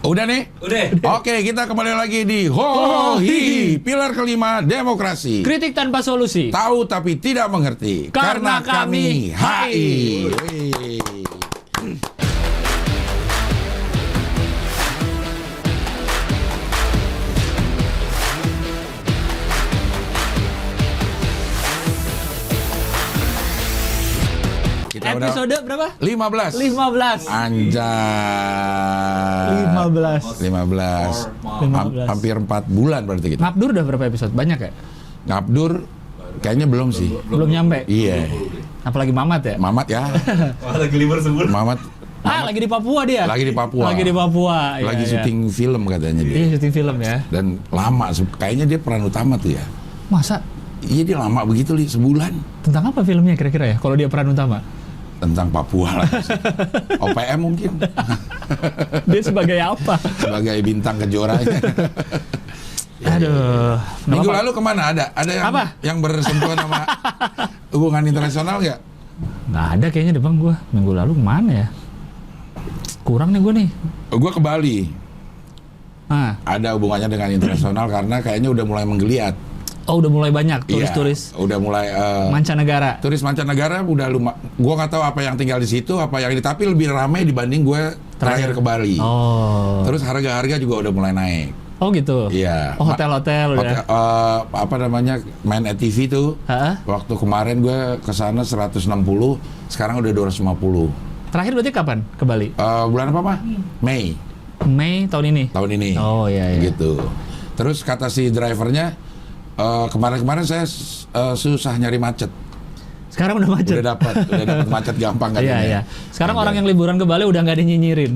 Udah nih? Udah. Oke, kita kembali lagi di Hohi, pilar kelima demokrasi. Kritik tanpa solusi. Tahu tapi tidak mengerti. Karena kami HI. Wih. Kita udah Episode berapa? 15. 15. Anjay. 15. 15. Hampir 4 bulan berarti kita. Ngabdur udah berapa episode? Banyak ya? Ngabdur kayaknya belum sih. Belum nyampe. Iya. Apalagi Mamat ya? Mamat ya. Lagi libur sebulan. Mamat Lagi di Papua dia. lagi di Papua. Lagi di Papua. Iya, Lagi iya. syuting film katanya dia. Iya, syuting film ya. Dan lama, kayaknya dia peran utama tuh ya. Masa? Iya dia lama begitu li, sebulan. Tentang apa filmnya kira-kira ya? Kalau dia peran utama? Tentang Papua lah. OPM mungkin. Dia sebagai apa? Sebagai bintang kejoranya. Aduh. Minggu Apa? lalu kemana? Ada yang Apa? yang bersentuhan sama hubungan internasional nggak? Nggak ada kayaknya deh bang gue. Minggu lalu kemana ya? Kurang nih gue nih. Gue ke Bali. Ah. Ada hubungannya dengan internasional karena kayaknya udah mulai menggeliat. Oh udah mulai banyak turis-turis Iya, udah mulai mancanegara. turis mancanegara udah gua nggak tahu apa yang tinggal di situ, apa yang ini, tapi lebih ramai dibanding gue terakhir ke Bali. Oh. Terus harga-harga juga udah mulai naik. Oh gitu. Iya. Oh hotel-hotel udah. Apa namanya, main TV tuh. Hah? Waktu kemarin gue ke sana 160, sekarang udah 250. Terakhir berarti kapan ke Bali? Bulan apa, Mah? Mei Mei tahun ini. tahun ini. Oh iya iya. Gitu. Terus kata si drivernya, kemarin-kemarin saya susah nyari macet. Sekarang udah macet. Udah dapat macet gampang katanya. Iya iya. Sekarang orang yang liburan ke Bali udah nggak ada nyinyirin.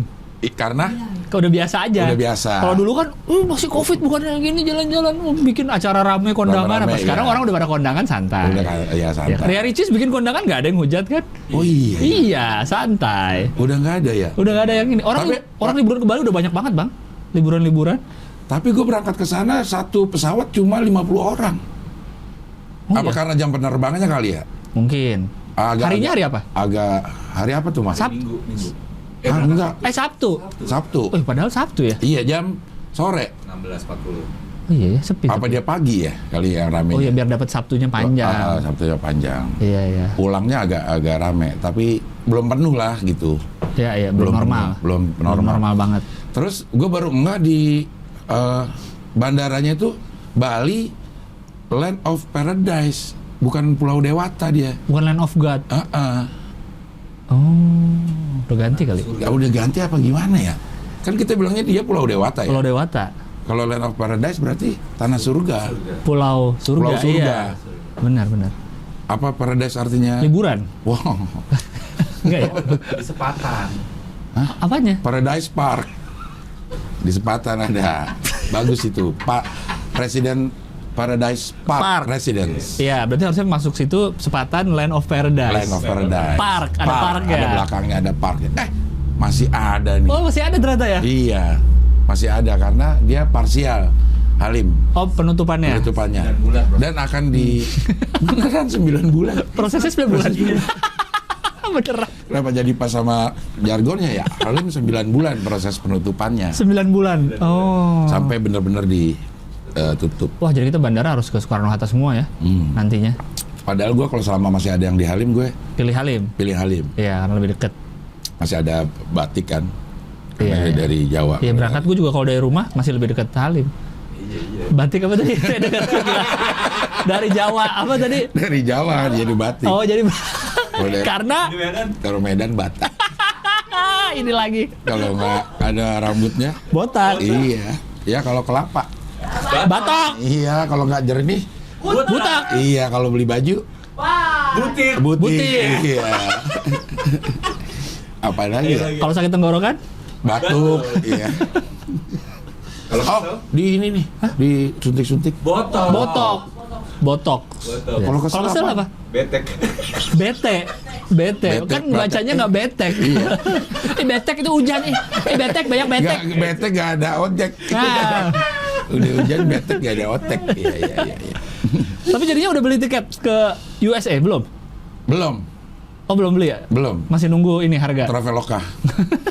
Karena Kok udah biasa aja. Udah biasa. Kalau dulu kan, masih COVID bukan yang gini jalan-jalan, bikin acara rame kondangan Rame-rame, apa. Sekarang iya. orang udah pada kondangan santai. udah ya santai. Ria Ricis bikin kondangan nggak ada yang hujat kan? Oh iya. Iya, santai. Udah nggak ada ya. Udah nggak ada yang ini. Orang liburan ke Bali udah banyak banget bang. Liburan-liburan. Tapi gue berangkat ke sana satu pesawat cuma 50 orang. Oh, Apa iya? karena jam penerbangannya kali ya? Mungkin. Harinya hari apa? Hari apa tuh, Mas? Minggu. Enggak, Sabtu. Sabtu. Oh, padahal Sabtu ya? Iya, jam sore. 16.40. Oh iya, ya, sepi. Apa dia pagi ya kali yang rame? Oh iya, biar dapat Sabtunya panjang. Sabtunya panjang. Iya, iya. Pulangnya agak rame, tapi belum penuh lah gitu. Iya, iya, belum normal. penuh, belum Belum normal banget. Terus gue baru enggak di bandaranya itu Bali Land of Paradise, bukan Pulau Dewata dia. Bukan Land of God. Oh, udah ganti kali. Ya udah ganti apa gimana ya? Kan kita bilangnya dia Pulau Dewata ya. Pulau Dewata. Kalau Land of Paradise berarti tanah surga. Pulau Surga. Pulau Surga. Iya. Benar, benar. Apa Paradise artinya? Liburan. Wow. Enggak ya? Di Sepatan. Apanya? Paradise Park. Di Sepatan ada. Bagus itu. Pak Presiden Paradise Park, Residence. Iya, berarti harusnya masuk situ Sepatan Land of Paradise. Land of Paradise. Park, ada park ya? Ada belakangnya ada park. Masih ada nih. Oh, masih ada ternyata ya? Iya, masih ada karena dia parsial. Halim Oh, penutupannya. penutupannya. 9 bulan, bro. Dan akan di beneran 9 bulan. Prosesnya 9 bulan. Beneran. Kenapa jadi pas sama jargonnya ya? Halim 9 bulan proses penutupannya. 9 bulan. Oh. Sampai bener-bener ditutup. Wah, jadi kita bandara harus ke Soekarno-Hatta semua ya nantinya. Padahal gue kalau selama masih ada yang di Halim, gue Pilih Halim. pilih Halim. Iya, karena lebih deket. Masih ada batik kan. Iya, Namanya iya. dari Jawa. Iya, berangkat gue juga kalau dari rumah masih lebih dekat Halim. Iya. Batik apa tadi? Saya dengar. Dari Jawa apa tadi? Dari Jawa jadi batik. Oh, jadi Kalau dari- karena Di Medan. Kalau Medan batik. ini lagi Kalau nggak ada rambutnya, botak. iya. Ya kalau kelapa. Batok. Iya, kalau nggak jernih. Butak. Iya, kalau beli baju. Butir. Butir. Iya. Apa lagi ya? Kalau sakit tenggorokan? Batuk. Iya. Kalau Oh, di ini nih, di suntik-suntik. Botok. Botok. Botok. Botok. Ya. Kalau kesel Kalau kesel apa? apa? Betek. Bete. Bete. Betek, Kan bacanya nggak betek. Iya. Betek itu hujan. Betek banyak betek. Nggak, betek nggak ada ojek. Nah. Udah hujan betek nggak ada otek. Iya. Tapi jadinya udah beli tiket ke USA belum? Belum. Oh belum beli ya? Belum. Masih nunggu ini harga? Traveloka.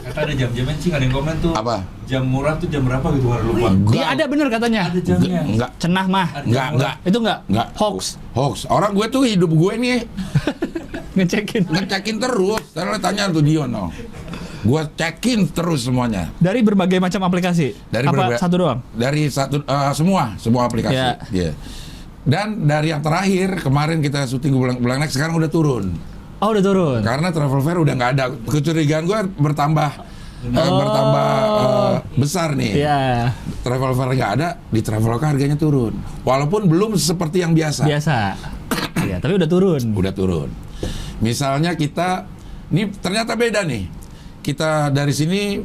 Kata ada jam-jamnya Cing, ada yang komen tuh. Apa? Jam murah tuh jam berapa gitu, baru lupa. Iya ada bener katanya. Ada jamnya. Enggak. Cenah mah. Ada jam Enggak. Itu enggak? Enggak. Hoax. Orang gue tuh hidup gue nih ngecekin terus. Terus tanya tuh Dion, no. Gue cekin terus semuanya. Dari berbagai macam aplikasi? Apa satu doang? Dari semua aplikasi. Ya. Iya. Dan dari yang terakhir kemarin kita syuting bulan next sekarang udah turun. Oh udah turun? Karena travel fair udah nggak ada. Kecurigaan gue bertambah besar nih. Iya. Travel fair nggak ada, di Traveloka harganya turun. Walaupun belum seperti yang biasa. Iya, tapi udah turun. Udah turun. Misalnya kita, ini ternyata beda nih. Kita dari sini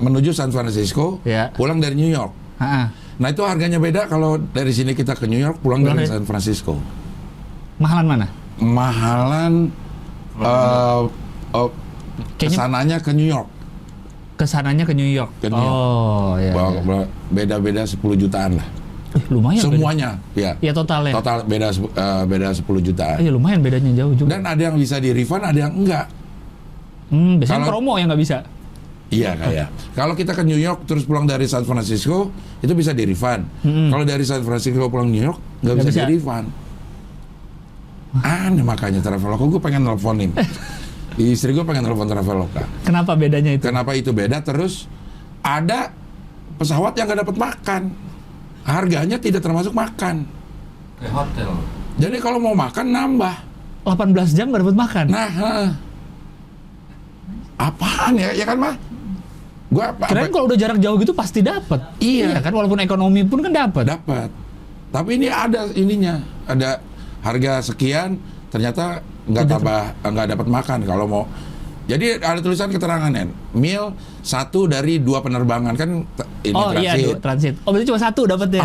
menuju San Francisco, Ya. pulang dari New York. Ha-ha. Nah itu harganya beda kalau dari sini kita ke New York, pulang dari San Francisco. Mahalan mana? Mahalan kesananya ke New York. Kesananya ke New York. Ke New York. Oh iya. Beda-beda 10 jutaan lah. Lumayan. Semuanya, ya. Ya totalnya. Total beda 10 jutaan. Iya lumayan bedanya jauh juga. Dan ada yang bisa di refund, ada yang enggak. Biasanya promo yang nggak bisa. Iya kayak. Kalau kita ke New York terus pulang dari San Francisco itu bisa di refund. Kalau dari San Francisco pulang New York nggak bisa di refund. Aneh makanya Traveloka gue pengen nelfonin. Istri gue pengen telepon Traveloka. Kenapa bedanya itu? Kenapa itu beda? Terus ada pesawat yang nggak dapat makan. Harganya tidak termasuk makan. Kayak hotel. Jadi kalau mau makan nambah. 18 jam nggak dapat makan. Nah, apaan ya? Ya kan mah? Gua Kirain kalau udah jarak jauh gitu pasti dapat. Iya kan walaupun ekonomi pun kan dapat. Dapat. Tapi ini ada ininya, ada harga sekian, ternyata nggak dapat makan kalau mau. Jadi ada tulisan keterangannya, meal 1 dari 2 penerbangan kan ini transit. Iya, transit. Oh berarti cuma 1 dapatnya.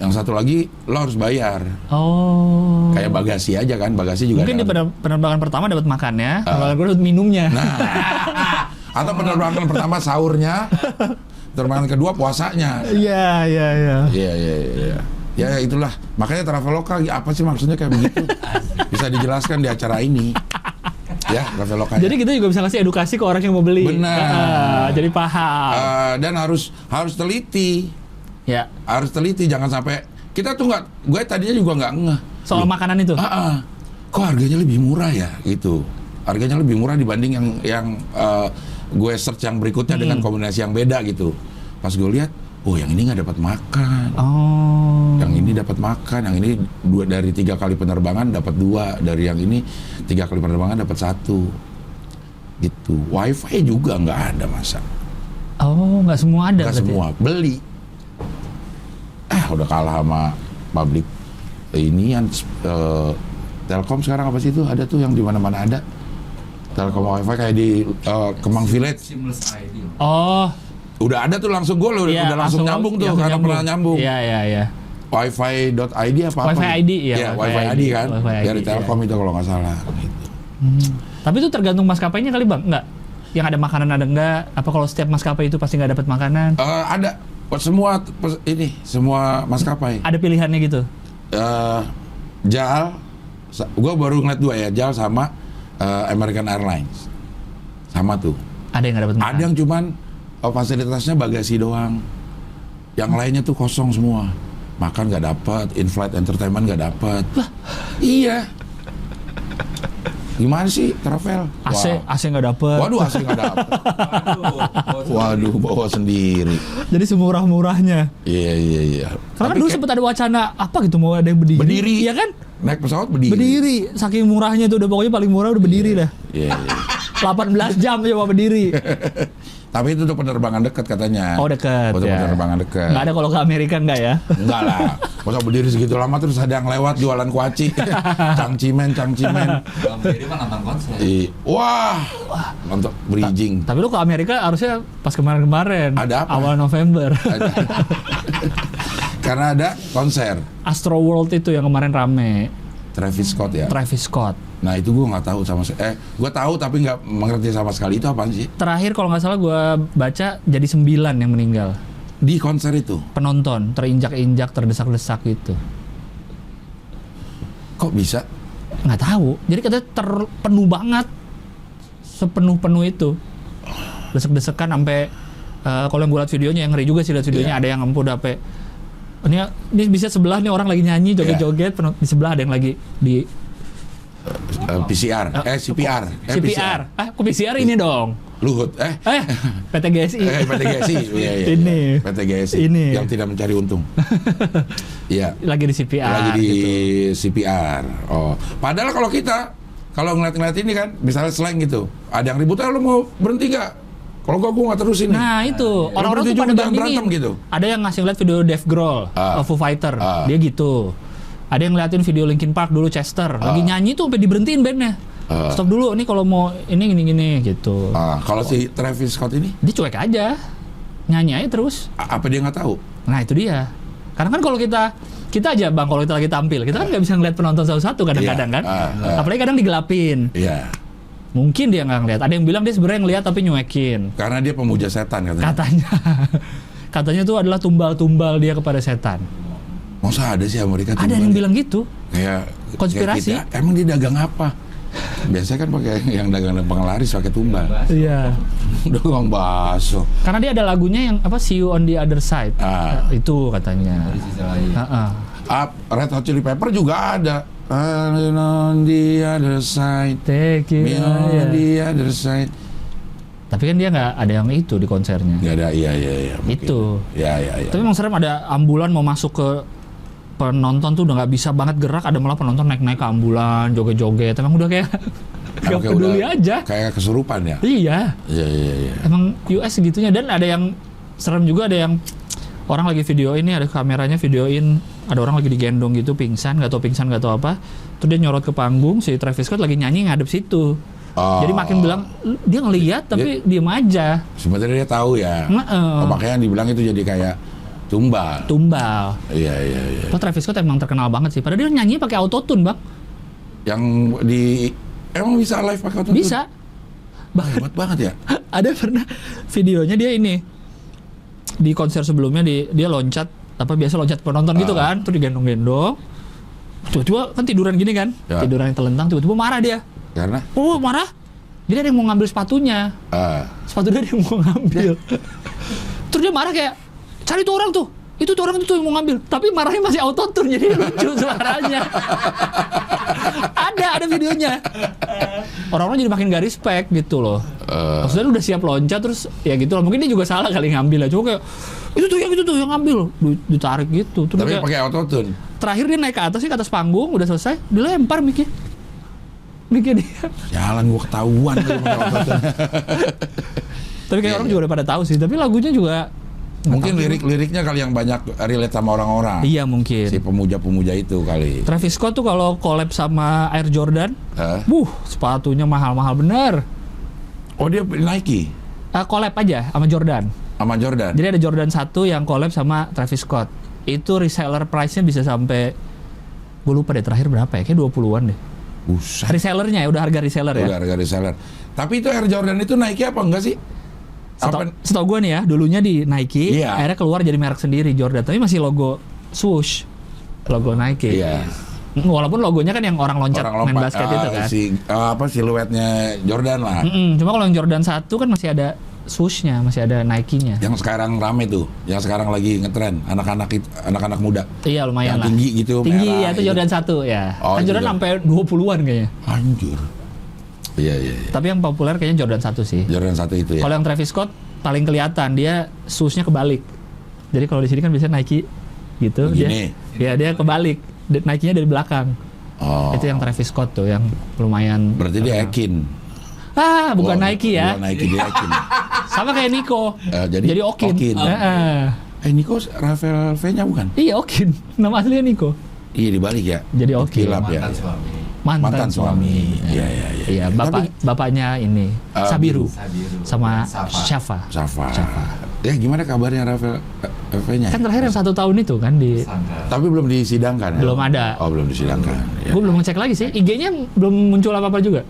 Yang satu lagi lo harus bayar. Oh. Kayak bagasi aja kan, bagasi juga. Mungkin di ada. penerbangan pertama dapat makannya, kalau gue dapat minumnya. Nah, atau penerbangan pertama sahurnya, penerbangan kedua puasanya. Iya. Iya. Ya itulah, makanya Traveloka apa sih maksudnya kayak begitu? Bisa dijelaskan di acara ini. Ya, Traveloka. Jadi kita juga bisa ngasih edukasi ke orang yang mau beli. Benar. Jadi paham. Dan harus teliti. Ya. Harus teliti, jangan sampai kita tuh nggak. Gue tadinya juga nggak ngeh. Soal makanan itu. Kok harganya lebih murah ya? Gitu. Harganya lebih murah dibanding yang gue search yang berikutnya dengan kombinasi yang beda gitu. Pas gue lihat, oh yang ini nggak dapat makan. Oh. Yang ini dapat makan, yang ini 2 dari 3 kali penerbangan dapat 2, dari yang ini 3 kali penerbangan dapat 1. Gitu. WiFi juga nggak ada masa. Oh, nggak semua ada. Nggak semua, beli. Udah kalah sama public. Ini yang Telkom sekarang apa sih itu? Ada tuh yang di mana-mana ada. Telkom WiFi kayak di Kemang Village. Seamless ID. Oh. Udah ada tuh langsung udah langsung nyambung tuh karena pernah nyambung. Iya. Wifi.id apa? Wifi ID ya. Iya, Wifi ID kan. Wifi ID, dari Telkom itu kalau nggak salah. Gitu. Tapi itu tergantung maskapainya kali bang, nggak? Yang ada makanan ada nggak? Apa kalau setiap maskapai itu pasti nggak dapat makanan? Ada semua maskapai. Ada pilihannya gitu. JAL, gue baru ngeliat 2 ya, JAL sama American Airlines, sama tuh. Ada yang nggak dapat makan. Ada yang cuman fasilitasnya bagasi doang, yang lainnya tuh kosong semua. Makan nggak dapat, in-flight entertainment nggak dapat. Iya. Gimana sih travel? AC nggak dapet. Waduh, AC nggak dapet. Waduh, bawa sendiri. Jadi semurah-murahnya. Iya. Karena dulu sempat ada wacana apa gitu mau ada yang berdiri. Berdiri. Iya kan? Naik pesawat berdiri. Berdiri. Saking murahnya tuh udah pokoknya paling murah udah berdiri dah. Iya. 18 jam coba berdiri. Tapi itu untuk penerbangan dekat katanya. Oh dekat. Untuk ya. penerbangan dekat. Nggak ada kalau ke Amerika nggak ya? Enggak lah. Masa berdiri segitu lama terus ada yang lewat jualan kuaci. Cangcimen. Kalau berdiri mah nonton konser. Wah. Untuk bridging. Tapi lu ke Amerika harusnya pas kemarin-kemarin. Ada apa? Awal November. Karena ada konser Astro World itu yang kemarin rame. Travis Scott ya. Travis Scott. Nah itu gue nggak tahu sama gue tahu tapi nggak mengerti sama sekali itu apaan sih. Terakhir kalau nggak salah gue baca jadi 9 yang meninggal. Di konser itu. Penonton terinjak-injak, terdesak-desak gitu. Kok bisa? Nggak tahu. Jadi katanya terpenuh banget, sepenuh itu, desek-desekan sampai kalau yang gue liat videonya, yang ngeri juga sih liat videonya, ada yang udah sampai ini bisa sebelah nih orang lagi nyanyi joget-joget, di sebelah ada yang lagi di PCR, CPR. CPR. Kok PCR ini dong? Luhut, PT GSI. PT GSI, iya. Ini. PT GSI, Ini. yang tidak mencari untung. Iya. Lagi di CPR. Lagi di gitu. CPR. Oh, padahal kalau ngeliat ini kan, misalnya slang gitu, ada yang ribut, lu mau berhenti nggak? Kalau gue nggak terusin nih. Nah itu, orang-orang tuh pada bandingin. Gitu. Ada yang ngasih lihat video Dave Grohl, Foo Fighter, dia gitu. Ada yang ngeliatin video Linkin Park dulu, Chester, lagi nyanyi tuh sampai diberhentiin bandnya. Stop dulu, ini kalau mau ini gini gitu. Kalau si Travis Scott ini? Dia cuek aja, nyanyi aja terus. Apa dia nggak tahu? Nah itu dia. Karena kan kalau kita aja bang, kalau kita lagi tampil, kita kan nggak bisa ngeliat penonton satu-satu kadang-kadang kan. Apalagi kadang digelapin. Iya. Mungkin dia nggak ngeliat. Ada yang bilang dia sebenarnya ngeliat tapi nyuekin. Karena dia pemuja setan katanya. Katanya itu adalah tumbal-tumbal dia kepada setan. Masa ada sih Amerika tumbal? Ada yang bilang gitu. Kayak konspirasi. Kayak kita, emang dia dagang apa? Biasanya kan pakai yang dagang penglaris pakai tumbal. Iya. Dagang bakso. Karena dia ada lagunya yang apa, See You on the Other Side. Itu katanya. Di sisi lain. Red Hot Chili Pepper juga ada. On the other side. Take it on the other side. Tapi kan dia nggak ada yang itu di konsernya. Nggak ada, iya. Itu. Iya. Tapi emang serem, ada ambulan mau masuk ke penonton tuh udah nggak bisa banget gerak, ada malah penonton naik-naik ke ambulan, joget-joget. Emang udah kayak nggak peduli aja. Kayak kesurupan ya? Iya. Emang US segitunya. Dan ada yang serem juga, ada yang orang lagi video ini, ada kameranya videoin, ada orang lagi digendong gitu, pingsan, nggak tahu apa. Terus dia nyorot ke panggung, si Travis Scott lagi nyanyi ngadep situ. Jadi makin bilang dia ngelihat tapi diem aja. Sebenarnya dia tahu ya. Makanya dibilang itu jadi kayak tumbal. Iya. Travis Scott emang terkenal banget sih. Padahal dia nyanyi pakai autotune, Bang. Yang emang bisa live pakai autotune? Bisa. Hebat banget ya. Ada pernah videonya dia ini di konser sebelumnya, dia loncat, biasa loncat penonton gitu kan, terus digendong-gendong. Tiba-tiba kan tiduran gini kan, tiduran yang telentang, tiba-tiba marah dia. Karena? Marah. Jadi ada yang mau ngambil sepatunya. Sepatu dia yang mau ngambil. Terus dia marah kayak, cari tuh orang tuh. Itu tuh orang itu yang mau ngambil. Tapi marahnya masih autotune, jadi lucu suaranya. Ada videonya. Orang-orang jadi makin gak respect gitu loh. Maksudnya udah siap loncat terus ya gitu loh. Mungkin dia juga salah kali ngambil lah. Cuma kayak, itu tuh yang ngambil. Ditarik gitu. Terus tapi pakai autotune. Terakhir dia naik ke atas panggung, udah selesai, dilempar mikir dia. Jalan gua ketahuan pakai autotune. Tapi kayak orang juga udah pada tahu sih. Tapi lagunya juga mungkin lirik-liriknya kali yang banyak relate sama orang-orang. Iya mungkin. Si pemuja-pemuja itu kali. Travis Scott tuh kalau collab sama Air Jordan, sepatunya mahal-mahal bener. Oh dia Nike? Collab aja sama Jordan. Sama Jordan? Jadi ada Jordan 1 yang collab sama Travis Scott. Itu reseller price-nya bisa sampai, gue lupa deh terakhir berapa ya, kayak 20-an deh. Buset. Resellernya ya, udah harga reseller ya. Udah harga reseller. Tapi itu Air Jordan itu Nike apa enggak sih? Setahu gue nih ya, dulunya di Nike, akhirnya keluar jadi merek sendiri Jordan, tapi masih logo swoosh, logo Nike. Iya. Walaupun logonya kan yang orang loncat main basket itu kan. Siluetnya Jordan lah. Cuma kalau yang Jordan 1 kan masih ada swooshnya, masih ada Nike-nya. Yang sekarang rame tuh, yang sekarang lagi ngetren anak-anak muda. Iya lumayan yang lah. Tinggi gitu. Tinggi merah, ya itu Jordan 1 ya. Kan Jordan sampai 20-an kayaknya. Anjir. Iya. Tapi yang populer kayaknya Jordan 1 sih. Jordan 1 itu ya. Kalau yang Travis Scott paling kelihatan, dia shoes-nya kebalik. Jadi kalau di sini kan biasanya Nike gitu. Begini. Dia kebalik. Nike-nya dari belakang. Itu yang Travis Scott tuh yang lumayan. Berarti dia Ekin. Bukan Nike ya. Bukan Nike, dia Ekin. Sama kayak Nico. Jadi Okin. Nico Rafael V-nya bukan? Iya Okin. Nama aslinya Nico. Iya dibalik ya. Jadi Okin. Kilap ya. Mantan suami. Iya. Bapaknya ini Sabiru sama Syafa. Ya gimana kabarnya Rafael V-nya? Kan terakhir yang 1 tahun itu kan di. Tapi belum disidangkan ya? Belum ada. Oh belum disidangkan. Ya. Gue belum ngecek lagi sih. IG-nya belum muncul apa-apa juga.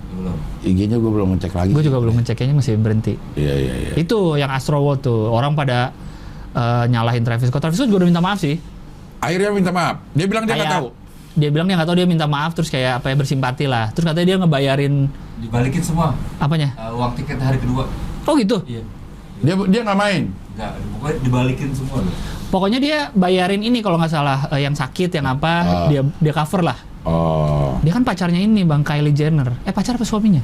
IG-nya gue belum ngecek lagi. Gue juga belum ngeceknya, masih berhenti. Iya. Itu yang Astro World tuh. Orang pada nyalahin Travis Scott. Travis Scott juga udah minta maaf sih. Akhirnya minta maaf. Dia bilang dia nggak tahu. dia bilang dia nggak tahu, dia minta maaf terus kayak apa ya, bersimpati lah. Terus katanya dia ngebayarin Dibalikin semua. apanya? Uang tiket hari kedua. Oh gitu. Iya. Dia nggak main. Enggak, pokoknya dibalikin semua loh. Pokoknya dia bayarin ini kalau nggak salah, yang sakit yang apa, dia cover lah. Oh. Dia kan pacarnya ini Bang, Kylie Jenner. Pacar apa suaminya?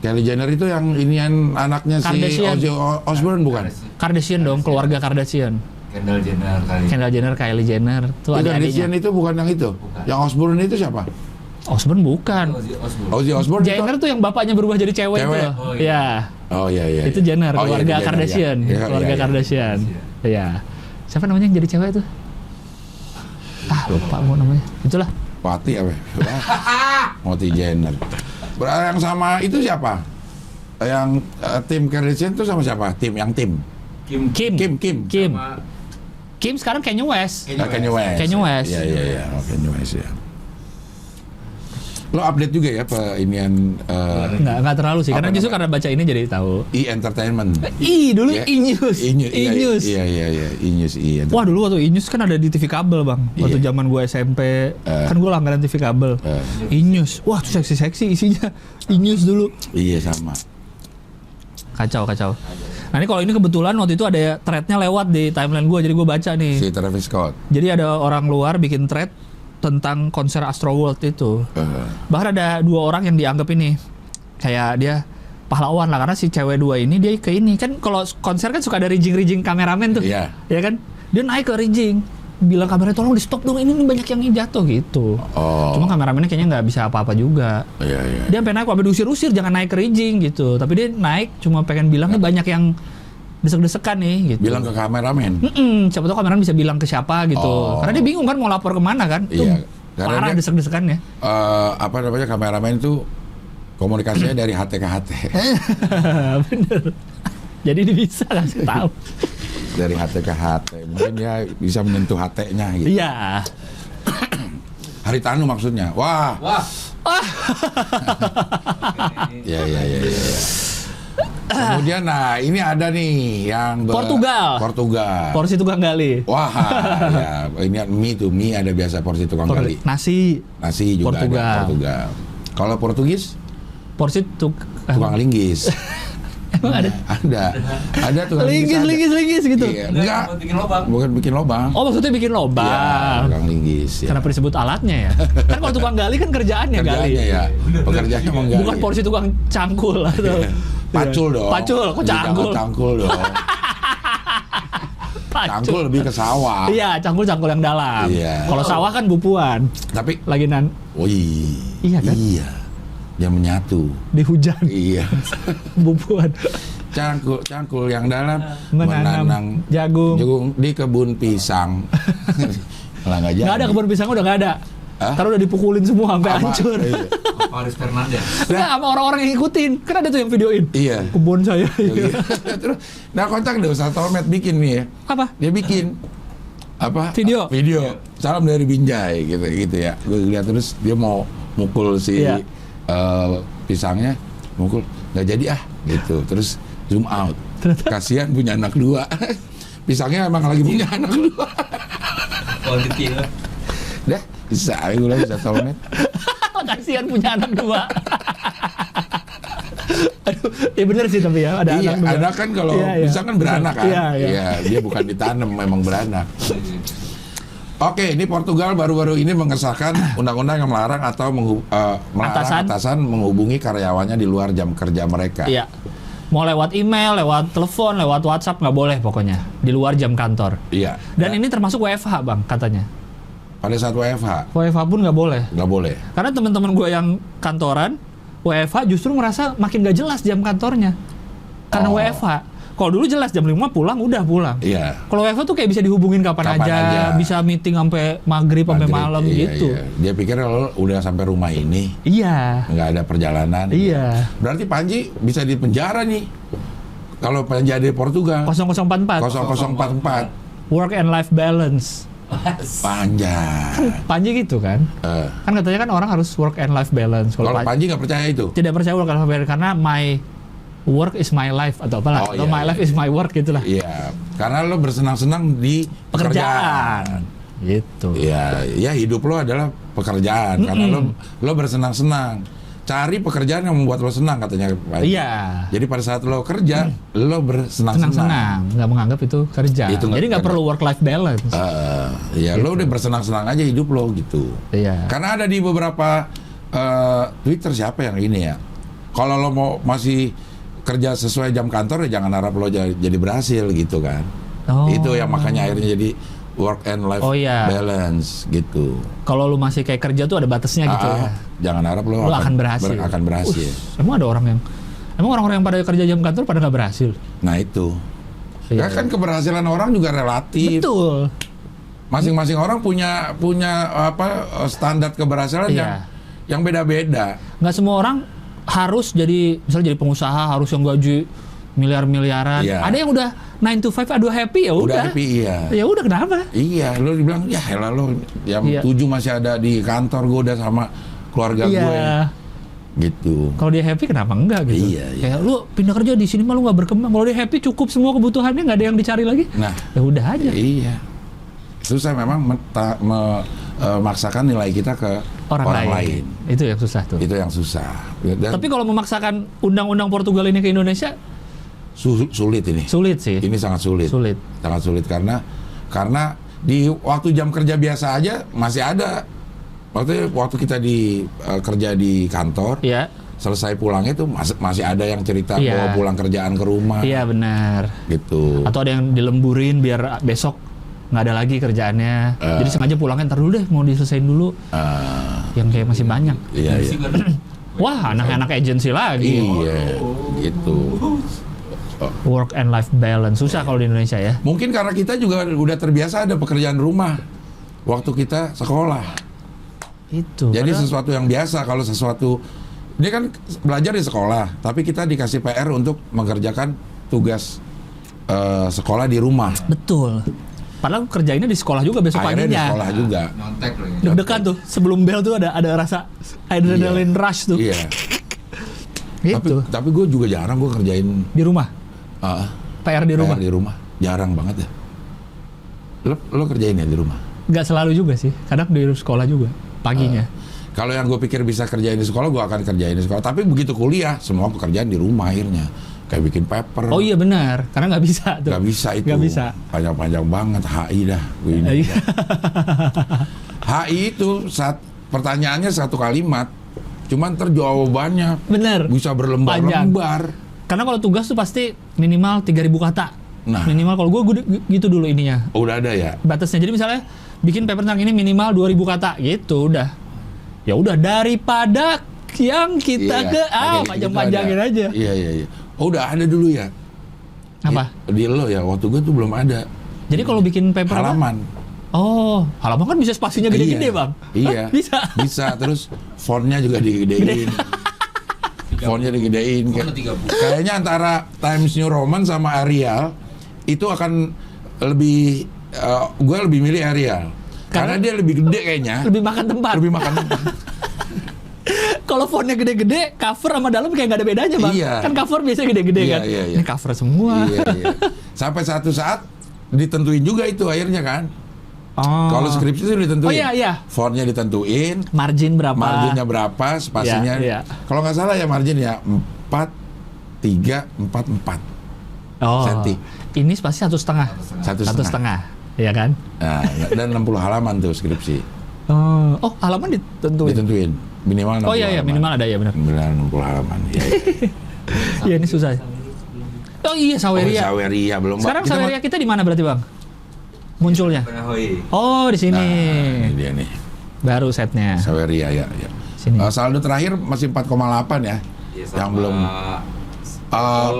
Kylie Jenner itu yang inian anaknya si Kardashian. Ozzy Osbourne bukan? Kardashian dong, keluarga Kardashian. Kendall Jenner kali. Kendall Jenner, Kylie Jenner. Tuh ada Kardashian adiknya. itu bukan yang itu. Bukan. Yang Osbourne itu siapa? Osbourne bukan. Ozzy Osbourne. Ozzy Osbourne itu. Jenner tuh yang bapaknya berubah jadi cewek itu Cewek. loh. Oh, Iya. iya. Oh iya iya. Itu iya. Jenner, Oh, iya, keluarga itu Jenner, Kardashian. ya. Iya, Keluarga iya, iya. Kardashian. Iya. Siapa namanya yang jadi cewek tuh? Lupa mau namanya. Itulah. Wati apa? Wati Jenner. Yang sama itu siapa? Yang tim Kardashian itu sama siapa? Tim. Kim. Sama Kim sekarang Kanye West. Kanye West. Kanye West. Iya. Oh, Kanye West ya. Lo update juga ya inian Nggak terlalu sih, karena Apa justru namanya? karena baca ini jadi tahu. E-Entertainment. Dulu Ya. E-News. E-News. Iya. E-News. Wah dulu waktu E-News kan ada di TV kabel Bang. Waktu Iya. zaman gue SMP, kan gue langganan TV kabel. E-News. Wah tuh seksi-seksi isinya. E-News dulu. Iya sama. Kacau. Nah ini kalau ini kebetulan waktu itu ada thread-nya lewat di timeline gue, jadi gue baca nih. Si Travis Scott. Jadi ada orang luar bikin thread tentang konser Astroworld itu. Bahkan ada 2 orang yang dianggap ini kayak dia pahlawan lah, karena si cewek 2 ini dia ke ini kan, kalau konser kan suka ada rigging kameramen tuh. Iya. Ya kan? Dia naik ke rigging, bilang kameranya tolong di stop dong, ini banyak yang jatuh gitu. Oh. Cuma kameramennya kayaknya nggak bisa apa-apa juga. Iya. Dia sampai naik, sampai diusir-usir jangan naik ke rigging gitu. Tapi dia naik cuma pengen bilang nih banyak yang desek-desekan nih gitu. Bilang ke kameramen. Siapa tahu kameramen bisa bilang ke siapa gitu. Oh. Karena dia bingung kan mau lapor kemana kan. Iya. Tuh, Karena parah dia- desek-desekannya. Apa namanya, kameramen itu komunikasinya dari HT ke HT. Bener. Jadi dia bisa kasih tahu. Dari HT ke HT. Mungkin dia bisa menyentuh HT-nya gitu. Iya. Haritanu maksudnya. Wah. Wah. Iya. Kemudian nah ini ada nih yang Portugal. Porsi tukang gali. Wah, ya ini mie ada biasa porsi tukang gali. Nasi. Nasi juga Portugal. ada Portugal. Kalau Portugis Porsi tukang linggis. Emang ada? Ada tukang linggis. Linggis gitu. Iya, enggak. Buat bikin lubang. Bukan bikin lobang. Oh maksudnya bikin Iya, lobang. tukang linggis. Ya. Kenapa disebut alatnya ya? Kan kalau tukang gali kan kerjaannya gali. Kerjaannya ya, pekerjaannya menggali. Bukan porsi tukang cangkul atau Pacul dong. Pacul, kok cangkul? Jangan cangkul dong. Cangkul lebih ke sawah. Iya, cangkul yang dalam. Iya. Kalau sawah kan bupuan. Tapi, Lagi Iya kan? Iya. Dia menyatu. di hujan Iya. bupuan. Cangkul yang dalam Menanam jagung. di kebun pisang. Lah nggak jadi. Nggak ada kebun pisang, udah nggak ada. Hah? Karena udah dipukulin semua sampai Apa? hancur. Iya. Paris Fernandez. Enggak, sama orang-orang yang ngikutin. Kan ada tuh yang videoin. Iya. Kebun saya. Terus, nah kontak deh Ustaz Tolmet bikin nih ya. Apa? Dia bikin apa? Video. Salam dari Binjai gitu ya. Gue lihat terus dia mau mukul si Iya. pisangnya, mukul nggak jadi gitu. Terus zoom out. Kasihan punya anak 2. Pisangnya emang lagi punya anak 2. Oh, kecil. Dah, bisa gue lagi Ustaz Tolmet. Kasihan punya anak 2. Aduh, ya bener sih tapi ya ada Iya, anak 2. anak kan kalau Iya, iya. pisang kan beranak kan. Iya. Iya, dia bukan ditanam, memang beranak. Oke, ini Portugal baru-baru ini mengesahkan undang-undang yang melarang atau melarang atasan menghubungi karyawannya di luar jam kerja mereka. Iya. Mau lewat email, lewat telepon, lewat WhatsApp nggak boleh pokoknya di luar jam kantor. Iya. Dan ini termasuk WFH Bang katanya. Pada saat WFH WFH pun nggak boleh. nggak boleh. Karena teman-teman gue yang kantoran WFH justru merasa makin gak jelas jam kantornya. Karena Oh. WFH. Kalau dulu jelas jam 5 pulang, udah pulang. Iya. Kalau WFH tuh kayak bisa dihubungin kapan aja, bisa meeting sampai maghrib sampai malam Iya, gitu. iya. Dia pikir kalau udah sampai rumah ini Iya. nggak ada perjalanan. Iya. Berarti Panji bisa di penjara nih. Kalau Panji ada di Portugal 0044. 0044 Work and life balance. panjang. Panji gitu kan? Kan katanya kan orang harus work and life balance. Kalau Panji nggak percaya itu. tidak percaya work and life balance karena my work is my life atau apalah, atau my life is my work gitulah. Iya, karena lo bersenang-senang di Pekerjaan. Gitu. Iya, ya hidup lo adalah pekerjaan karena lo bersenang-senang. Cari pekerjaan yang membuat lo senang katanya Pak Haji. Iya. Jadi pada saat lo kerja, lo bersenang-senang. Senang-senang, nggak menganggap itu kerja. Itu Jadi nggak perlu work-life balance. Ya lo udah bersenang-senang aja hidup lo gitu. Iya. Karena ada di beberapa Twitter siapa yang ini ya. Kalau lo mau masih kerja sesuai jam kantor ya jangan harap lo jadi berhasil gitu kan. Itu yang makanya akhirnya jadi work and life balance gitu. Kalau lu masih kayak kerja tuh ada batasnya gitu ya. Jangan harap lo akan berhasil. akan berhasil. Emang ada orang orang-orang yang pada kerja jam kantor pada nggak berhasil. Nah itu. Iya. Kan keberhasilan orang juga relatif. Betul. Masing-masing orang punya standar keberhasilan yang beda-beda. Nggak semua orang harus misalnya jadi pengusaha harus yang gaji miliar-miliaran. Iya. Ada yang udah 9 to 5 aduh happy ya udah. Udah happy iya. Ya udah kenapa? Iya, lo dibilang ya elah lo yang 7 masih ada di kantor, gue udah sama keluarga gue. Gitu. Kalau dia happy kenapa enggak gitu? Iya. Kayak lu pindah kerja di sini mah lu nggak berkembang. Kalau dia happy cukup semua kebutuhannya nggak ada yang dicari lagi. Nah, ya udah aja. Iya. Susah memang memaksakan nilai kita ke orang lain. Itu yang susah tuh. Itu yang susah. Dan tapi kalau memaksakan undang-undang Portugal ini ke Indonesia sulit ini. Sulit sih. Ini sangat sulit. Sangat sulit karena di waktu jam kerja biasa aja masih ada. Waktu kita kerja di kantor, selesai pulangnya tuh masih ada yang cerita bawa pulang kerjaan ke rumah. Iya benar. Gitu. Atau ada yang dilemburin biar besok nggak ada lagi kerjaannya. Jadi sengaja pulangnya ntar dulu deh, mau diselesain dulu. Yang kayak masih banyak. Iya. Wah, anak-anak agensi lagi. Iya, gitu. Work and life balance susah kalau di Indonesia ya. Mungkin karena kita juga udah terbiasa ada pekerjaan rumah waktu kita sekolah. Itu. Jadi sesuatu yang biasa. Kalau sesuatu dia kan belajar di sekolah, tapi kita dikasih PR untuk mengerjakan tugas sekolah di rumah. Betul. Padahal kerjainnya di sekolah juga besok akhirnya paginya. Di sekolah juga. Nyontek loh ya. Deg-degan tuh sebelum bel tuh ada rasa adrenaline rush tuh. Iya. Gitu. Tapi gue juga jarang gue kerjain di rumah. PR di rumah. PR di rumah jarang banget ya. Lo kerjain ya di rumah? Nggak selalu juga sih. Kadang di sekolah juga paginya. Kalau yang gue pikir bisa kerjain di sekolah, gue akan kerjain di sekolah. Tapi begitu kuliah, semua pekerjaan di rumah akhirnya. Kayak bikin paper. Oh iya benar, karena nggak bisa tuh. Nggak bisa itu. Nggak bisa. Panjang-panjang banget HI dah. HI itu pertanyaannya satu kalimat, cuman terjawabannya bener. Bisa berlembar-lembar. Karena kalau tugas tuh pasti minimal 3.000 kata. Nah. Minimal kalau gue gitu dulu ininya. Oh, udah ada ya? Batasnya. Jadi misalnya bikin paper tentang ini minimal 2.000 kata gitu udah. Ya udah daripada yang kita panjang-panjangin aja. Iya. Oh, udah ada dulu ya? Apa? Di lo ya, waktu gue tuh belum ada. Jadi kalau bikin paper halaman. Oh, halaman kan bisa spasinya gede-gede, Bang. Iya. Bisa. Terus fontnya juga digedein. Fontnya digedein. Kayaknya antara Times New Roman sama Arial itu akan lebih gue lebih milih Arial. Karena dia lebih gede kayaknya. Lebih makan tempat. Kalau fontnya gede-gede, cover sama dalam kayak nggak ada bedanya, Bang. Iya. Kan cover biasanya gede-gede kan. Iya. Ini cover semua. Iya. Sampai satu saat ditentuin juga itu akhirnya kan. Oh. Kalau skripsi itu ditentuin. Oh iya. Fontnya ditentuin. Marginnya berapa, spasinya. Iya. Kalau nggak salah ya margin ya 4, 3, 4, 4 senti. Ini spasi 1,5. 1,5. Iya kan? Nah, dan 60 halaman tuh skripsi. Oh, halaman ditentuin. Minimal 60 halaman. Oh iya, minimal ada ya benar. Minimal 60 halaman. Iya. Iya, ini susah. Oh iya, Saweria. Oh, Saweria belum. Sekarang Saweria kita di mana berarti, Bang? Munculnya. Oh, di sini. Nah, ini dia nih. Baru setnya. Saweria ya. Sini. Saldo terakhir masih 4,8 ya. Yang belum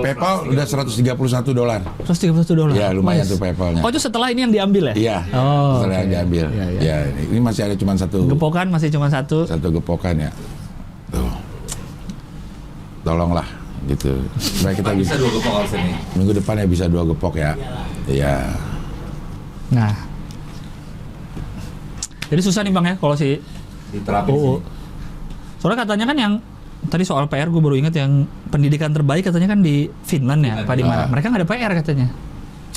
PayPal udah $131. $131. Ya, lumayan tuh PayPal-nya. Oh, itu setelah ini yang diambil ya? Iya. Oh, setelah yang diambil. Iya. Ya, ini masih ada cuma satu. Gepokan masih cuma satu. Satu gepokan ya. Tuh. Tolonglah gitu. Supaya kita bisa 2 gepok harusnya nih. Minggu depan ya bisa 2 gepok ya. Iya. Nah. Jadi susah nih Bang ya kalau si diterapin sih. Soalnya katanya kan yang tadi soal PR gue baru ingat yang pendidikan terbaik katanya kan di Finland ya, apa di mana? Mereka nggak ada PR katanya.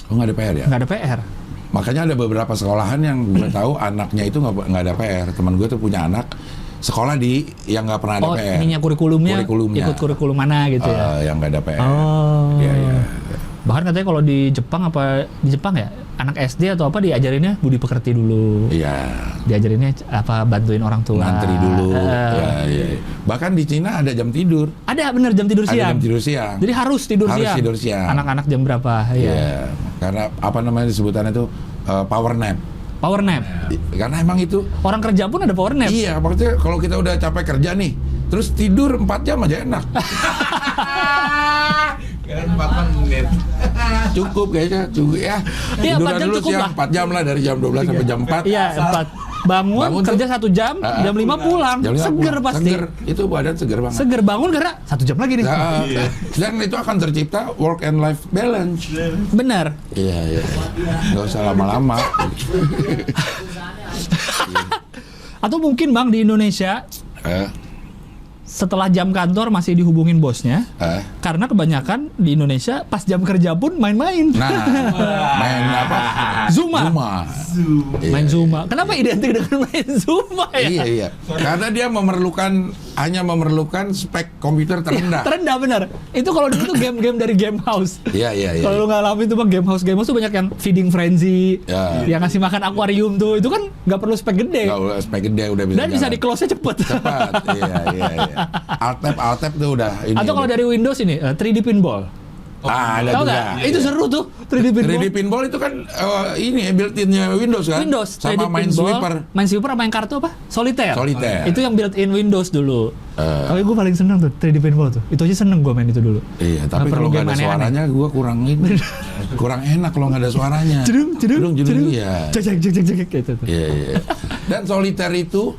Oh, nggak ada PR ya? Nggak ada PR. Makanya ada beberapa sekolahan yang gue tahu anaknya itu nggak ada PR. Teman gue tuh punya anak sekolah yang nggak pernah ada PR. Ininya kurikulumnya ikut kurikulum mana gitu ya? Yang nggak ada PR. Oh. Iya. Bahkan katanya kalau di Jepang ya, anak SD atau apa diajarinnya budi pekerti dulu. Iya. Diajarinnya bantuin orang tua. Ngantri dulu. Iya. Bahkan di Cina ada jam tidur. Ada bener jam tidur siang. Ada jam tidur siang. Jadi harus tidur siang. Anak-anak jam berapa? Iya. Karena apa namanya sebutannya itu power nap. Power nap. Karena emang itu orang kerja pun ada power nap. Iya, maksudnya kalau kita udah capek kerja nih, terus tidur 4 jam aja enak. Kira 4 menit. Cukup kayaknya, ya. Iya, 4 jam dulu cukup siang, lah. 4 jam lah dari jam 12 sampai jam 4. Iya, 4. Bangun kerja 1 jam, jam 5 pulang. Jam 5 seger pulang. pasti. Seger. Itu badan seger banget. Seger bangun karena 1 jam lagi nih. Dan itu akan tercipta work and life balance. Benar. Iya. Nggak usah lama-lama. Atau mungkin Bang di Indonesia setelah jam kantor masih dihubungin bosnya, karena kebanyakan di Indonesia pas jam kerja pun main-main. Nah, main apa? Zuma. Main Iya, Zuma. Kenapa identik dengan main Zuma ya? Iya. Karena dia hanya memerlukan spek komputer terendah. Terendah bener. Itu kalau dulu tuh game-game dari Game House. Iya. Kalau lu ngalamin tuh Bang Game House tuh banyak yang feeding frenzy, yang ngasih makan akuarium tuh. Itu kan nggak perlu spek gede. Nggak perlu spek gede, udah bisa. Dan bisa di close-nya cepet. Cepat. Iya. Alt tab tuh udah ini. Atau kalau dari Windows ini 3D pinball. Ada Tahu juga. nggak? Itu seru tuh 3D pinball. 3D pinball itu kan ini built-innya Windows kan? Windows, Sama 3D Minesweeper. Minesweeper sama yang kartu apa? Solitaire. Itu yang built-in Windows dulu. Tapi gue paling seneng tuh 3D pinball tuh. Itu aja seneng gue main itu dulu. Iya, tapi kalau nggak ada suaranya gue kurang enak kalau nggak ada suaranya. Jedung, iya. Jek gitu tuh. Iya. Dan Solitaire itu,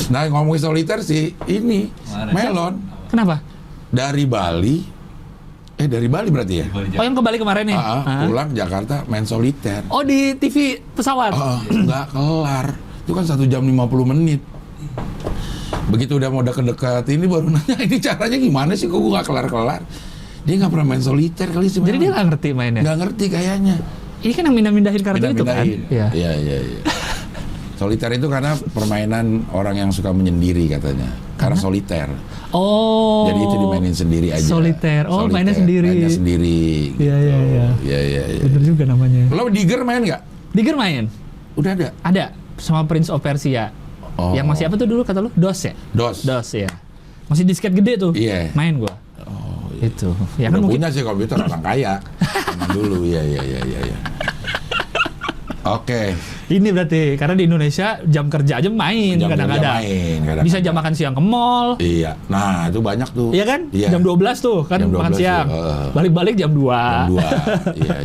nah ngomongin Solitaire sih ini Melon. Kenapa? Dari Bali berarti ya? Oh yang ke Bali kemarin nih? Pulang Jakarta main Solitaire. Oh di TV pesawat? Nggak kelar. Itu kan 1 jam 50 menit. Begitu udah mau deket-deket ini baru nanya, ini caranya gimana sih kok gue nggak kelar-kelar? Dia nggak pernah main Solitaire kali sih. Jadi dia nggak ngerti mainnya? Nggak ngerti kayaknya. Ini kan yang mindahin kartu itu kan? Iya. Solitaire itu karena permainan orang yang suka menyendiri katanya. Karena solitaire. Oh. Jadi itu dimainin sendiri aja. Solitaire. Oh, mainnya sendiri. Mainnya sendiri. Iya. Bener juga namanya. Lo Digger main nggak? Digger main? Udah ada. Ada. Sama Prince of Persia. Yang masih apa tuh dulu kata lu? DOS ya? DOS ya. Masih disket gede tuh. Iya. Main gua. Iya. Itu. Ya kan mungkin punya sih komputer orang kaya. Zaman dulu. Iya. Oke. Ini berarti karena di Indonesia jam kerja aja main kadang-kadang. Bisa jam makan siang ke mall. Iya. Nah, itu banyak tuh. Iya kan? Iya. Jam 12 tuh kan makan siang. Balik-balik jam 2. Iya.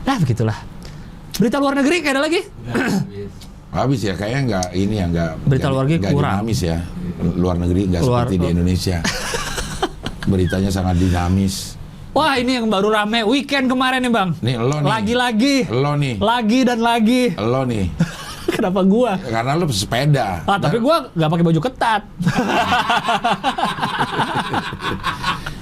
Nah, begitulah. Berita luar negeri kayak ada lagi? Habis ya, kayaknya nggak berita luar negeri kurang dinamis ya. Luar negeri nggak seperti di Indonesia. Beritanya sangat dinamis. Wah, ini yang baru rame weekend kemarin nih, Bang. Nih, lo nih. Lagi-lagi. Lo nih. Lagi dan lagi. Lo nih. Kenapa gua? Karena lo sepeda. Tapi gua nggak pakai baju ketat.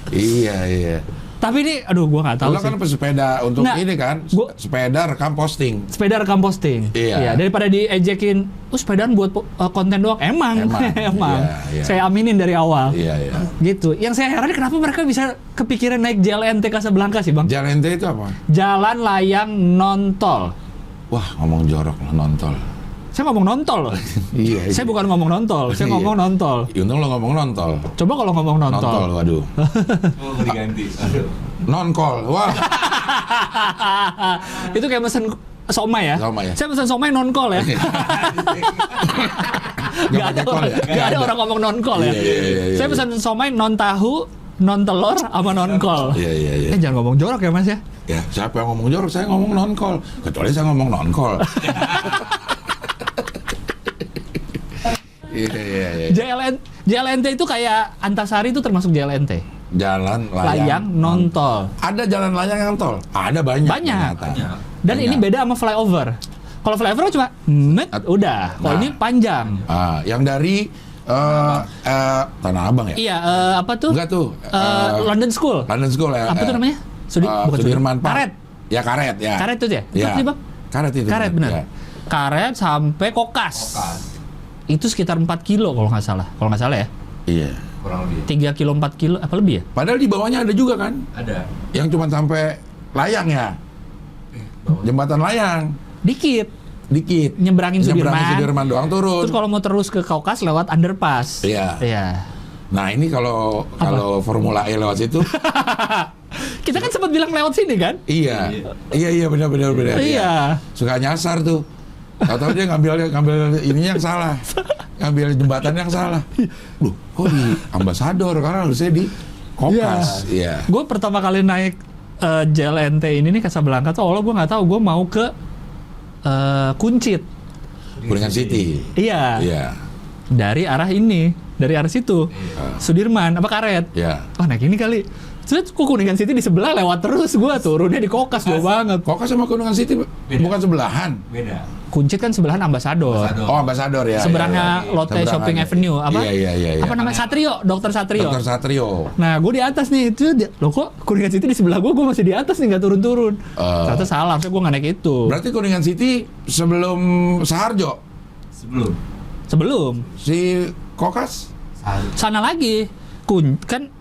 Iya. Tapi ini, aduh, gua nggak tahu lo sih. kan pesepeda untuk ini kan, sepeda rekam posting. Sepeda rekam posting. Iya. Daripada diejekin, sepedaan buat konten doang. Emang. Iya. Saya aminin dari awal. Iya. Gitu. Yang saya heran kenapa mereka bisa kepikiran naik JLNT Casablanca sih, Bang? JLNT itu apa? Jalan layang non-tol. Wah, ngomong jorok lah non-tol. Saya ngomong non-tol loh. Iya. Saya bukan ngomong non-tol, saya ngomong non-tol. Untung lo ngomong non-tol. Coba kalau ngomong non-tol. Non-tol, waduh. Oh, diganti. Non-call, wah. Itu kayak mesen somai ya? Somai ya. Saya mesen somai non-call ya. Gak ada orang ngomong non-call ya. Iya. Saya pesen somai non-tahu, non-telur, sama non-call. Iya. Jangan ngomong jorok ya, Mas ya? Ya, siapa yang ngomong jorok? Saya ngomong non-call. Kecuali saya ngomong non-call. Iya. JLNT itu kayak Antasari itu termasuk JLNT. Jalan layang non-tol. Ada jalan layang yang tol? Ada banyak. Dan ini beda sama flyover. Kalau flyover cuma udah. Kalau ini panjang. Yang dari Tanah Abang ya? Iya, apa tuh? Enggak tuh. London School. London School ya. Apa tuh namanya? Bukan Sudirman Park. Karet. Ya karet ya. Karet itu ya? Itu Ya. tadi, Bang? Karet itu. Karet benar. Ya. Karet sampai kokas. Itu sekitar 4 kilo kalau nggak salah. Kalau nggak salah ya. Iya. Kurang lebih. 3 kilo, 4 kilo, apa lebih ya? Padahal di bawahnya ada juga kan, Ada. yang cuma sampai layang ya, jembatan layang, Dikit. dikit. Nyebrangin Sudirman. Doang turun. Terus kalau mau terus ke Kaukas lewat underpass. Iya. Iya. Nah ini kalau Formula E lewat situ, Kita kan sempat bilang lewat sini kan? iya benar. Iya. Suka nyasar tuh. Tahu-tahu dia ngambil ininya yang salah, ngambil jembatan yang salah. Loh, kok di Ambasador? Karena harusnya di Kokas. Iya. Gue pertama kali naik JLNT ini nih Casablanca tuh, awalnya gue nggak tahu gue mau ke Kuncit. Kuningan City. Iya. Iya. Dari arah ini, dari arah situ. Sudirman apa Karet? Iya. Oh, naik ini kali. Terus Kuningan City di sebelah lewat terus, gue turunnya di Kokas jauh banget. Kokas sama Kuningan City bukan sebelahan. Beda. Kuncit kan sebelahan Ambasador. Oh, Ambasador ya. Seberangnya iya. Lotte Seberangan. Shopping Avenue apa? Iya. Apa namanya? Satrio, Dokter Satrio. Dr. Satrio. Nah, gue di atas nih. Itu loh kok Kuningan City di sebelah gue masih di atas nih, nggak turun-turun. Ternyata salah, harusnya gue nggak naik itu. Berarti Kuningan City sebelum Saharjo. Sebelum Si Kokas? sana lagi. Kan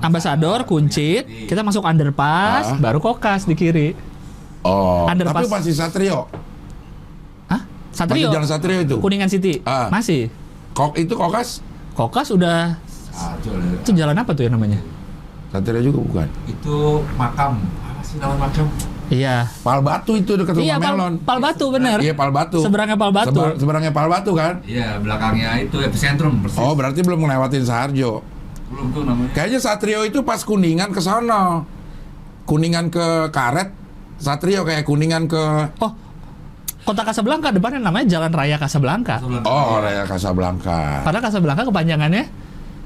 Ambasador, Kuncit, kita masuk underpass, baru Kokas di kiri. Oh, Underpass. tapi masih Satrio. Hah? Satrio? Masih Jalan Satrio itu. Kuningan City? Ah. Masih. Itu Kokas? Kokas udah, itu jalan apa tuh ya namanya? Satrio juga bukan. Itu makam. Apa sih nama makam? Iya. Pal Batu itu dekat rumah Iya, Melon. Pal Batu bener. Iya, Pal Batu. Seberangnya Pal Batu. Seberangnya Pal Batu kan? Iya, belakangnya itu epicentrum persis. Oh, berarti belum ngelewatin Saharjo. Belum tuh namanya. Kayaknya Satrio itu pas Kuningan ke sono. Kuningan ke Karet, Satrio kayak Kuningan ke Oh, Kota Casablanca depannya namanya Jalan Raya Casablanca. Raya Casablanca. Padahal Casablanca kepanjangannya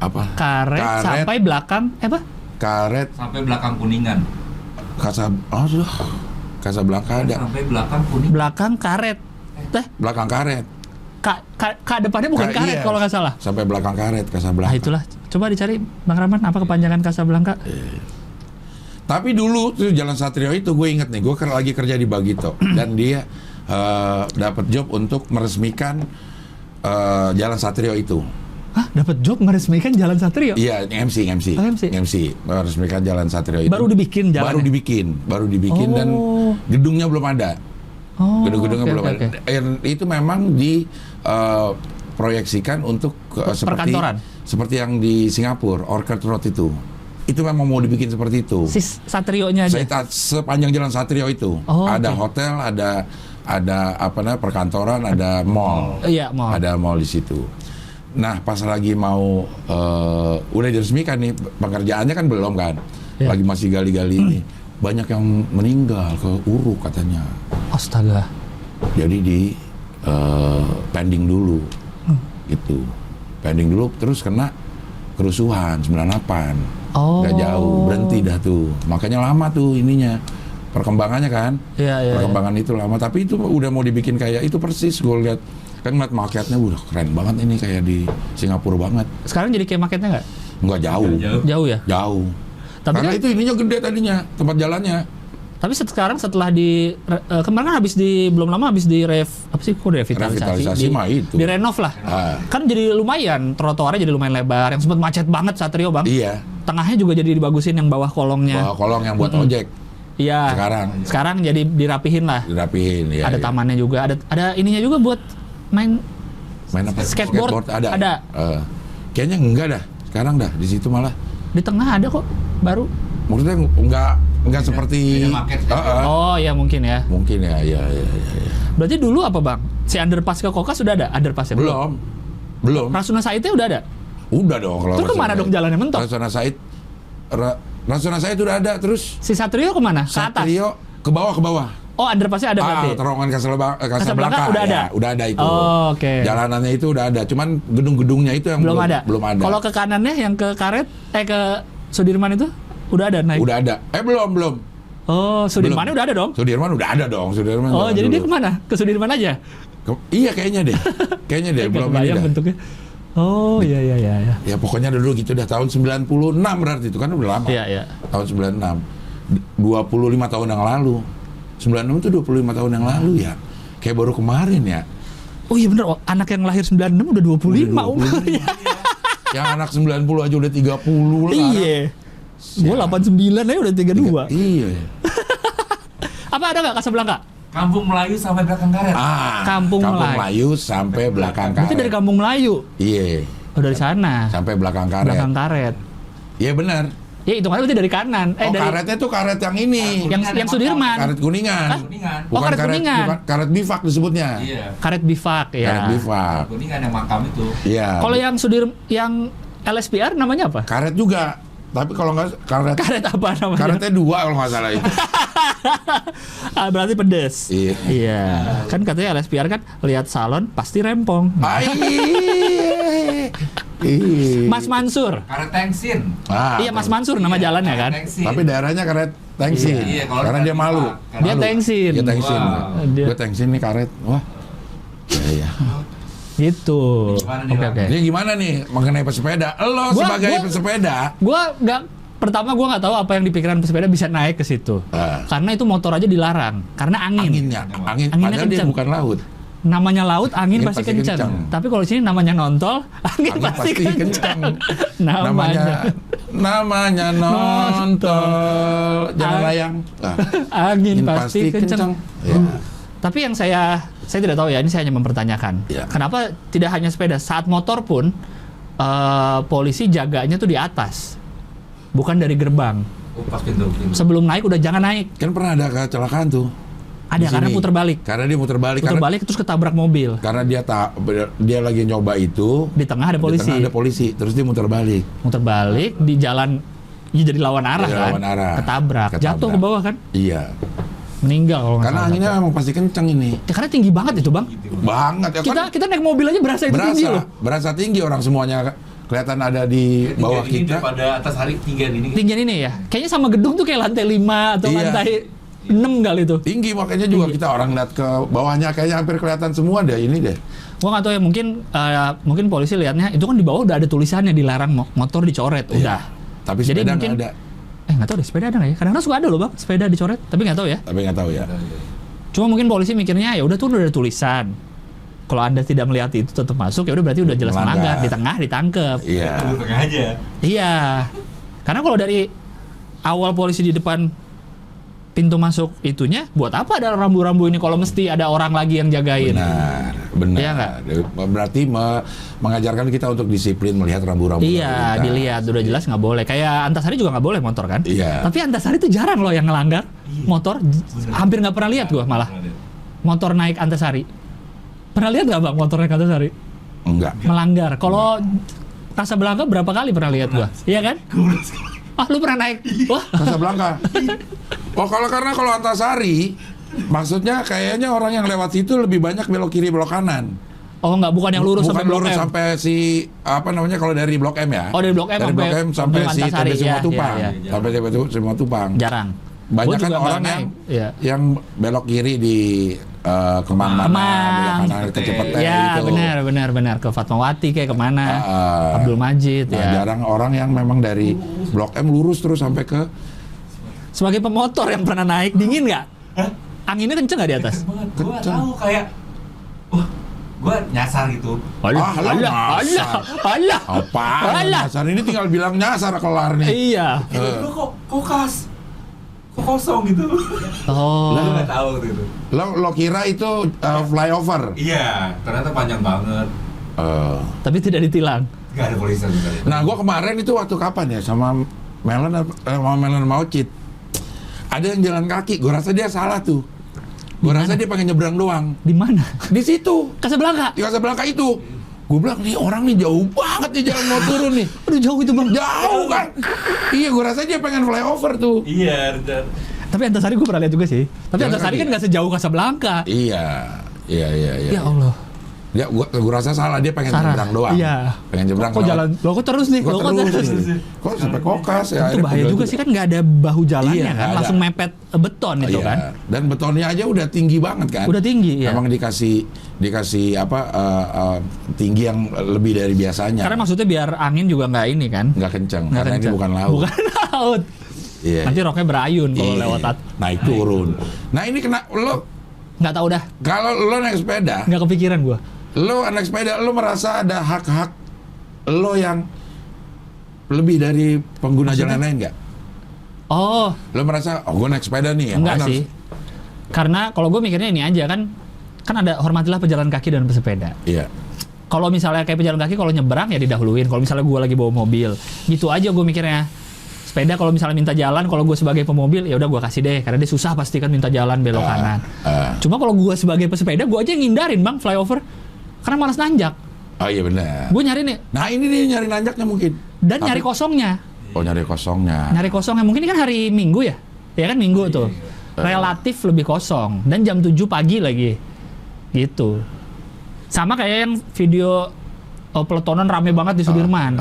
Apa? Karet sampai belakang apa? Karet Sampai belakang Kuningan. Casablanca ada. Sampai belakang Kuningan. Belakang Karet. Belakang Karet. K depannya bukan Karet Iya. kalau nggak salah. Sampai belakang Karet Casablanca. Nah, itulah. Coba dicari Bang Rahman apa kepanjangan Casablanca? Tapi dulu tuh Jalan Satrio itu gue inget nih, gue lagi kerja di Bagito dan dia dapat job untuk meresmikan Jalan Satrio itu. Hah, dapat job meresmikan Jalan Satrio? Iya, MC meresmikan Jalan Satrio itu. Baru dibikin jalannya? Baru dibikin dan gedungnya belum ada. Oh, Gedung-gedungnya oke, belum oke, ada. oke. Dan itu memang proyeksikan untuk Perkantoran? seperti yang di Singapura, Orchard Road itu. Itu memang mau dibikin seperti itu. Si Satrionya aja? Sepanjang Jalan Satrio itu. Oh, ada oke. hotel, ada apa namanya perkantoran, ada mall. Iya, mall. Ada mall di situ. Nah, pas lagi mau udah diresmikan nih, pekerjaannya kan belum kan. Ya. Lagi masih gali-gali ini. Banyak yang meninggal ke Uruk katanya. Astaga. Jadi di pending dulu. Gitu. Pending dulu terus kena kerusuhan 98. Oh. Nggak jauh, berhenti dah tuh. Makanya lama tuh ininya. Perkembangannya kan. Iya. Perkembangan itu lama, tapi itu udah mau dibikin kayak itu persis. Gue lihat kan ngeliat marketnya udah keren banget ini kayak di Singapura banget. Sekarang jadi kayak marketnya nggak? Nggak jauh. Jauh ya? Jauh. Tapi Karena kan- itu ininya gede tadinya, tempat jalannya. Tapi sekarang setelah kemarin kan belum lama habis apa sih kok Revitalisasi mah itu. direnov lah. Kan jadi lumayan, trotoarnya jadi lumayan lebar. Yang sempat macet banget Satrio, Bang. Iya. Tengahnya juga jadi dibagusin yang bawah kolongnya. Bawa kolong yang buat ojek. Iya. Sekarang jadi dirapihin lah. Dirapihin ya. Ada tamannya juga, ada ininya juga buat main apa? skateboard. Ada. Kayaknya enggak dah. Sekarang dah di situ malah. Di tengah ada kok baru. Maksudnya enggak seperti beda market. Oh ya mungkin ya. mungkin ya. Berarti dulu apa, Bang? Si underpass ke Kokas sudah ada underpassnya? Belum. Rasuna Saidnya udah ada? Udah dong kalau. Terus kemana dong jalannya mentok? Rasuna Said udah ada, terus Si Satrio kemana? Ke atas? Satrio ke bawah. Oh, underpassnya ada berarti? Terowongan Casablanca udah ada? ya, udah ada itu. Oh, oke. Jalanannya itu udah ada, cuman gedung-gedungnya itu yang Belum ada? Belum ada. Kalau ke kanannya yang ke Karet, ke Sudirman itu udah ada naik? Udah ada. Belum. Oh, Sudirmannya udah ada dong? Sudirman udah ada dong. Sudirman. Oh, jalan jadi dulu. dia kemana? Ke Sudirman aja? Iya kayaknya deh. Nggak belum ini kebayang dah. bentuknya. Oh, iya. Ya pokoknya dulu gitu dah tahun 96 berarti itu kan udah lama. Iya. Tahun 96. 25 tahun yang lalu. 96 itu 25 tahun yang lalu ya. Kayak baru kemarin ya. Oh iya bener, anak yang lahir 96 udah 25 umurnya. Yang anak 90 aja udah 30 lah. Iya. Gue 89 aja udah 32. Iya. Apa ada nggak Casablanca? Kampung Melayu sampai belakang karet. Kampung Melayu sampai belakang karet. Berarti dari Kampung Melayu? Iya. Oh dari sana? Sampai belakang karet. Belakang karet. Iya benar. Ya hitungannya berarti dari kanan. Dari... karetnya tuh karet yang ini. Yang Sudirman. Karet Kuningan. Kuningan. Bukan karet Kuningan. Bukan karet bifak disebutnya. Iya. Karet bifak ya. Karet bifak. Kuningan yang makam itu. Iya. Kalau yang LSPR namanya apa? Karet juga. Tapi kalau nggak karet apa namanya? Karetnya 2 kalau nggak salah itu. Berarti pedes. Iya. Iya. Kan katanya LSPR kan lihat salon pasti rempong. Mas Mansur. Karet Tengsin. Iya Mas Mansur nama jalannya kan. Tengsin. Tapi daerahnya karet Tengsin. Iya, karena dia malu. Dia Tengsin. Dia Tengsin. Wow. Gue Tengsin nih karet. Wah. Iya. Gitu. Oke. Ini gimana nih mengenai pesepeda? Lo sebagai pesepeda, Pertama gue nggak tahu apa yang di pikiran pesepeda bisa naik ke situ. Karena itu motor aja dilarang. Karena angin. Anginnya padahal dia kenceng. bukan laut. Namanya laut, angin pasti kencang. Tapi kalau sini namanya nontol, angin pasti kencang. Namanya nontol. Jangan layang. Angin pasti kencang. Ya. Tapi yang saya tidak tahu ya, ini saya hanya mempertanyakan. Ya. Kenapa tidak hanya sepeda, saat motor pun polisi jaganya tuh di atas. Bukan dari gerbang. Pas pintu. Sebelum naik udah jangan naik. Kan pernah ada kecelakaan tuh. Ada karena putar balik. Karena dia muter balik. Terus ketabrak mobil. Karena dia lagi nyoba itu. Di tengah ada polisi. Di tengah ada polisi. Terus dia muter balik. Muter balik di jalan. Ya jadi lawan arah kan. Lawan arah. Ketabrak. Jatuh ke bawah kan. Iya. Meninggal kalau karena anginnya memang pasti kencang ini. Ya, karena tinggi banget itu bang. Banget ya. Kita naik mobil aja berasa itu tinggi loh. Berasa tinggi, orang semuanya kelihatan ada di bawah kita. Pada atas hari tinggian ini. Tinggian ini ya. Kayaknya sama gedung tuh kayak lantai 5 atau lantai 6 kali itu. Tinggi, makanya juga kita orang lihat ke bawahnya kayaknya hampir kelihatan semua deh ini deh. Gua nggak tahu ya, mungkin polisi lihatnya itu kan di bawah udah ada tulisannya dilarang motor dicoret. Udah. Tapi sepeda nggak ada. Nggak tahu deh, sepeda ada nggak ya? Kadang-kadang suka ada loh bang, sepeda dicoret, tapi nggak tahu ya. Tapi nggak tahu ya. Cuma mungkin polisi mikirnya ya udah tuh udah ada tulisan. Kalau Anda tidak melihat itu tetap masuk, ya udah berarti udah jelas melanggar. Di tengah ditangkep. Iya. Di tengah aja. Iya. Karena kalau dari awal polisi di depan pintu masuk itunya, buat apa ada rambu-rambu ini kalau mesti ada orang lagi yang jagain? Benar. Iya nggak? Berarti mengajarkan kita untuk disiplin melihat rambu-rambu. Iya, dilihat udah jelas nggak boleh. Kayak Antasari juga nggak boleh motor kan? Iya. Tapi Antasari itu jarang loh yang ngelanggar motor. Hampir nggak pernah lihat gua malah. Motor naik Antasari. Pernah lihat nggak bang motor naik Antasari? Enggak. Melanggar. Kalau Casablanca berapa kali pernah lihat gua? Iya kan? Lu pernah naik? Wah. Casablanca. Karena kalau Antasari, maksudnya kayaknya orang yang lewat situ lebih banyak belok kiri belok kanan. Oh enggak, bukan yang lurus sampai Blok M. Sampai si apa namanya kalau dari Blok M ya. Oh dari Blok M sampai si Antasari, TB Simatupang. Sampai TB Simatupang. Jarang. Banyak kan orang yang belok kiri di Kemang, belok kanan ke Cepete ya, itu. benar ke Fatmawati kayak kemana. Abdul Majid ya. Jarang orang yang memang dari Blok M lurus terus sampai ke. Sebagai pemotor yang pernah naik, dingin nggak? Anginnya kenceng nggak di atas? Gue tahu kayak, gue nyasar gitu. Alah. Apa? Nyasar ini tinggal bilang nyasar kelar nih. Iya. Kok kosong gitu. Oh. Lo nggak tahu gitu. Lo kira itu flyover? Iya, ternyata panjang banget. Tapi tidak ditilang. Gak ada polisi. Nah, gue kemarin itu waktu kapan ya sama Melon sama Ocit. Ada yang jalan kaki, gue rasa dia salah tuh. Gue rasa dia pengen nyebrang doang. Di mana? Di situ. Casablanca. Di Casablanca itu. Gue bilang nih orang nih jauh banget nih jalan mau turun nih. Aduh jauh itu bang. Jauh kan. Iya, gue rasa dia pengen flyover tuh. Iya, benar. Tapi Antasari gue pernah lihat juga sih. Tapi Antasari kan nggak sejauh Casablanca. Iya. Ya Allah. Ya, gue rasa salah, dia pengen nyebrang doang. Iya. Pengen nyebrang. Kok jalan? Kok terus nih? Kok sampai kokas ya. Itu bahaya juga sih kan, nggak ada bahu jalannya kan, langsung mepet beton itu kan. Dan betonnya aja udah tinggi banget kan. Udah tinggi ya. Emang dikasih tinggi yang lebih dari biasanya. Karena maksudnya biar angin juga nggak ini kan. Nggak kenceng. Karena ini bukan laut. Bukan laut. Iya. Nanti roknya berayun kalau Iya. lewat Naik turun. Nah ini kena lo nggak tahu dah, kalau lo naik sepeda, nggak kepikiran gua. lo naik sepeda, lo merasa ada hak-hak lo yang lebih dari pengguna Maksudnya? jalan lain nggak? Oh, Lo merasa, gue naik sepeda nih, yang enggak lain sih. Karena kalau gue mikirnya ini aja kan ada hormatilah pejalan kaki dan pesepeda. Iya. Kalau misalnya kayak pejalan kaki kalau nyebrang ya didahuluin. Kalau misalnya gue lagi bawa mobil, gitu aja gue mikirnya. Sepeda kalau misalnya minta jalan, kalau gue sebagai pemobil ya udah gue kasih deh, karena dia susah pasti kan minta jalan belok kanan. Cuma kalau gue sebagai pesepeda, gue aja yang ngindarin bang flyover, karena malas nanjak. Oh iya benar. Gue nyari nih Nah ini dia nyari nanjaknya mungkin. dan Tapi- nyari kosongnya. Oh nyari kosongnya. Nyari kosongnya mungkin ini kan hari Minggu ya, ya kan Minggu tuh relatif lebih kosong dan jam 7 pagi lagi, gitu. Sama kayak yang video peletonan rame banget di Sudirman,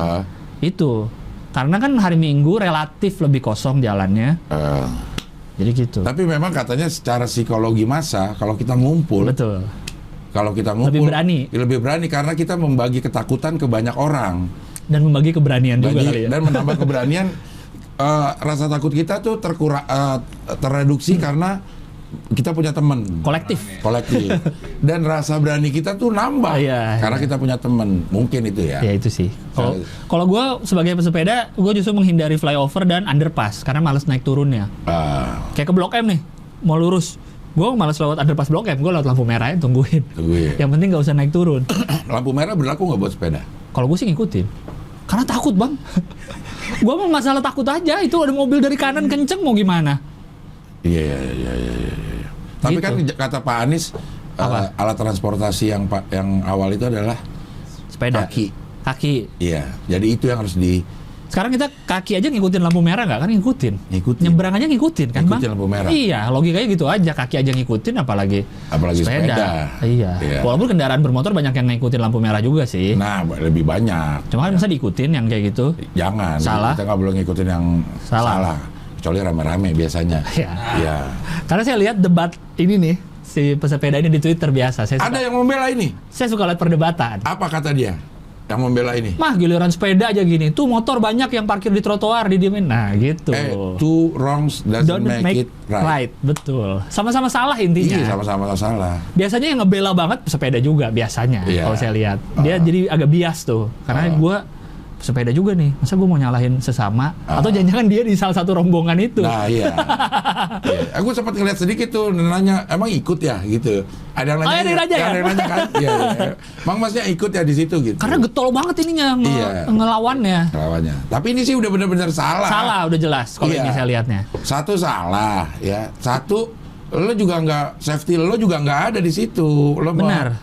itu karena kan hari Minggu relatif lebih kosong jalannya, jadi gitu. Tapi memang katanya secara psikologi massa kalau kita ngumpul, Betul. kalau kita ngumpul lebih berani karena kita membagi ketakutan ke banyak orang. Dan membagi keberanian juga kali ya. Dan menambah keberanian. Rasa takut kita tuh terreduksi karena kita punya teman Kolektif. Dan rasa berani kita tuh nambah karena kita punya teman, mungkin itu ya. Ya itu sih. Kalau gue sebagai pesepeda, gue justru menghindari flyover dan underpass karena males naik turunnya. Kayak ke Blok M nih, mau lurus, gue males lewat underpass Blok M, gue lewat lampu merah tungguin. Yang penting nggak usah naik turun. Lampu merah berlaku nggak buat sepeda? Kalau gue sih ngikutin, karena takut bang. Gue mau masalah takut aja, itu ada mobil dari kanan kenceng mau gimana? Iya. Tapi Gitu. kan kata Pak Anies, alat transportasi yang awal itu adalah sepeda. Kaki. Iya. Jadi itu yang harus Sekarang kita kaki aja ngikutin lampu merah nggak kan? Ngikutin. Nyebrang aja ngikutin kan bang? lampu merah. Iya, logikanya gitu aja. Kaki aja ngikutin, apalagi sepeda. Iya. Walaupun kendaraan bermotor banyak yang ngikutin lampu merah juga sih. Nah, lebih banyak. Cuma kan masa diikutin yang kayak gitu? Jangan. Salah. Kita nggak boleh ngikutin yang salah. Kecuali rame-rame biasanya. Iya. Karena saya lihat debat ini nih, si pesepeda ini di Twitter biasa. Ada yang membela ini? Saya suka lihat perdebatan. Apa kata dia yang membela ini? Mah giliran sepeda aja gini, tuh motor banyak yang parkir di trotoar didiemin. Nah gitu. Two wrongs doesn't make it right. Betul. Sama-sama salah intinya. Iya, sama-sama salah. Biasanya yang ngebela banget pesepeda juga biasanya. Kalau saya lihat, dia jadi agak bias tuh. Karena gue sepeda juga nih, masa gue mau nyalahin sesama atau jangan-jangan dia di salah satu rombongan itu. Nah iya. Aku sempat ngeliat sedikit tuh, nanya emang ikut ya gitu. Ada yang nanya, ada yang nanya kan? Iya. Emang masnya ikut ya di situ gitu. Karena getol banget ininya ngelawannya. Tapi ini sih udah benar-benar salah. Salah udah jelas kalau ini saya lihatnya. Satu salah ya. Satu lo juga nggak safety, lo juga nggak ada di situ. Lo benar.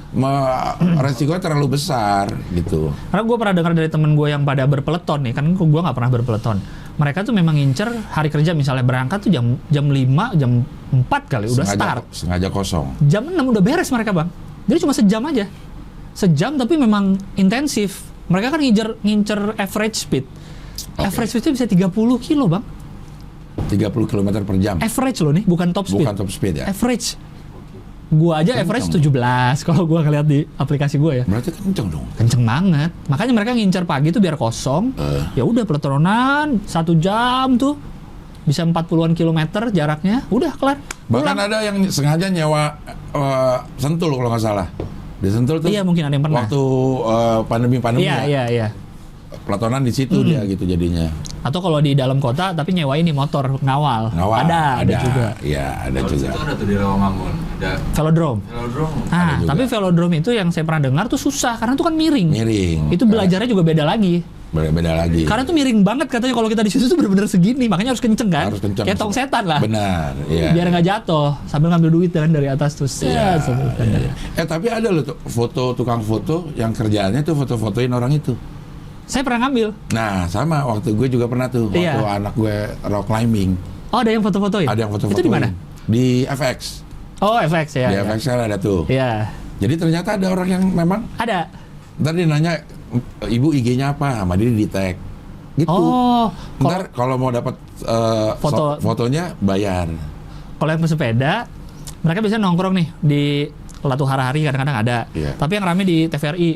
Resikonya terlalu besar gitu. Karena gue pernah dengar dari temen gue yang pada berpeleton nih, kan gue nggak pernah berpeleton. Mereka tuh memang ngincer hari kerja, misalnya berangkat tuh jam 5, jam 4 kali udah start. Sengaja kosong. Jam 6 udah beres mereka bang. Jadi cuma sejam aja. Sejam tapi memang intensif. Mereka kan ngincer average speed. Average speednya bisa 30 kilo bang. 30 km per jam. Average loh nih, bukan top speed. Bukan top speed ya. Average. Gua aja average 17 kalau gua ngeliat di aplikasi gua ya. Berarti kenceng dong. Kenceng banget. Makanya mereka ngincer pagi tuh biar kosong. Ya udah peletonan 1 jam tuh bisa 40-an kilometer jaraknya, udah kelar. Bahkan ada yang sengaja nyewa Sentul kalau nggak salah. Di Sentul tuh. Iya, mungkin ada yang pernah. Waktu pandemi Iya. Peletonan di situ dia gitu jadinya. Atau kalau di dalam kota tapi nyewain nih motor ngawal. Ada juga. Iya, ada juga. Itu ada tuh di Rawamangun. Ada velodrome. Ada juga. Tapi velodrome itu yang saya pernah dengar tuh susah karena tuh kan miring. Itu belajarnya juga beda lagi. Beda lagi. Karena tuh miring banget katanya kalau kita di situ tuh benar-benar segini, makanya harus kenceng kan? Harus kenceng. Kayak tong setan lah. Benar, iya. Biar nggak jatuh sambil ngambil duit kan dari atas tuh. Iya. Tapi ada loh tuh tukang foto yang kerjaannya tuh foto-fotoin orang itu. Saya pernah ngambil. Nah, sama waktu gue juga pernah tuh waktu anak gue rock climbing. Oh, ada yang foto-fotoin? Ada yang foto-fotoin. Itu di mana? Di FX. Oh, FX ya. Di FX kan ada tuh. Iya. Jadi ternyata ada orang yang memang ada. Ntar dia nanya, ibu IG-nya apa? Sama dia di tag. Gitu. Oh. Ntar kalau mau dapat fotonya bayar. Kalau yang pesepeda, mereka biasanya nongkrong nih di Latu Harahari kadang-kadang ada. Tapi yang rame di TVRI.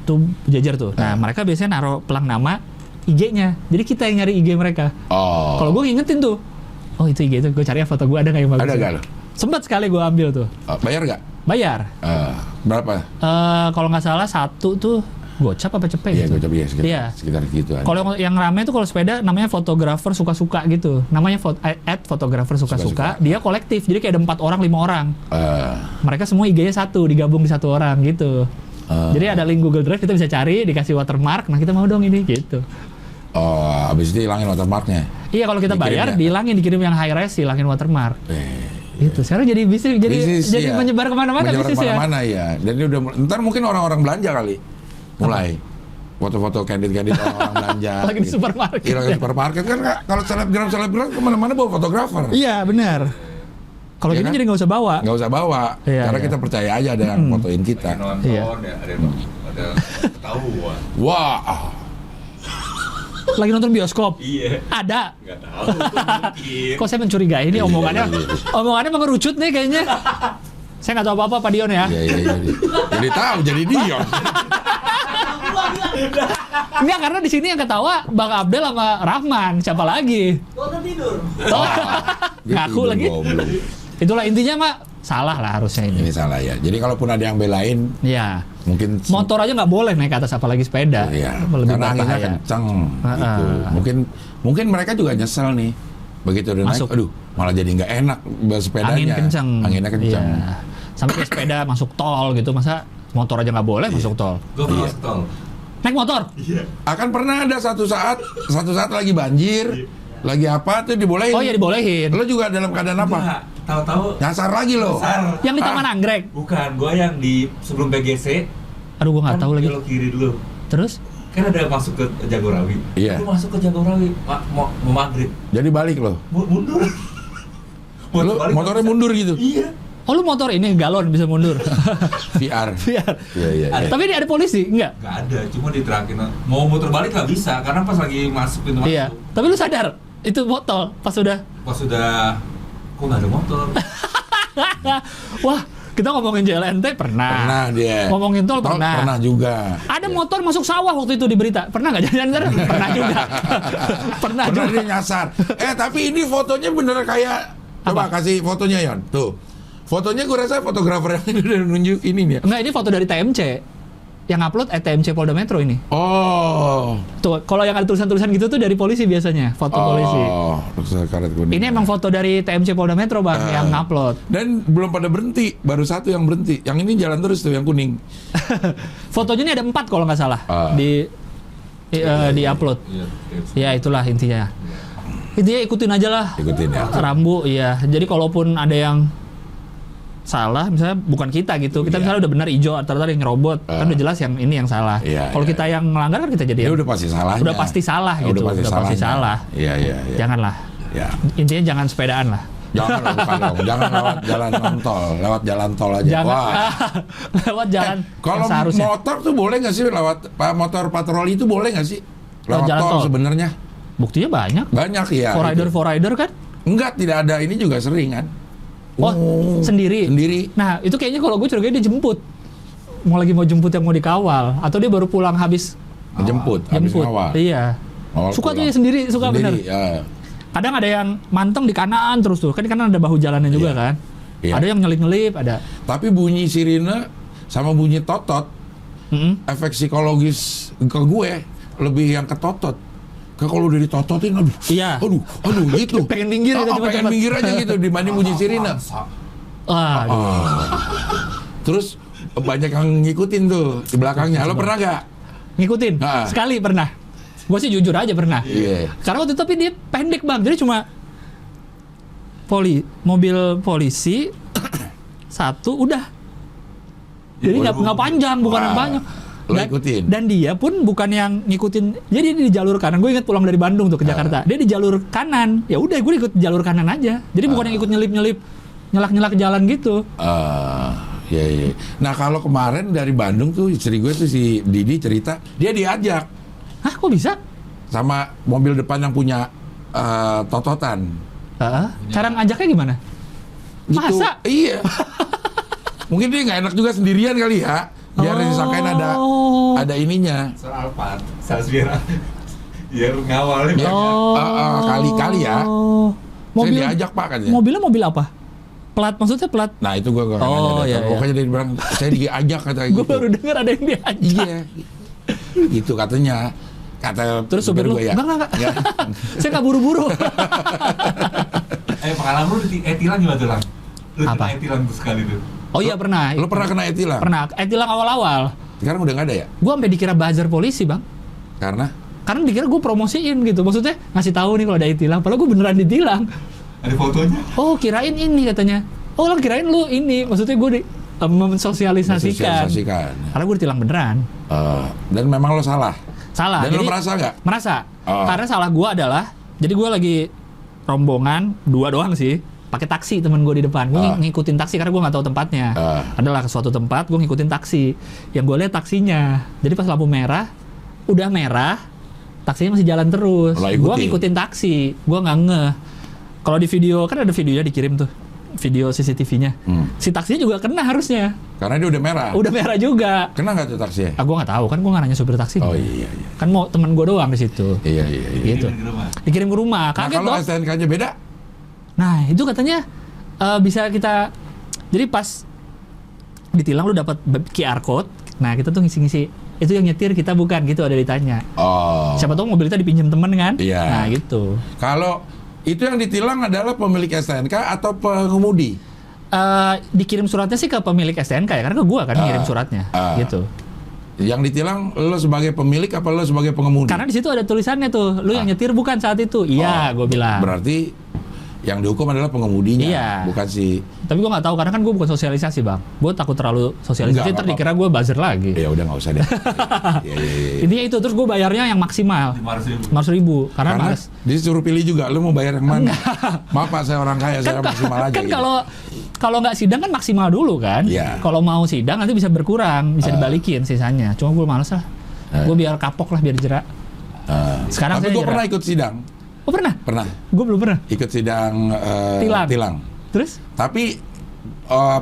Tuh jajar tuh. Nah, mereka biasanya naruh pelang nama IG-nya. Jadi kita yang nyari IG mereka. Oh. Kalau gue ngingetin tuh, oh itu IG itu, gue cari foto gue ada nggak yang bagus. Ada nggak lo? Sempat sekali gue ambil tuh. Bayar nggak? Bayar. Berapa? Kalau nggak salah satu tuh gocap apa cepet Iya, gitu. gocap ya Iya. sekitar gitu. Kalau yang rame tuh kalau sepeda namanya fotografer suka-suka gitu. Namanya @fotografer suka-suka. Dia kolektif. Jadi kayak ada 4 orang, 5 orang. Mereka semua IG-nya satu, digabung di satu orang gitu. Jadi ada link Google Drive, kita bisa cari, dikasih watermark. Nah, kita mau dong ini gitu. Oh, habis itu hilangin watermarknya. Iya, kalau kita Dikirim bayar, ya? dihilangin, dikirim yang high res, hilangin watermark. Gitu. Sekarang jadi bisnis, jadi iya. menyebar kemana-mana Menyebar bisnis ya. kemana-mana ya. Dan ini udah ntar mungkin orang-orang belanja kali. Mulai foto-foto candid orang-orang belanja. Lagi di supermarket. Iya, lagi di supermarket kan kalau selebgram kemana-mana bawa fotografer. Iya, benar. Kalau Iya gini kan? jadi nggak usah bawa. Nggak usah bawa, Iya, karena iya. kita percaya aja ada yang fotoin kita. Nonton, Iya. ada ketahuan. Wah, Lagi nonton bioskop. Iya. Ada. Nggak tahu. Mungkin. Kok saya mencurigai ini omongannya mengerucut nih kayaknya. Saya nggak tahu apa-apa Pak Dion ya. iya. Jadi tahu, jadi Dion. Enggak, karena di sini yang ketawa Bang Abdel sama Rahman, siapa lagi? Gua tidur. Ngaku Dia lagi. tidur, goblok. Itulah intinya Mak, salah lah harusnya ini. Ini salah ya. Jadi kalaupun ada yang belain, Iya. mungkin Motor aja nggak boleh naik ke atas, apalagi sepeda. Iya, Lebih karena anginnya berbahaya. kenceng gitu. Mungkin mereka juga nyesel nih. Begitu udah naik, Masuk. aduh, malah jadi nggak enak bersepedanya. Angin kenceng. Anginnya kenceng. Iya. Sampai kayak sepeda masuk tol gitu, masa motor aja nggak boleh masuk tol? Gue pernah Iya. masuk tol. Naik motor? Iya. Akan pernah ada satu saat lagi banjir, lagi apa tuh dibolehin. Oh ya dibolehin. Lo juga dalam keadaan apa? Enggak, tahu-tahu Nyasar lagi lo. besar. Yang di Taman Anggrek? Bukan, gue yang di sebelum PGC. Aduh, gua nggak tahu lagi. Belok kiri dulu. Terus? Kan ada masuk ke Jagorawi. Iya. Gue masuk ke Jagorawi, mau maghrib. Jadi balik lo. Mundur. Lo motornya mundur gitu. Iya. Oh lu motor ini galon bisa mundur. VR. Biar. Iya. Tapi ini ada polisi? Enggak? Nggak ada, cuma diterakin. Mau muter balik nggak bisa, karena pas lagi masuk pintu masuk. Iya. Tapi lu sadar itu motor pas sudah. Pas sudah, kok nggak ada motor? Wah, kita ngomongin JLNT pernah. Pernah dia. Ngomongin tol pernah. Pernah juga. Ada motor masuk sawah waktu itu di berita. Pernah nggak? Jangan pernah juga. Pernah Pernah juga. dia nyasar. Tapi ini fotonya bener kayak. Coba kasih fotonya Yon. Tuh. Fotonya gue rasa fotografer yang udah nunjuk ini nih. Enggak, ini foto dari TMC. Yang upload TMC Polda Metro ini. Oh. Tuh, kalau yang ada tulisan-tulisan gitu tuh dari polisi biasanya, foto polisi. Oh, karet kuning. Ini emang foto dari TMC Polda Metro, Bang, yang upload. Dan belum pada berhenti, baru satu yang berhenti. Yang ini jalan terus tuh, yang kuning. Fotonya ini ada 4 kalau nggak salah di upload. Iya. Ya itulah intinya. Intinya ikutin aja lah. Ikutin ya. Rambu, iya. Jadi kalaupun ada yang salah, misalnya bukan kita gitu, kita Iya. misalnya udah benar hijau, ternyata yang robot, kan udah jelas yang ini yang salah. Iya, Kalau iya. kita yang melanggar kan kita jadi Dia yang- udah pasti salahnya. udah pasti salah gitu, Udah pasti salahnya. salah. Iya. Janganlah. Ya. Intinya jangan sepedaan lah. Jangan lah, bukan dong. Jangan lewat jalan non-tol, lewat jalan tol aja. Jangan Wah. lewat jalan Kalau yang seharusnya. motor tuh boleh nggak sih lewat motor patroli itu boleh nggak sih? Lewat jalan tol tol. sebenarnya Buktinya banyak. banyak ya. For rider kan? Enggak, tidak ada. Ini juga sering kan? Oh, sendiri. Sendiri. Nah, itu kayaknya kalau gue curiga dia jemput. Mau jemput yang mau dikawal atau dia baru pulang habis Menjemput, habis jemput. ngawal. Iya. Ngawal Suka tuh pulang. ya sendiri, suka bener. Ya. Kadang ada yang manteng di kanan terus tuh. Kan di kanan ada bahu jalannya juga Iya. kan. Iya. Ada yang nyelip-nyelip, ada. Tapi bunyi sirine sama bunyi totot, Mm-mm. efek psikologis ke gue lebih yang ke totot. Kalau udah ditototin, Iya. aduh gitu. Pengen minggir gitu, pengen cepet-cepet. minggir aja gitu dibanding bunyi sirine. Aduh. Terus banyak yang ngikutin tuh di belakangnya. Lo pernah nggak? Ngikutin? Ah. Sekali pernah. Gue sih jujur aja pernah. Iya. Karena waktu itu tapi dia pendek Bang. Jadi cuma mobil polisi satu udah. Jadi nggak panjang, bukan yang Wah, panjang. lo ikutin? Dan dia pun bukan yang ngikutin. Jadi dia di jalur kanan. Gue ingat pulang dari Bandung tuh ke Jakarta. Dia di jalur kanan. Ya udah, gue ikut jalur kanan aja. Jadi bukan yang ikut nyelip-nyelip, nyelak-nyelak jalan gitu. Iya. Nah kalau kemarin dari Bandung tuh istri gue tuh si Didi cerita dia diajak Hah, kok bisa? sama mobil depan yang punya tototan. Cara ngajaknya gimana? Gitu. Masa? Iya. Mungkin dia nggak enak juga sendirian kali ya. Biar disangkain ada ininya. Soal Alphard, sales biar. Biar ngawalnya Ya, banyak. kali-kali ya. Mobil, Saya diajak Pak katanya. mobilnya mobil apa? Plat, maksudnya plat. Nah itu gue gak Oh, nanya. iya, iya. Pokoknya dia bilang saya diajak kata Gue gitu. baru dengar ada yang diajak. Iya. Gitu katanya. Kata Terus supir lu, gue ya. enggak. Ya. Saya nggak buru-buru. Pengalaman lu di etilang gimana tuh, Lang? Lu Apa? kena etilang tuh sekali tuh. Oh iya pernah. Lu pernah kena etilang? Pernah. Tilang awal-awal. Sekarang udah gak ada ya? Gue sampai dikira buzzer polisi, Bang. Karena Karena dikira gue promosiin gitu. Maksudnya ngasih tahu nih kalau ada tilang. Padahal gue beneran ditilang. Ada fotonya. Oh kirain ini katanya. Oh lah kirain lu ini. Maksudnya gue mensosialisasikan. Sosialisasikan. Karena gue ditilang beneran. Dan memang lo salah. Salah. Dan lo merasa nggak? Merasa. Oh. Karena salah gue adalah, jadi gue lagi rombongan, 2 doang sih, pakai taksi temen gue di depan. Gue ngikutin taksi karena gue nggak tahu tempatnya. Adalah ke suatu tempat, gue ngikutin taksi. Yang gue lihat taksinya. Jadi pas lampu merah, udah merah, taksinya masih jalan terus. Lo Gue ikutin? ngikutin taksi, gue nggak ngeh. Kalau di video, kan ada videonya dikirim tuh, video CCTV-nya. Si taksinya juga kena harusnya. Karena dia udah merah. Udah merah juga. Kena nggak tuh taksinya? Gue nggak tahu kan, gue nggak nanya supir taksi. Oh iya. Kan mau temen gue doang di situ. Iya. Gitu. Di rumah. Dikirim ke rumah. Nah Kaget kalau dong. STNK-nya beda? Nah, itu katanya bisa kita, jadi pas ditilang lu dapat QR code. Nah, kita tuh ngisi-ngisi. Itu yang nyetir kita bukan gitu, ada ditanya. Oh. Siapa tahu mobil kita dipinjam temen kan? Iya. Nah, gitu. Kalau itu yang ditilang adalah pemilik STNK atau pengemudi? Dikirim suratnya sih ke pemilik STNK ya, karena ke gua kan ngirim suratnya. Gitu. Yang ditilang lo sebagai pemilik apa lo sebagai pengemudi? Karena di situ ada tulisannya tuh, lu yang nyetir bukan saat itu. Iya, gua bilang. Berarti yang dihukum adalah pengemudinya, Iya. bukan si. Tapi gua nggak tahu karena kan gua bukan sosialisasi, Bang. Gua takut terlalu sosialisasi, Enggak, ntar dikira gua buzzer lagi. Ya udah nggak usah deh. Iya. Intinya itu, terus gue bayarnya yang maksimal 500.000. 500.000 karena males. disuruh pilih juga, lo mau bayar yang mana? Maaf Pak, saya orang kaya, saya maksimal aja. Kan gitu. kalau nggak sidang kan maksimal dulu kan. Iya. Kalau mau sidang nanti bisa berkurang, bisa dibalikin sisanya. Cuma gue males lah. Gue biar kapok lah, biar jerak. Sekarang Tapi saya gue jerak. pernah ikut sidang. Oh pernah? Pernah Gue belum pernah. ikut sidang Tilang. Terus? Tapi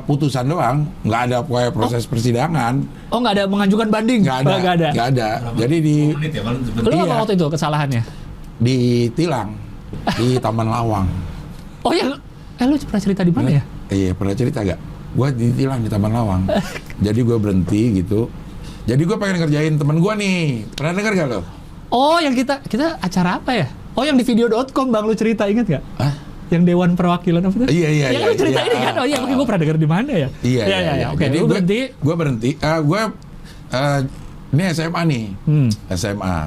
putusan doang, nggak ada proses persidangan, Oh nggak ada mengajukan banding? nggak ada, Oh, nggak ada. nggak ada. Jadi 2 menit ya, paling Lu sebentar. apa Iya. waktu itu kesalahannya? ditilang di Taman Lawang. Oh ya, lu pernah cerita di mana ya? Iya, pernah cerita gak? Gue ditilang di Taman Lawang. Jadi gue berhenti gitu. Jadi gue pengen ngerjain temen gue nih. Pernah denger gak lo? Oh yang kita acara apa ya? Oh yang di video.com Bang, lu cerita, ingat gak? Hah? Yang Dewan Perwakilan apa tuh? Iya, Ya kan lu cerita ini kan? Oh iya, mungkin gue pernah denger di mana ya? Iya. Oke, Jadi lu berhenti. Gue berhenti. Ini SMA nih. SMA.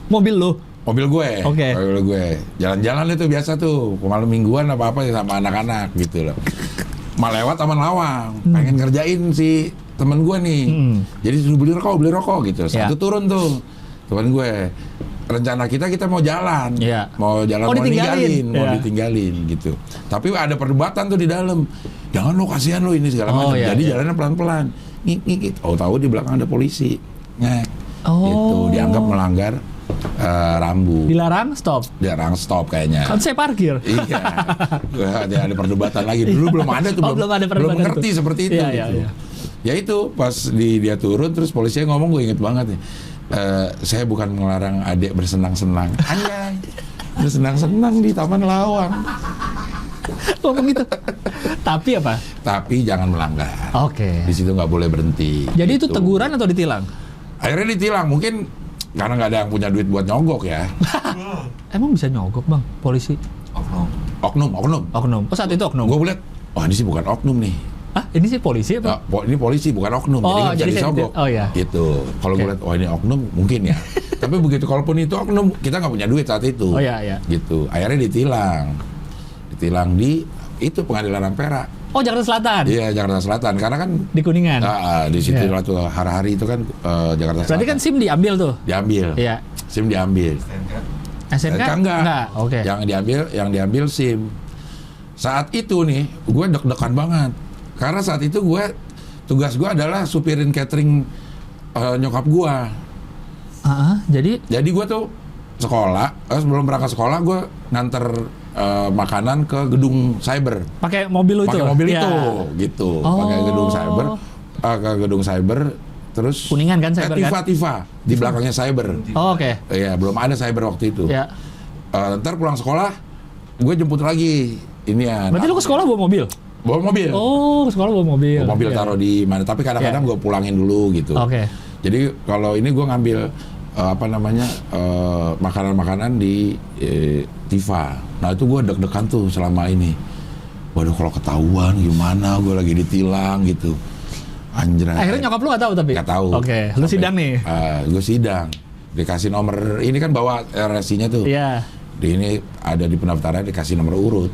Mobil lu. Mobil gue. Oke. Mobil gue. Jalan-jalan itu biasa tuh. Malam mingguan apa-apa sama anak-anak gitu loh. Lewat Taman Lawang. Pengen ngerjain si temen gue nih. Jadi suruh beli rokok gitu. Satu turun tuh. Temen gue. Rencana kita mau jalan. Iya. Mau jalan, Oh, mau ditinggalin. ninggalin. Mau Iya. ditinggalin gitu. Tapi ada perdebatan tuh di dalam. Jangan lo, kasihan lo ini segala Oh, macam. iya, Jadi iya. jalannya pelan-pelan. Ngik. Oh, tahu di belakang ada polisi. Ngek. Oh. Gitu. Dianggap melanggar rambu. Dilarang stop. Jarang stop kayaknya. Kan saya parkir. Iya. Ada perdebatan lagi. Dulu belum ada tuh. Oh, belum ada belum perdebatan ngerti tuh. seperti itu. Iya, gitu. iya. Ya itu pas dia turun terus polisinya ngomong, gue inget banget nih. Saya bukan melarang adik bersenang-senang. Anjay. Bersenang-senang di Taman Lawang. Ngomong gitu. Tapi apa? Tapi jangan melanggar. Oke. Di situ nggak boleh berhenti. Jadi itu Gitu. teguran atau ditilang? Akhirnya ditilang. Mungkin karena nggak ada yang punya duit buat nyogok ya. Emang bisa nyogok Bang, polisi? Oknum. Oknum. Oknum. Oh saat itu oknum. Gue lihat, wah ini sih bukan oknum nih. Ah, ini sih polisi apa? Ini polisi bukan oknum, Oh, jadi nggak bisa jadi saya- disogok. oh, iya. Gitu. Kalau gue Oke. lihat, oh ini oknum mungkin ya. Tapi begitu, kalaupun itu oknum, kita nggak punya duit saat itu. Oh iya, iya. Gitu. Akhirnya ditilang di itu Pengadilan Ampera. Oh, Jakarta Selatan. Iya, Jakarta Selatan. Karena kan Di Kuningan. di situ Iya. waktu hari-hari itu kan Jakarta Selatan. Berarti kan SIM diambil tuh. diambil. Iya. SIM diambil. SNK? Enggak. Oke. Yang diambil SIM. Saat itu nih, gue deg-degan banget. Karena saat itu tugas gue adalah supirin catering nyokap gue. Jadi Jadi gue tuh sekolah, sebelum berangkat sekolah gue nganter makanan ke gedung cyber. pakai mobil lu itu. Pakai mobil Iya. itu, gitu. Oh. Pakai gedung cyber, ke gedung cyber. terus Kuningan kan cyber kan? Tifa di belakangnya cyber. Oh, oke. Iya, belum ada cyber waktu itu. Ya. Ntar pulang sekolah, gue jemput lagi ini ya. Berarti lu ke sekolah bawa mobil? Bawa mobil. Oh, ke sekolah bawa mobil. Bawa mobil Iya. taruh di mana? Tapi kadang-kadang gue pulangin dulu gitu. Oke. Jadi kalau ini gue ngambil makanan-makanan di Tifa. Nah itu gue deg-degan tuh selama ini. Waduh kalau ketahuan gimana? Gue lagi ditilang gitu. Anjray. Akhirnya nyokap lu nggak tahu tapi? Nggak tahu. Oke, lu sidang nih? Gue sidang. Dikasih nomor, ini kan bawa RSI-nya tuh. Iya. Di ini ada di pendaftaran dikasih nomor urut.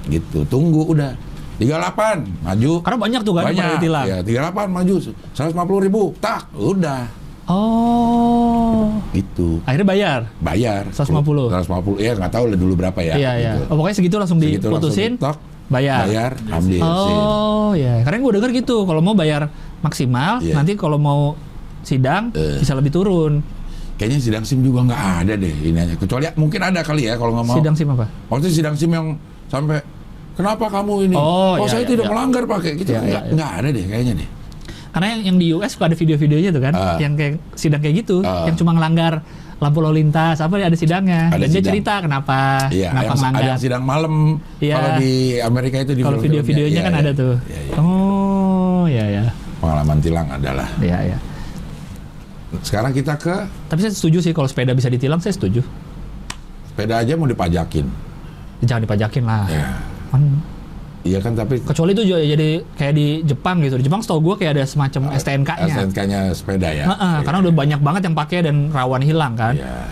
Gitu. Tunggu udah. 38 maju. Karena banyak tuh kan Banyak. pada ditilang. Ya, 38 maju. 150.000. Tak, udah. Oh. Gitu. Akhirnya bayar. Bayar 150. 150. Ya nggak tahu lah dulu berapa ya. Iya, iya. Gitu. Oh, pokoknya segitu langsung Segitu diputusin. langsung tok, Bayar. ambil. SIM. Oh, ya. Karena gue denger gitu, kalau mau bayar maksimal, Iya. nanti kalau mau sidang bisa lebih turun. Kayaknya sidang SIM juga nggak ada deh ini aja. Kecuali mungkin ada kali ya kalau nggak mau. Sidang SIM apa? Maksudnya sidang SIM yang sampai kenapa kamu ini? Oh, iya, saya iya, tidak iya. melanggar pakai gitu. Iya, iya, iya. Nggak ada deh kayaknya deh. Karena yang di US suka ada video-videonya tuh kan, yang kayak sidang kayak gitu, yang cuma ngelanggar lampu lalu lintas, apa ada sidangnya. Ada Dan dia sidang. cerita kenapa Iya, ada ngelanggar. yang sidang malam. Iya. Kalau di Amerika itu di Kalau film-filmnya. video-videonya Iya, kan iya. ada tuh. Iya, iya. Oh, ya ya. Pengalaman tilang adalah. Iya, iya. Sekarang kita ke Tapi saya setuju sih kalau sepeda bisa ditilang, saya setuju. sepeda aja mau dipajakin. Jangan dipajakin lah. Ya. Kan, Iya kan tapi kecuali itu juga jadi kayak di Jepang gitu. Di Jepang setahu gue kayak ada semacam STNK-nya. STNK-nya sepeda ya. Iya. Karena udah banyak banget yang pakai dan rawan hilang kan. Iya.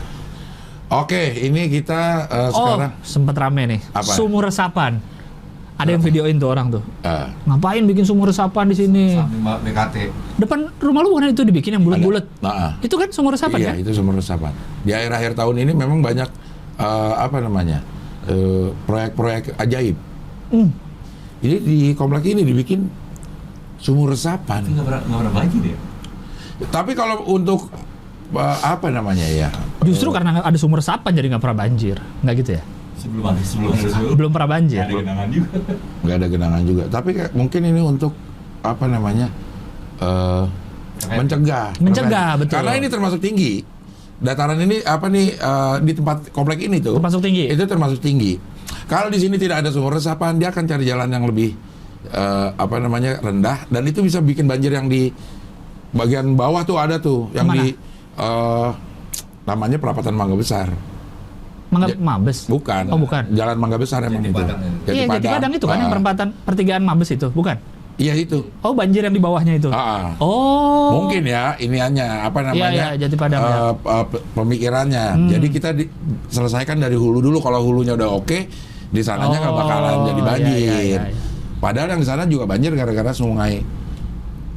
Oke, ini kita sekarang sempet rame nih. Apa? Sumur resapan. Ada yang videoin tuh orang tuh. eh, Ngapain bikin sumur resapan di sini? Samping BKT. Depan rumah lu bukan itu dibikin yang bulat-bulat? nah, Itu kan sumur resapan iya kan? itu sumber resapan. Di akhir-akhir tahun ini memang banyak proyek-proyek ajaib. Jadi di komplek ini dibikin sumur resapan. Tapi nggak pernah banjir ya? Tapi kalau untuk apa namanya ya? Justru karena ada sumur resapan jadi nggak pernah banjir. Nggak gitu ya? Sebelum Belum pernah banjir. ada genangan juga. Nggak ada genangan juga. Tapi mungkin ini untuk apa namanya? Mencegah. Mencegah, betul. Karena ini termasuk tinggi. Dataran ini apa nih di tempat komplek ini tuh? Termasuk tinggi? Itu termasuk tinggi. Kalau di sini tidak ada sumur resapan, dia akan cari jalan yang lebih apa namanya rendah dan itu bisa bikin banjir yang di bagian bawah tuh ada tuh yang Kemana? di namanya Perapatan Mangga Besar. Mabes? Bukan. Oh, bukan. Jalan Mangga Besar emang Jati itu. Padang, ya? Iya, Jati Padang itu kan yang perempatan pertigaan Mabes itu, bukan? Iya itu. Oh, banjir yang di bawahnya itu. Oh. Mungkin ya iniannya apa namanya? Iya, Jati Padang, ya. Pemikirannya. Jadi kita selesaikan dari hulu dulu. Kalau hulunya udah oke, di sananya nggak bakalan jadi banjir. Iya. Padahal yang di sana juga banjir gara-gara sungai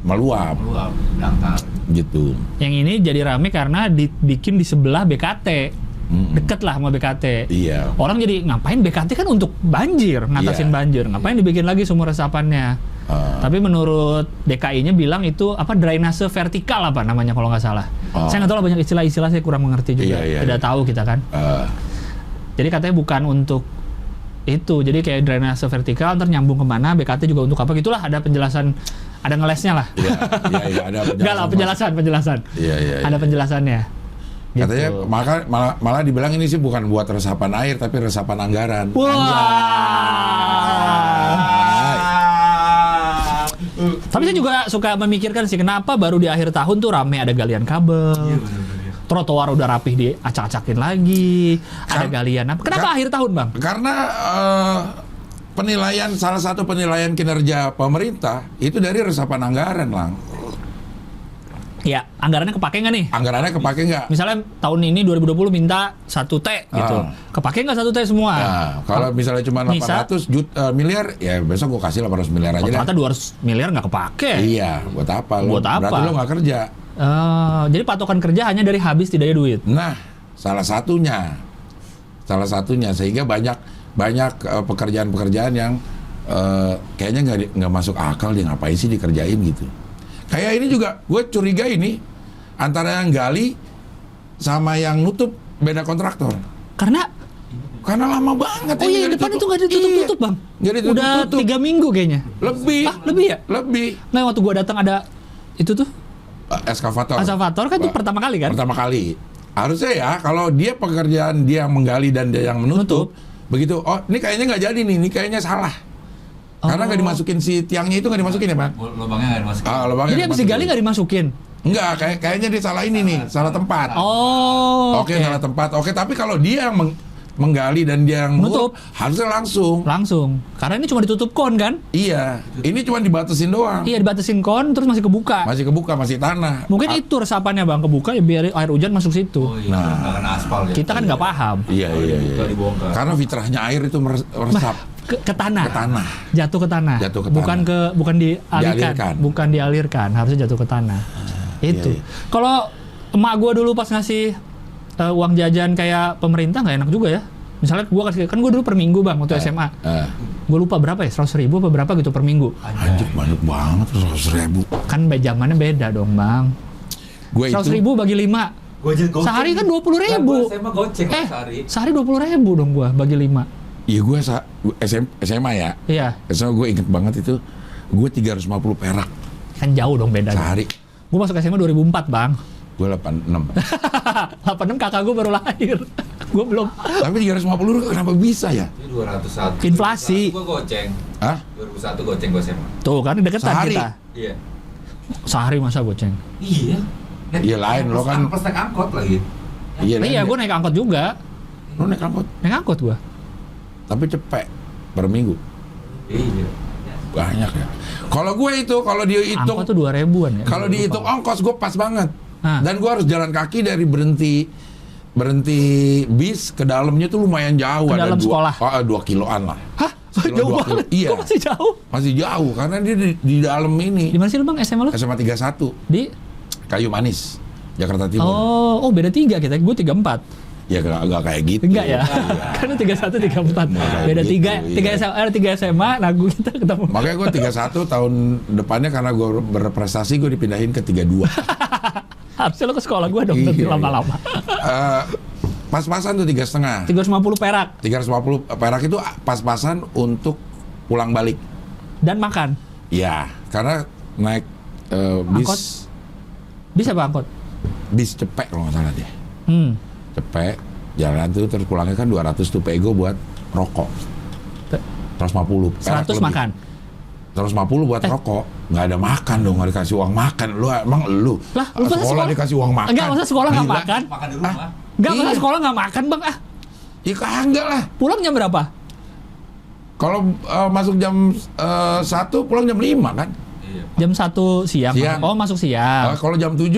meluap Meluap, dangkal. gitu. Yang ini jadi rame karena dibikin di sebelah BKT. Deket lah sama BKT. Iya. Orang jadi ngapain BKT kan untuk banjir, ngatasin Iya. banjir. Ngapain dibikin lagi sumur resapannya? Tapi menurut DKI-nya bilang itu apa drainase vertikal apa namanya kalau nggak salah. Saya nggak tahu lah, banyak istilah-istilah saya kurang mengerti juga. Iya, Tidak iya. tahu kita kan. Jadi katanya bukan untuk itu. Jadi kayak drainase vertikal ntar nyambung kemana, BKT juga untuk apa gitulah, ada penjelasan, ada ngelesnya lah. Iya, ada Enggak lah, penjelasan. Iya. Ada penjelasannya. Katanya Gitu. malah dibilang ini sih bukan buat resapan air tapi resapan anggaran. Wah. Tapi saya juga suka memikirkan sih kenapa baru di akhir tahun tuh rame, ada galian kabel. Iya benar-benar. Trotoar udah rapih diacak-acakin lagi. Ada galian apa? Kenapa akhir tahun, Bang? Karena salah satu penilaian kinerja pemerintah itu dari resapan anggaran, Lang. Ya, anggarannya kepake nggak nih? Anggarannya kepake nggak? Misalnya tahun ini 2020 minta 1 T gitu. Kepake nggak 1 T semua? Nah, kalau misalnya cuma Bisa. 800 miliar, ya besok gua kasih 800 miliar aja deh. Ternyata 200 miliar nggak kepake. Iya, buat apa lo? Buat apa? Berarti lo nggak kerja. Jadi patokan kerja hanya dari habis tidak ada duit. Nah, salah satunya sehingga banyak pekerjaan-pekerjaan yang kayaknya nggak masuk akal, dia ngapain sih dikerjain gitu. Kayak ini juga, gue curiga ini antara yang gali sama yang nutup beda kontraktor. Karena Karena lama banget. oh iya, depan itu nggak ditutup-tutup, Bang. Nggak ditutup-tutup. Udah 3 minggu kayaknya. Lebih. Ah, lebih ya? Lebih. Nggak, waktu gua datang ada itu tuh eskavator. Eskavator kan itu pertama kali kan? Pertama kali. Harusnya ya, kalau dia pekerjaan dia yang menggali dan dia yang menutup, begitu, oh ini kayaknya nggak jadi nih, ini kayaknya salah. Karena nggak dimasukin si tiangnya itu nggak dimasukin ya, Pak? Lubangnya nggak dimasukin. Lubangnya Jadi habis digali nggak dimasukin? Enggak, kayaknya dia salah ini nih, salah tempat. Oh, Oke, salah tempat. Oke, tapi kalau dia yang menggali dan dia yang menutup, harusnya langsung. Karena ini cuma ditutup kon kan? Iya, ini cuma dibatasin doang. Iya, dibatasin kon terus masih kebuka. Masih tanah. Mungkin itu resapannya Bang, kebuka ya biar air hujan masuk situ. Oh iya, nggak kena aspal ya. Kita kan nggak paham. Iya. Nggak dibongkar. Karena fitrahnya air itu meresap Ke tanah. Jatuh ke tanah. Bukan dialirkan. Bukan dialirkan, harusnya jatuh ke tanah. Itu. Iya. Kalau emak gua dulu pas ngasih uang jajan kayak pemerintah nggak enak juga ya. Misalnya gua kasih, kan gua dulu per minggu Bang waktu SMA. Gua lupa berapa ya, 100.000 apa berapa gitu per minggu. Anjir, banyak banget 100.000. Kan zamannya beda dong Bang. 100.000 bagi 5. Sehari kan 20.000. SMA goceng sehari. Sehari 20.000 dong gua bagi 5. Iya, gue SMA ya. Iya. SMA gue inget banget itu, gue 350 perak Kan jauh dong bedanya. sehari. Gua masuk SMA 2004 Bang. Gue 86. 86 kakak gua baru lahir. Gua belum. Tapi 350 kenapa bisa ya? Ini 201. Inflasi. Gue goceng. Hah? 2001 goceng gue SMA. Tuh kan deketan Sehari? kita. Iya. Sehari masa goceng. Iya. Iya, lain, lo kan- Plus naik angkot lagi. Iya, gua naik angkot juga. Lo naik angkot, Naik angkot gua. tapi cepet per minggu. Iya. Banyak ya. Kalau gue itu, kalau dihitung, Angkot tuh 2.000-an ya. kalau dihitung ongkos gue pas banget. Ah. Dan gue harus jalan kaki dari berhenti bis ke dalamnya tuh lumayan jauh. Ke ada dalam sekolah? 2 kiloan lah. Hah? Sekilo Jauh 2 banget. kilo. Iya. Kok masih jauh? Masih jauh karena dia di dalam ini. Di mana sih lu Bang SMA lu? SMA 31 Di Kayu Manis, Jakarta Timur. Oh, beda 3 kita. Gua 34. Ya nggak kayak gitu. Enggak ya? Karena 31 34. Kayak Beda gitu, 3 SMA, nah gua kita ketemu. Makanya gue 31 tahun depannya karena gue berprestasi gue dipindahin ke 32. Harusnya lu ke sekolah gua dong Iya, nanti iya. lama-lama. Pas-pasan tuh 3,5. 350 perak 350 perak itu pas-pasan untuk pulang balik. dan makan. Ya, karena naik bis Angkot? Bisa Bang angkot? bis cepet kalau nggak salah deh. Cepet jalan tuh terus pulangnya kan 200 tuh pego buat rokok. 150 perak 100 lebih. makan. 150 buat rokok. Nggak ada makan dong, nggak dikasih uang makan. Lu emang lu Lah, lu masa sekolah dikasih uang makan? Enggak, masa sekolah nggak Gila. makan? Makan di rumah. Enggak, masa Iya. sekolah nggak makan Bang? Ya kagak lah. Pulang jam berapa? Kalau masuk jam 1 pulang jam 5 kan? Iya. Jam 1 siang. Siang. Oh, masuk siang. Kalau jam 7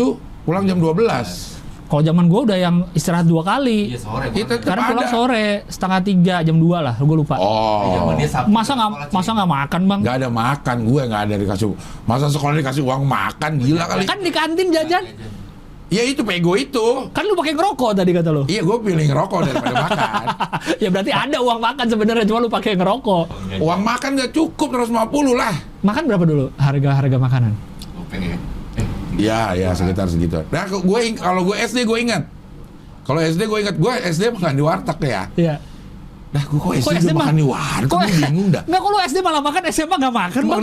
pulang jam 12. Kalau zaman gua udah yang istirahat 2 kali. Iya sore. Itu pulang. Karena pulang ada. sore, setengah 3, jam 2 lah, gua lupa. Oh. Zaman dia Sabtu Masa sekolah, nggak makan Bang? Nggak ada makan, gue nggak ada dikasih. Masa sekolah dikasih uang makan, gila kali. Kan di kantin jajan. Ya itu pego itu. Kan lu pakai ngerokok tadi kata lu. Iya, gue pilih ngerokok daripada makan. Ya berarti ada uang makan sebenarnya, cuma lu pakai ngerokok. Uang makan nggak cukup 150 lah. Makan berapa dulu harga makanan? Gopeng ya. Ya sekitar segitu. Nah, kalau gue SD gue ingat. Kalau SD gue ingat, gue SD makan di warteg ya. Iya. Nah, gue kok SD makan di warteg, gue bingung dah. Nggak, kalau SD malah makan, SMA nggak makan Bang.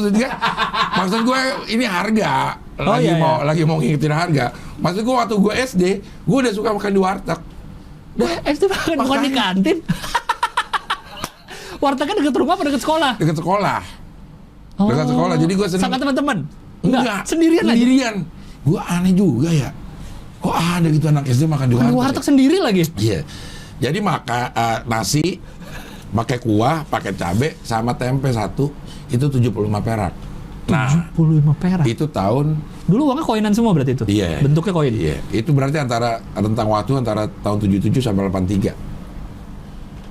Maksud gue ini harga. Oh, iya. Lagi mau ngingetin harga. Maksud gue waktu gue SD, gue udah suka makan di warteg. SD makan bukan di Makanya. kantin. Wartegnya deket rumah apa deket sekolah? Dekat sekolah. Dekat sekolah, jadi gue seneng. Sama teman-teman? Enggak, Sendirian aja? Sendirian. Gue aneh juga ya. Kok ada gitu anak SD makan di Makan warteg? di warteg sendiri lagi? Iya. Jadi nasi, pakai kuah, pakai cabe, sama tempe 1, itu 75 perak. Nah, 75 perak. itu tahun, Dulu uangnya koinan semua berarti itu? iya. Bentuknya koin? Iya, itu berarti antara rentang waktu antara tahun 77 sampai 83.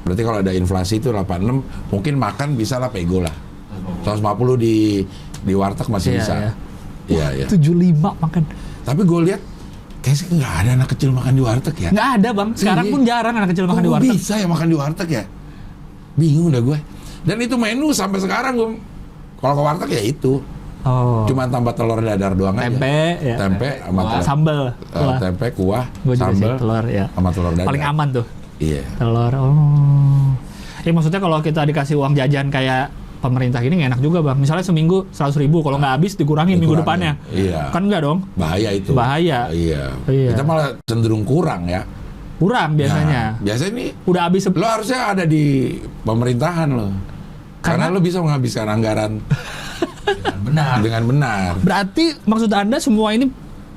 Berarti kalau ada inflasi itu 86, mungkin makan bisa lah pego lah. 150 di warteg masih Iya, bisa. iya. Iya, iya. 75 makan. Tapi gue lihat kayaknya nggak ada anak kecil makan di warteg ya. Nggak ada Bang, sekarang Iya. pun jarang anak kecil makan di Kok warteg. bisa ya makan di warteg ya? Bingung dah gue. Dan itu menu sampai sekarang gue kalau ke warteg ya itu. Oh. Cuma tambah telur dadar doang Tempe, aja. ya. Tempe sama telur. Sambel. Wah. Tempe, kuah, Gue juga sih, sambel, telur ya. sama telur dadar. Paling aman tuh. Iya. Telur. Oh. Ya maksudnya kalau kita dikasih uang jajan kayak pemerintah ini nggak enak juga bang. Misalnya seminggu 100.000, kalau nggak habis dikurangin minggu depannya. Iya. Kan nggak dong? Bahaya itu. Bahaya. Iya. Iya. Kita malah cenderung kurang ya. Kurang biasanya. Nah, biasanya nih Udah habis. lo harusnya ada di pemerintahan lo. Karena lo bisa menghabiskan anggaran dengan benar. Berarti maksud Anda semua ini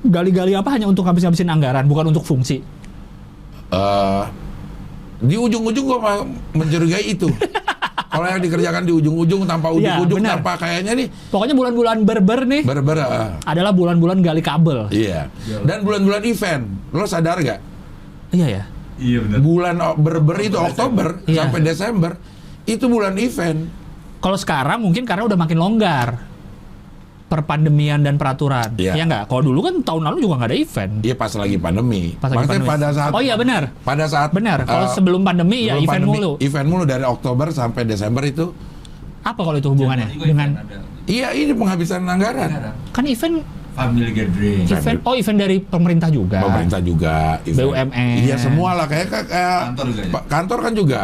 gali-gali apa hanya untuk habis-habisin anggaran, bukan untuk fungsi? Di ujung-ujung gua mencurigai itu. Kalau yang dikerjakan di ujung-ujung tanpa ujung-ujung, benar. tanpa kayaknya nih. Pokoknya bulan-bulan berber nih adalah bulan-bulan gali kabel. Iya. Dan bulan-bulan event, lo sadar gak? Iya ya. Iya benar. Bulan berber itu Oktober Iya. sampai Desember itu bulan event. Kalau sekarang mungkin karena udah makin longgar perpandemian dan peraturan. Iya. Ya nggak? Kalau dulu kan tahun lalu juga nggak ada event. Iya pas lagi pandemi. Pas lagi Maksudnya pandemi. pada saat. Oh iya benar. Pada saat. Benar. Kalau sebelum pandemi ya sebelum event pandemi, mulu. Event mulu dari Oktober sampai Desember itu. Apa kalau itu hubungannya dengan Iya ini penghabisan anggaran. kan event Family gathering. event dari pemerintah juga. Pemerintah juga. Event. BUMN. Iya semua lah kayak Kantor juga ya? kantor kan juga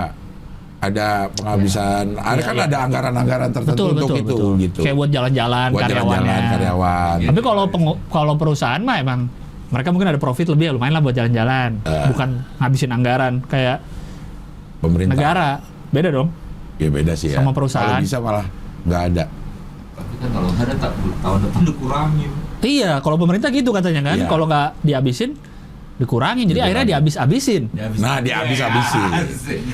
ada penghabisan. Ada kan ada anggaran-anggaran tertentu untuk itu gitu. Kayak buat jalan-jalan Buat karyawannya. jalan-jalan karyawan. Tapi kalau perusahaan mah emang mereka mungkin ada profit lebih ya, lumayan lah buat jalan-jalan. Bukan ngabisin anggaran kayak Pemerintah. negara. Beda dong. Ya beda sih ya. Sama perusahaan. Kalau bisa malah nggak ada. Tapi kan kalau nggak ada tahun depan dikurangin. Iya, kalau pemerintah gitu katanya kan. Iya. Kalau nggak dihabisin dikurangin. Jadi akhirnya dihabis-habisin. Nah, dihabis-habisin.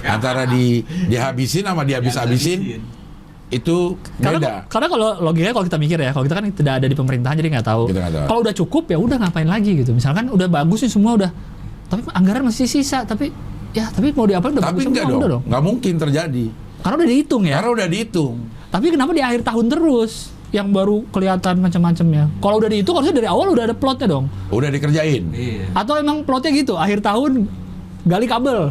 Ya, Antara dihabisin sama dihabis-habisin itu beda. Karena kalau logikanya kalau kita mikir ya, kalau kita kan tidak ada di pemerintahan jadi nggak tahu. Kita nggak tahu. Kalau udah cukup ya udah ngapain lagi gitu. Misalkan udah bagus nih semua udah, tapi anggaran masih sisa. Tapi mau diapain udah Tapi bagus enggak semua, dong. udah dong. Nggak mungkin terjadi. Karena udah dihitung ya. Karena udah dihitung. Tapi kenapa di akhir tahun terus yang baru kelihatan macam-macamnya? Kalau udah dihitung harusnya dari awal udah ada plotnya dong. Udah dikerjain. Iya. Atau emang plotnya gitu, akhir tahun gali kabel.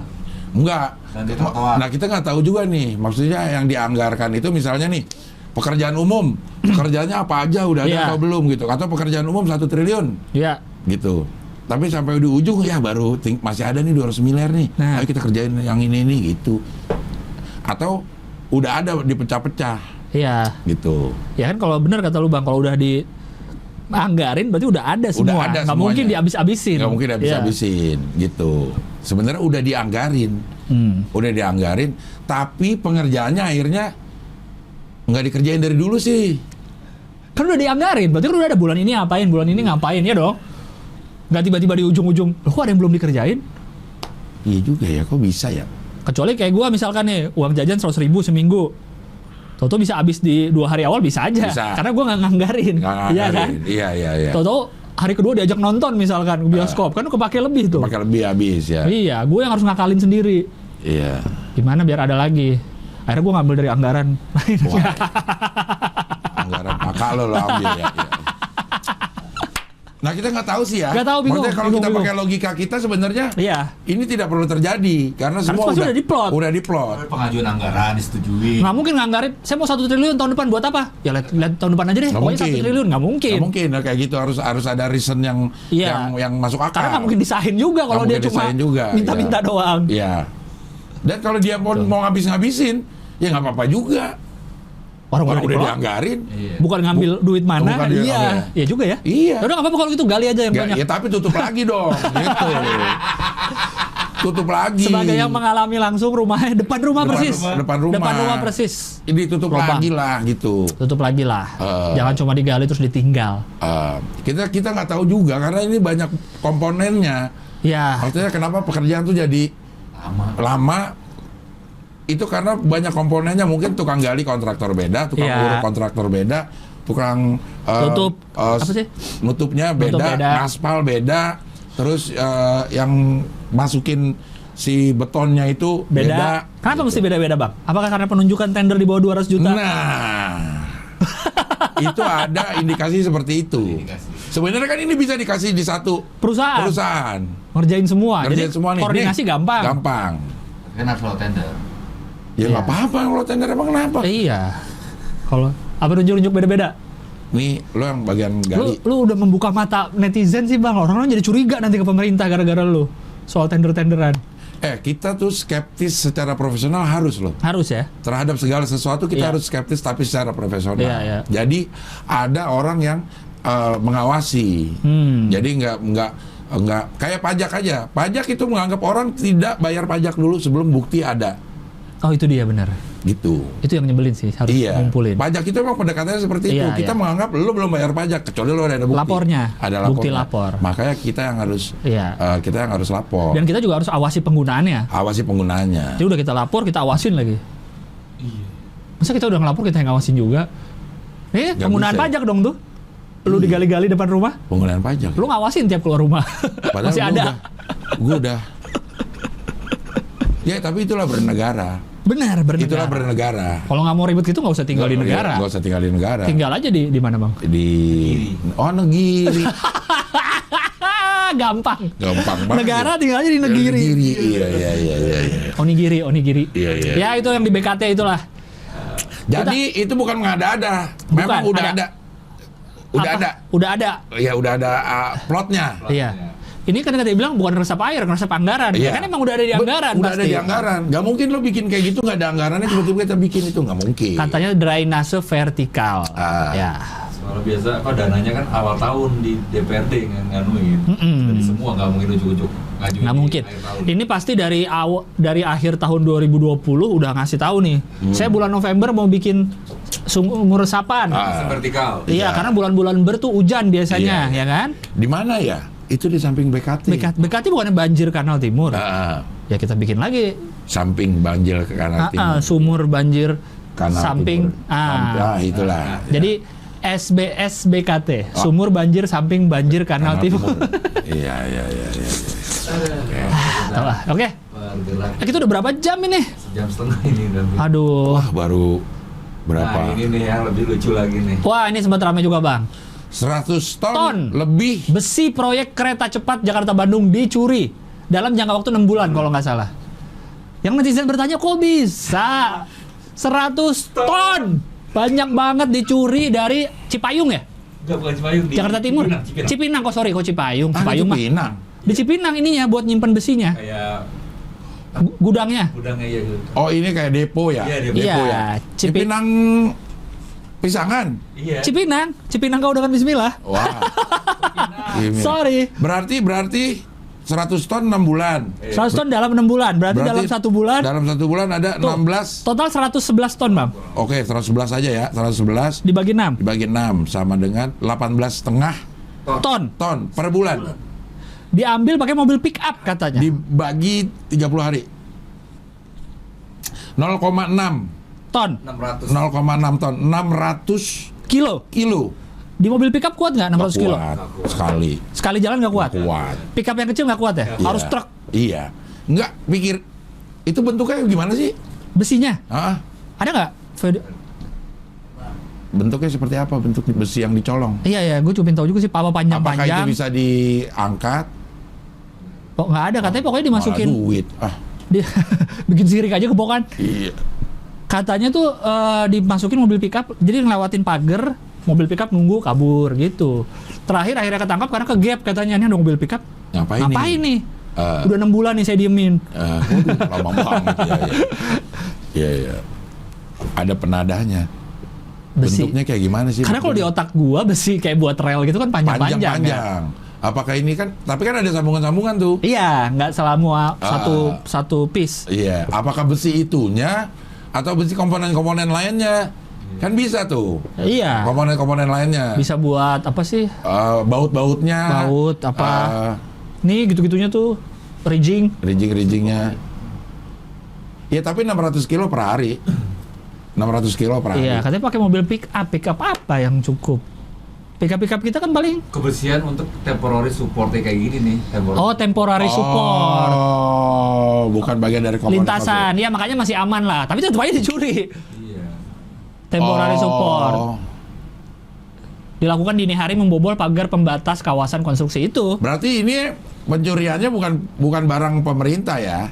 Enggak. Ganti trotoar. Nah, kita nggak tahu juga nih. Maksudnya yang dianggarkan itu misalnya nih pekerjaan umum. Pekerjaannya apa aja udah ada Iya. atau belum gitu. Atau pekerjaan umum 1 triliun Ya. gitu. Tapi sampai di ujung ya baru masih ada nih 200 miliar nih. Nah. Ayo kita kerjain yang ini gitu. Atau udah ada dipecah-pecah Iya. gitu. Ya kan kalau benar kata lu Bang, kalau udah dianggarin berarti udah ada semua. Udah ada Nggak mungkin semuanya. dihabis-habisin. Nggak mungkin Iya. habis-habisin gitu. Sebenarnya udah dianggarin. Udah dianggarin, tapi pengerjaannya akhirnya nggak dikerjain dari dulu sih. Kan udah dianggarin, berarti kan udah ada bulan ini ngapain ya dong? Nggak tiba-tiba di ujung-ujung, loh kok ada yang belum dikerjain? Iya juga ya, kok bisa ya? Kecuali kayak gua misalkan nih, uang jajan 100.000 seminggu. Toto bisa habis di 2 hari awal bisa aja. Bisa. Karena gua nggak nganggarin. Nggak Iya kan? nganggarin. Iya. Toto hari kedua diajak nonton misalkan ke bioskop, kan kepake lebih tuh. Pakai lebih habis ya. Iya, gue yang harus ngakalin sendiri. Iya. Gimana biar ada lagi? Akhirnya gue ngambil dari anggaran. Wah. Anggaran kakak lo ambil ya. Nah kita nggak tahu sih ya. Nggak tahu, bingung, Maksudnya kalau kita bingung. pakai logika kita sebenarnya Iya. ini tidak perlu terjadi karena semua pasti udah diplot. Udah diplot. Pengajuan anggaran disetujui. Nggak mungkin nganggarin. Saya mau 1 triliun tahun depan buat apa? Ya lihat tahun depan aja deh. Nggak Pokoknya 1 mungkin. triliun nggak mungkin. Nggak mungkin nah, kayak gitu harus ada reason yang Iya. yang masuk akal. Karena nggak mungkin disahin juga kalau Nggak dia mungkin cuma disahin juga, minta-minta iya. doang. Iya. Dan kalau dia mau ngabisin, ya nggak apa-apa juga. Orang Orang udah diplot. dianggarin. Iya. Bukan ngambil duit mana? bukan duit Iya. ngambil. Iya juga ya. Iya. Ya udah nggak apa-apa kalau gitu gali aja yang banyak. Ya tapi tutup lagi dong. Gitu. Tutup lagi. Sebagai yang mengalami langsung rumahnya depan rumah persis. Depan rumah. Depan rumah persis. Ini tutup Lubang. lagi lah gitu. Tutup lagi lah. Jangan cuma digali terus ditinggal. Kita nggak tahu juga karena ini banyak komponennya. Ya. Maksudnya kenapa pekerjaan tuh jadi lama? Itu karena banyak komponennya, mungkin tukang gali kontraktor beda, tukang Iya. uruk kontraktor beda, tukang Tutup apa sih? nutupnya beda, Nutup beda. aspal beda, terus yang masukin si betonnya itu Beda. beda. Kenapa mesti beda-beda, Bang? Apakah karena penunjukan tender di bawah 200 juta? Nah, itu ada indikasi seperti itu. Sebenarnya kan ini bisa dikasih di satu perusahaan. Ngerjain semua. Ngerjain Jadi semua nih. koordinasi Nih, gampang. Gampang. Kan harus lewat tender. Ya Iya. nggak apa-apa kalau tender emang kenapa? Iya. Kalau apa nunjuk-nunjuk beda-beda? Nih, lo yang bagian gali. Lu udah membuka mata netizen sih, Bang. Orang-orang jadi curiga nanti ke pemerintah gara-gara lu soal tender-tenderan. Kita tuh skeptis secara profesional harus loh. Harus ya. Terhadap segala sesuatu kita Iya. harus skeptis tapi secara profesional. Iya, iya. Jadi ada orang yang mengawasi. Jadi nggak kayak pajak aja. Pajak itu menganggap orang tidak bayar pajak dulu sebelum bukti ada. Oh itu dia benar. Gitu. Itu yang nyebelin sih, harus Iya. ngumpulin. Pajak itu emang pendekatannya seperti itu. Iya, Kita iya. menganggap lu belum bayar pajak kecuali lu ada bukti. Lapornya. Ada Bukti lapornya. lapor. Makanya kita yang harus Iya. kita yang harus lapor. Dan kita juga harus awasi penggunaannya. Awasi penggunanya. Jadi udah kita lapor, kita awasin lagi. Iya. Masa kita udah ngelapor kita yang ngawasin juga? Nggak Penggunaan bisa. pajak dong tuh. Lu Iya. digali-gali depan rumah, Penggunaan pajak. lu ngawasin tiap keluar rumah. Padahal Masih ada. Gue udah. Ya tapi itulah bernegara. Benar, Itulah bernegara. bernegara. Kalau nggak mau ribet gitu nggak usah tinggal di negara. Nggak usah tinggal di negara. Tinggal aja di mana, Bang? Negeri. Gampang. Gampang banget. Negara tinggal aja di negeri. Iya. Onigiri. Iya. Ya itu yang di BKT itulah. Jadi itu bukan mengada-ada. Memang Bukan, udah ada. ada. Udah Apa? ada. Udah ada. Ya udah ada plotnya. Iya. Ini kan tadi bilang bukan resep air, resep anggaran. Iya. Ya kan emang udah ada di anggaran Udah ada pasti. di anggaran. Gak mungkin lo bikin kayak gitu nggak ada anggarannya tiba-tiba kita bikin itu nggak mungkin. Katanya drainase vertikal. Ah. Ya. Kalau biasa dananya kan awal tahun di DPRD nganuin. Jadi semua nggak mungkin ujuk-ujuk ngajuin. Nggak di mungkin. akhir tahun. Ini pasti dari akhir tahun 2020 udah ngasih tahu nih. Saya bulan November mau bikin sumur resapan. Vertikal. Iya, karena bulan-bulan ber tuh hujan biasanya, Iya. ya kan? Di mana ya? Itu di samping BKT. BKT bukannya banjir kanal timur. Ah, Ya kita bikin lagi. samping banjir ke kanan timur. Sumur banjir Kanal samping. timur. Itulah. Jadi SBS BKT, sumur banjir samping banjir kanal timur. Iya. Tahu lah. Oke. Bergerak Kita udah berapa jam ini? sejam setengah ini udah. Aduh. Wah, baru berapa? Nah, ini nih yang lebih lucu lagi nih. Wah, ini sempat ramai juga, Bang. 100 ton, Ton. lebih. Besi proyek kereta cepat Jakarta-Bandung dicuri dalam jangka waktu 6 bulan kalau nggak salah. Yang netizen bertanya, kok bisa 100 ton? Banyak banget dicuri dari Cipayung ya? Enggak, bukan Cipayung, di Jakarta Timur? Cipinang. Cipinang, kok sorry, kok Cipayung? Ah, Cipayung itu mah. Pinang. Di Cipinang ininya buat nyimpen besinya. Kayak Gudangnya. gudangnya ya gitu. Oh, ini kayak depo ya? Iya, depo. Iya, ya? Cipinang Pisangan. Iya. Cipinang kau dengan bismillah. Wah. Ini. Sorry. Berarti 100 ton 6 bulan. 100 ton dalam 6 bulan. Berarti dalam 1 bulan. Dalam 1 bulan ada Tuh, 16. Total 111 ton, Bang. Oke, 111 aja ya. 111 Dibagi 6 dibagi 6 sama dengan 18,5 ton. ton per bulan. Diambil pakai mobil pick up katanya. Dibagi 30 hari. 0,6 Ton. 600. 0,6 ton. 600 Kilo. kilo. Di mobil pick up kuat nggak 600 kilo? Kuat. Sekali. Sekali jalan nggak kuat? Kuat. Pick up yang kecil nggak kuat ya? Harus Iya. truk. Iya. Enggak, pikir itu bentuknya gimana sih? Besinya. Ah, Ada nggak? bentuknya seperti apa? Bentuk besi yang dicolong. Iya, gue cuma tahu juga sih apa Apakah panjang-panjang. itu bisa diangkat? Kok nggak ada? Katanya pokoknya dimasukin. Malah duit. Ah, Di, bikin sirik aja kebokan. iya. Katanya tuh dimasukin mobil pickup, jadi ngelewatin pagar, mobil pickup nunggu kabur gitu. Terakhir akhirnya ketangkap karena ke gap katanya, ini ada mobil pickup. Ngapain nih? Eh. Udah 6 bulan nih saya diemin. Waduh, lama banget ya. Iya. Ada penadahnya. Besi. Bentuknya kayak gimana sih? Karena kalau di otak gua besi kayak buat rel gitu kan panjang-panjang. Ya? panjang. Apakah ini kan? Tapi kan ada sambungan-sambungan tuh. Iya, nggak selama satu piece. Iya. Apakah besi itunya atau besi komponen-komponen lainnya? Kan bisa tuh. Iya. Komponen-komponen lainnya. Bisa buat apa sih? Baut-bautnya. Baut apa? Nih gitu-gitunya tuh rigging. Rigging-riggingnya. Ya tapi 600 kilo per hari. 600 kilo per hari. Iya, katanya pakai mobil pick up apa yang cukup? Pick up kita kan paling Kebersihan untuk temporary supportnya kayak gini nih. temporary support. Oh, bukan bagian dari komponen. Lintasan, ya makanya masih aman lah. Tapi tetap aja dicuri. Iya. Temporary support. Dilakukan dini hari membobol pagar pembatas kawasan konstruksi itu. Berarti ini pencuriannya bukan barang pemerintah ya.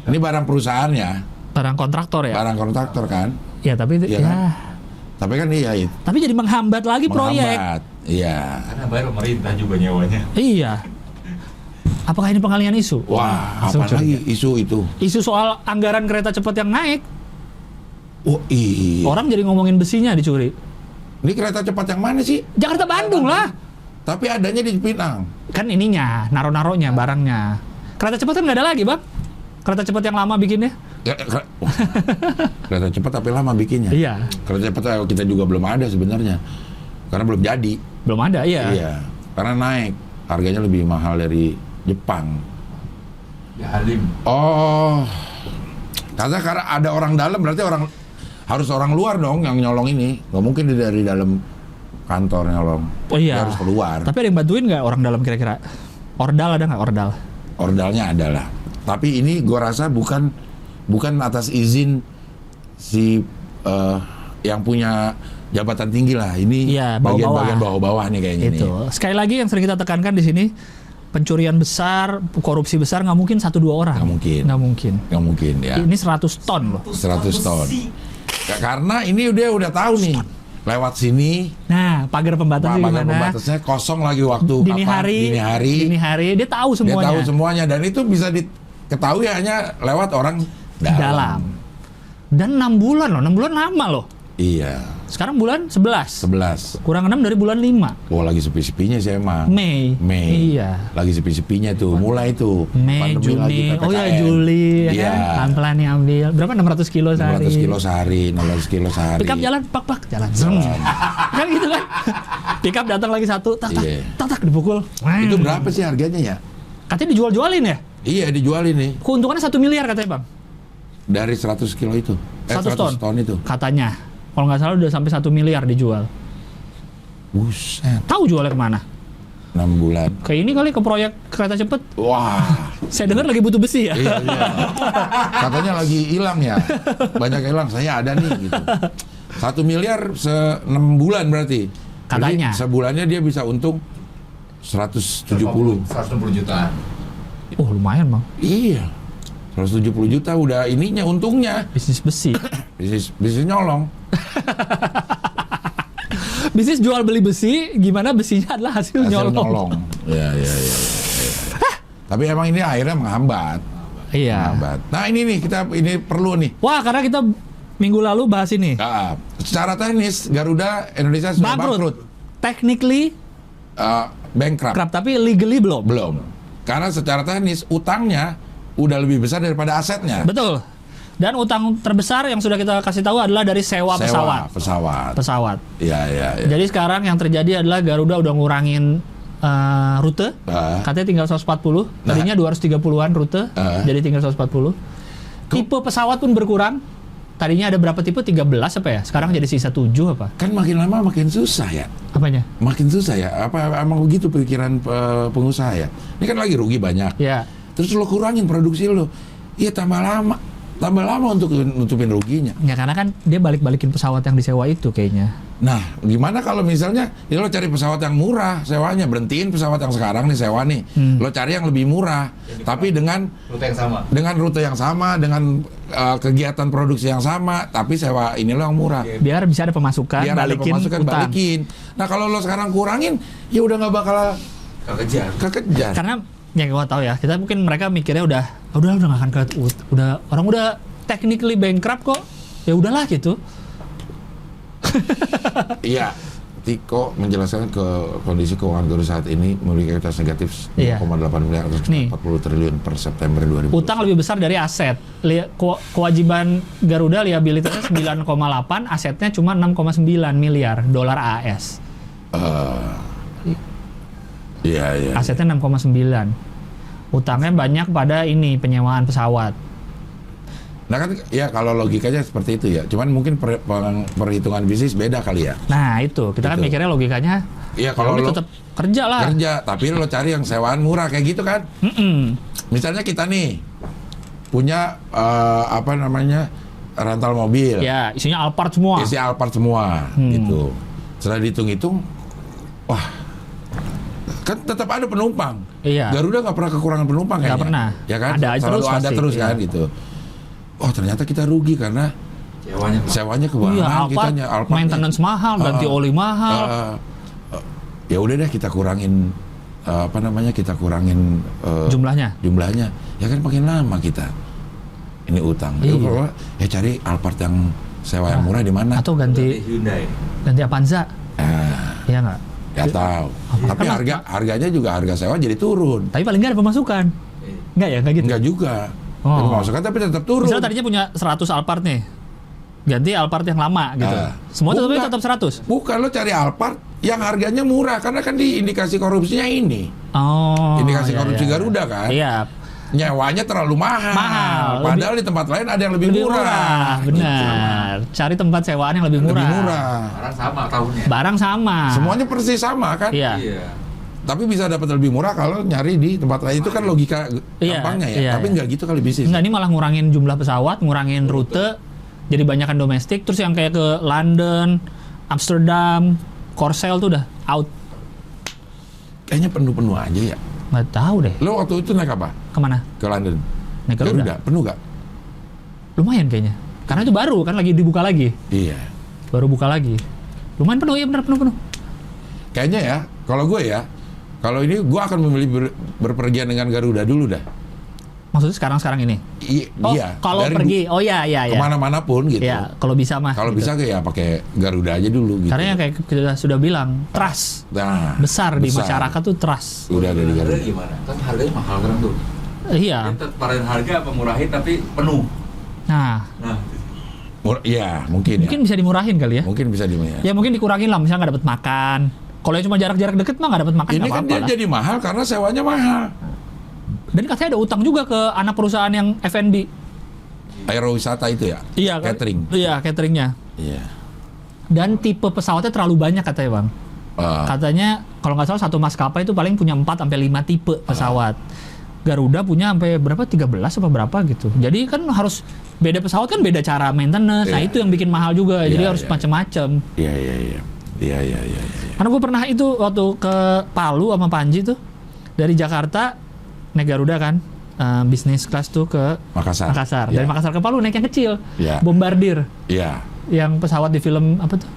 Ini barang perusahaannya, Barang kontraktor ya. barang kontraktor kan. Ya tapi Iya ya. kan? Tapi kan iya itu. Tapi jadi menghambat lagi proyek. Menghambat. Iya. Karena bayar pemerintah juga nyawanya. Iya. Apakah ini pengalihan isu? Wah, langsung apa lagi curiga. isu itu? Isu soal anggaran kereta cepat yang naik. Oh iya. Orang jadi ngomongin besinya dicuri. Ini kereta cepat yang mana sih? Jakarta Bandung lah. Tapi adanya di Pinang. Kan ininya, naro-naronya barangnya. Kereta cepat kan nggak ada lagi, Bang. Kereta cepat yang lama bikinnya. Kereta cepat tapi lama bikinnya. Iya. Kereta cepat kita juga belum ada sebenarnya. Karena belum jadi. Belum ada, iya. Iya. Karena naik. Harganya lebih mahal dari Jepang. Ya Halim. Oh. Karena ada orang dalam, berarti harus orang luar dong yang nyolong ini. Nggak mungkin dia dari dalam kantor nyolong. Oh iya. Dia harus keluar. Tapi ada yang bantuin nggak orang dalam kira-kira? Ordal ada nggak ordal? Ordalnya ada lah. Tapi ini gua rasa bukan atas izin si yang punya jabatan tinggi lah. Ini Iya, bagian bawah-bawah nih kayaknya Itu. nih. Sekali lagi yang sering kita tekankan di sini, pencurian besar, korupsi besar nggak mungkin 1-2 orang. Nggak mungkin. Nggak mungkin. Nggak mungkin ya. Ini 100 ton loh. 100 ton. Ya, karena ini dia udah tahu nih. Lewat sini, Nah, pagar pembatasnya pagar gimana? pembatasnya kosong lagi waktu Dini kapan? hari. Dini hari. Dia tahu Dia semuanya. tahu semuanya dan itu bisa diketahui hanya lewat orang dalam. Dan 6 bulan loh. 6 bulan lama loh. Iya. Sekarang bulan 11. 11. Kurang 6 dari bulan 5. Oh, lagi sepi-sepinya sih emang. Mei. Mei. Iya. Lagi sepi-sepinya tuh. Mulai tuh. Mei, Pandemi lagi, Juni, PPKM. oh ya Juli, ya Iya. kan? Pelan-pelan nih ambil. Berapa? 600 kilo sehari. 600 kilo sehari, 600 kilo sehari. Pickup jalan, pak, jalan. Zeng. Kan gitu kan? Pickup datang lagi satu, tak, Iya. dipukul. Itu berapa sih harganya ya? Katanya dijual-jualin ya? Iya, dijualin nih. Keuntungannya 1 miliar katanya, Bang. Dari 100 kilo itu. 100 ton. itu. Katanya. Kalau nggak salah udah sampai 1 miliar dijual. Buset. Tahu jualnya kemana? 6 bulan. Kayak ini kali ke proyek kereta cepet. Wah. Saya dengar lagi butuh besi ya. Iya. Katanya lagi hilang ya. Banyak yang hilang. Saya ada nih gitu. 1 miliar 6 bulan berarti. Katanya. Jadi, sebulannya dia bisa untung 170. 160 jutaan. Oh lumayan, Bang. Iya. 170 juta udah ininya untungnya. Bisnis besi. Bisnis nyolong. Bisnis jual beli besi, gimana besinya adalah hasil nyolong. Iya. Tapi emang ini akhirnya menghambat. Iya. Menghambat. Nah ini perlu nih. Wah, karena kita minggu lalu bahas ini. Nah, secara teknis Garuda Indonesia sudah bangkrut. Technically Bankrupt. tapi legally belum. Belum. Karena secara teknis utangnya udah lebih besar daripada asetnya. Betul. Dan utang terbesar yang sudah kita kasih tahu adalah dari sewa pesawat. Pesawat. Iya. Jadi sekarang yang terjadi adalah Garuda udah ngurangin rute. Katanya tinggal 140. Tadinya 230-an rute, jadi tinggal 140. Tipe pesawat pun berkurang. Tadinya ada berapa tipe? 13 apa ya? Sekarang jadi sisa 7 apa? Kan makin lama makin susah ya. Apanya? Makin susah ya. Apa emang begitu pikiran pengusaha ya? Ini kan lagi rugi banyak. Ya. Terus lo kurangin produksi lo. Iya tambah lama untuk nutupin ruginya. Ya karena kan dia balik-balikin pesawat yang disewa itu kayaknya. Nah, gimana kalau misalnya ini lo cari pesawat yang murah sewanya, berhentiin pesawat yang sekarang nih sewa nih. Lo cari yang lebih murah, tapi dengan Rute yang sama. Dengan rute yang sama, dengan kegiatan produksi yang sama, tapi sewa ini lo yang murah. Biar bisa ada pemasukan, Biar ada balikin pemasukan, utang. balikin. Nah, kalau lo sekarang kurangin, ya udah nggak bakal kekejar. Karena ya gua tahu ya, kita mungkin mereka mikirnya udah nggak akan orang udah technically bankrupt kok. Ya udahlah gitu. Iya. Tiko menjelaskan ke kondisi keuangan Garuda saat ini memiliki kualitas negatif 0,8 miliar atau 40 triliun per September 2020. Utang lebih besar dari aset. Kewajiban Garuda liabilitasnya 9,8, asetnya cuma 6,9 miliar dolar AS. Iya. Asetnya 6,9. Utangnya banyak pada ini penyewaan pesawat. Nah kan ya kalau logikanya seperti itu ya. Cuman mungkin perhitungan bisnis beda kali ya. Nah itu kita kan Gitu. mikirnya logikanya. Iya kalau lo tetap kerja lah. Kerja, tapi lo cari yang sewaan murah kayak gitu kan. Misalnya kita nih punya rental mobil. Ya isinya Alphard semua. Isi Alphard semua gitu. Setelah dihitung-hitung, wah kan tetap ada penumpang. Iya. Garuda nggak pernah kekurangan penumpang kayaknya. Nggak pernah. Ya kan? Ada Selalu ada pasti. terus kan Iya. gitu. Oh ternyata kita rugi karena sewanya Iya, kemahal Alphard, kitanya. Alphard maintenance mahal, ganti oli mahal. ya udah deh kita kurangin kita kurangin Jumlahnya. ya kan makin lama kita ini utang. Iya. Cari Alphard yang sewa yang murah di mana? Atau ganti Hyundai. Avanza. Iya nggak? Nggak tahu. Tapi harganya juga harga sewa jadi turun. Tapi paling nggak ada pemasukan. Nggak ya? Nggak gitu? Nggak juga. Oh. Ada pemasukan tapi tetap turun. Misalnya tadinya punya 100 Alphard nih, ganti Alphard yang lama gitu. Semua tetap 100. Bukan, lo cari Alphard yang harganya murah karena kan di indikasi korupsinya ini. Oh. Indikasi iya, korupsi iya. Garuda kan. Iya. Nyewanya terlalu mahal. Padahal di tempat lain ada yang lebih murah. Benar. Cari tempat sewaan yang lebih murah. Lebih murah. Barang sama tahunnya. Barang sama. Semuanya persis sama kan. Iya. Iya. Tapi bisa dapat lebih murah kalau nyari di tempat lain. Itu kan logika gampangnya ya. Iya, Tapi nggak gitu kali bisnis. Enggak, ini malah ngurangin jumlah pesawat, ngurangin rute. Jadi banyakan domestik. Terus yang kayak ke London, Amsterdam, Korsel tuh udah out. Kayaknya penuh-penuh aja ya. Nggak tahu deh. Lo waktu itu naik apa? Kemana? Ke London. Naik Garuda. Penuh nggak? Lumayan kayaknya. Karena itu baru kan, lagi dibuka lagi. Iya. Baru buka lagi. Lumayan penuh, ya benar penuh. Kayaknya ya, kalau gue ya, kalau ini gue akan memilih berpergian dengan Garuda dulu dah. Maksudnya sekarang ini? Oh, Iya. kalau Dari pergi, oh iya. kemana-mana pun gitu. Ya, kalau bisa mah. Kalau gitu. bisa ya pakai Garuda aja dulu gitu. Karena yang kayak kita sudah bilang, trust Nah, besar di masyarakat tuh trust. Udah ada di Garuda Garuda. gimana? Kan harganya mahal kan tuh. Iya. Dia tawarin harga apa murahin tapi penuh. Nah, Iya, mungkin ya. mungkin bisa dimurahin kali ya. Mungkin bisa dimulai. Ya mungkin dikurangin lah, misalnya nggak dapat makan. Kalau yang cuma jarak-jarak deket mah nggak dapat makan, Ini nggak kan apa-apa dia lah. jadi mahal karena sewanya mahal. Dan katanya ada utang juga ke anak perusahaan yang F&B. Aerowisata itu ya? Iya kan? Catering. Iya, cateringnya. Iya. Dan tipe pesawatnya terlalu banyak katanya, Bang. Katanya kalau nggak salah satu maskapai itu paling punya 4 sampai 5 tipe pesawat. Garuda punya sampai berapa? 13 apa berapa gitu. Jadi kan harus beda pesawat kan beda cara maintenance. Nah, Iya. itu yang bikin mahal juga. Jadi Iya, harus iya. macam-macam. Iya. Karena gue pernah itu waktu ke Palu sama Panji tuh dari Jakarta naik Garuda kan, bisnis kelas tuh ke Makassar. Dari Iya. Makassar ke Palu naik yang kecil, Iya. Bombardier, Iya. yang pesawat di film apa tuh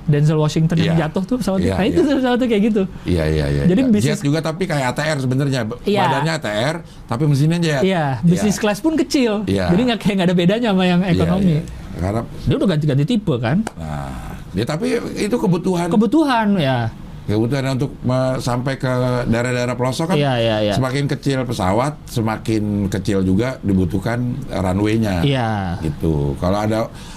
Denzel Washington yang Iya. jatuh tuh pesawatnya. Iya, Nah itu iya. pesawatnya kayak gitu. Iya. Jadi Iya. bisnis- Jet juga tapi kayak ATR sebenarnya. Iya. Badannya ATR tapi mesinnya jet. Iya, bisnis kelas pun kecil. Iya. Jadi nggak ada bedanya sama yang ekonomi. Iya. Karena Dia udah ganti-ganti tipe kan. tapi itu kebutuhan Ya. untuk sampai ke daerah-daerah pelosok kan. Iya. Semakin kecil pesawat, semakin kecil juga dibutuhkan runway-nya. Iya. Gitu. Kalau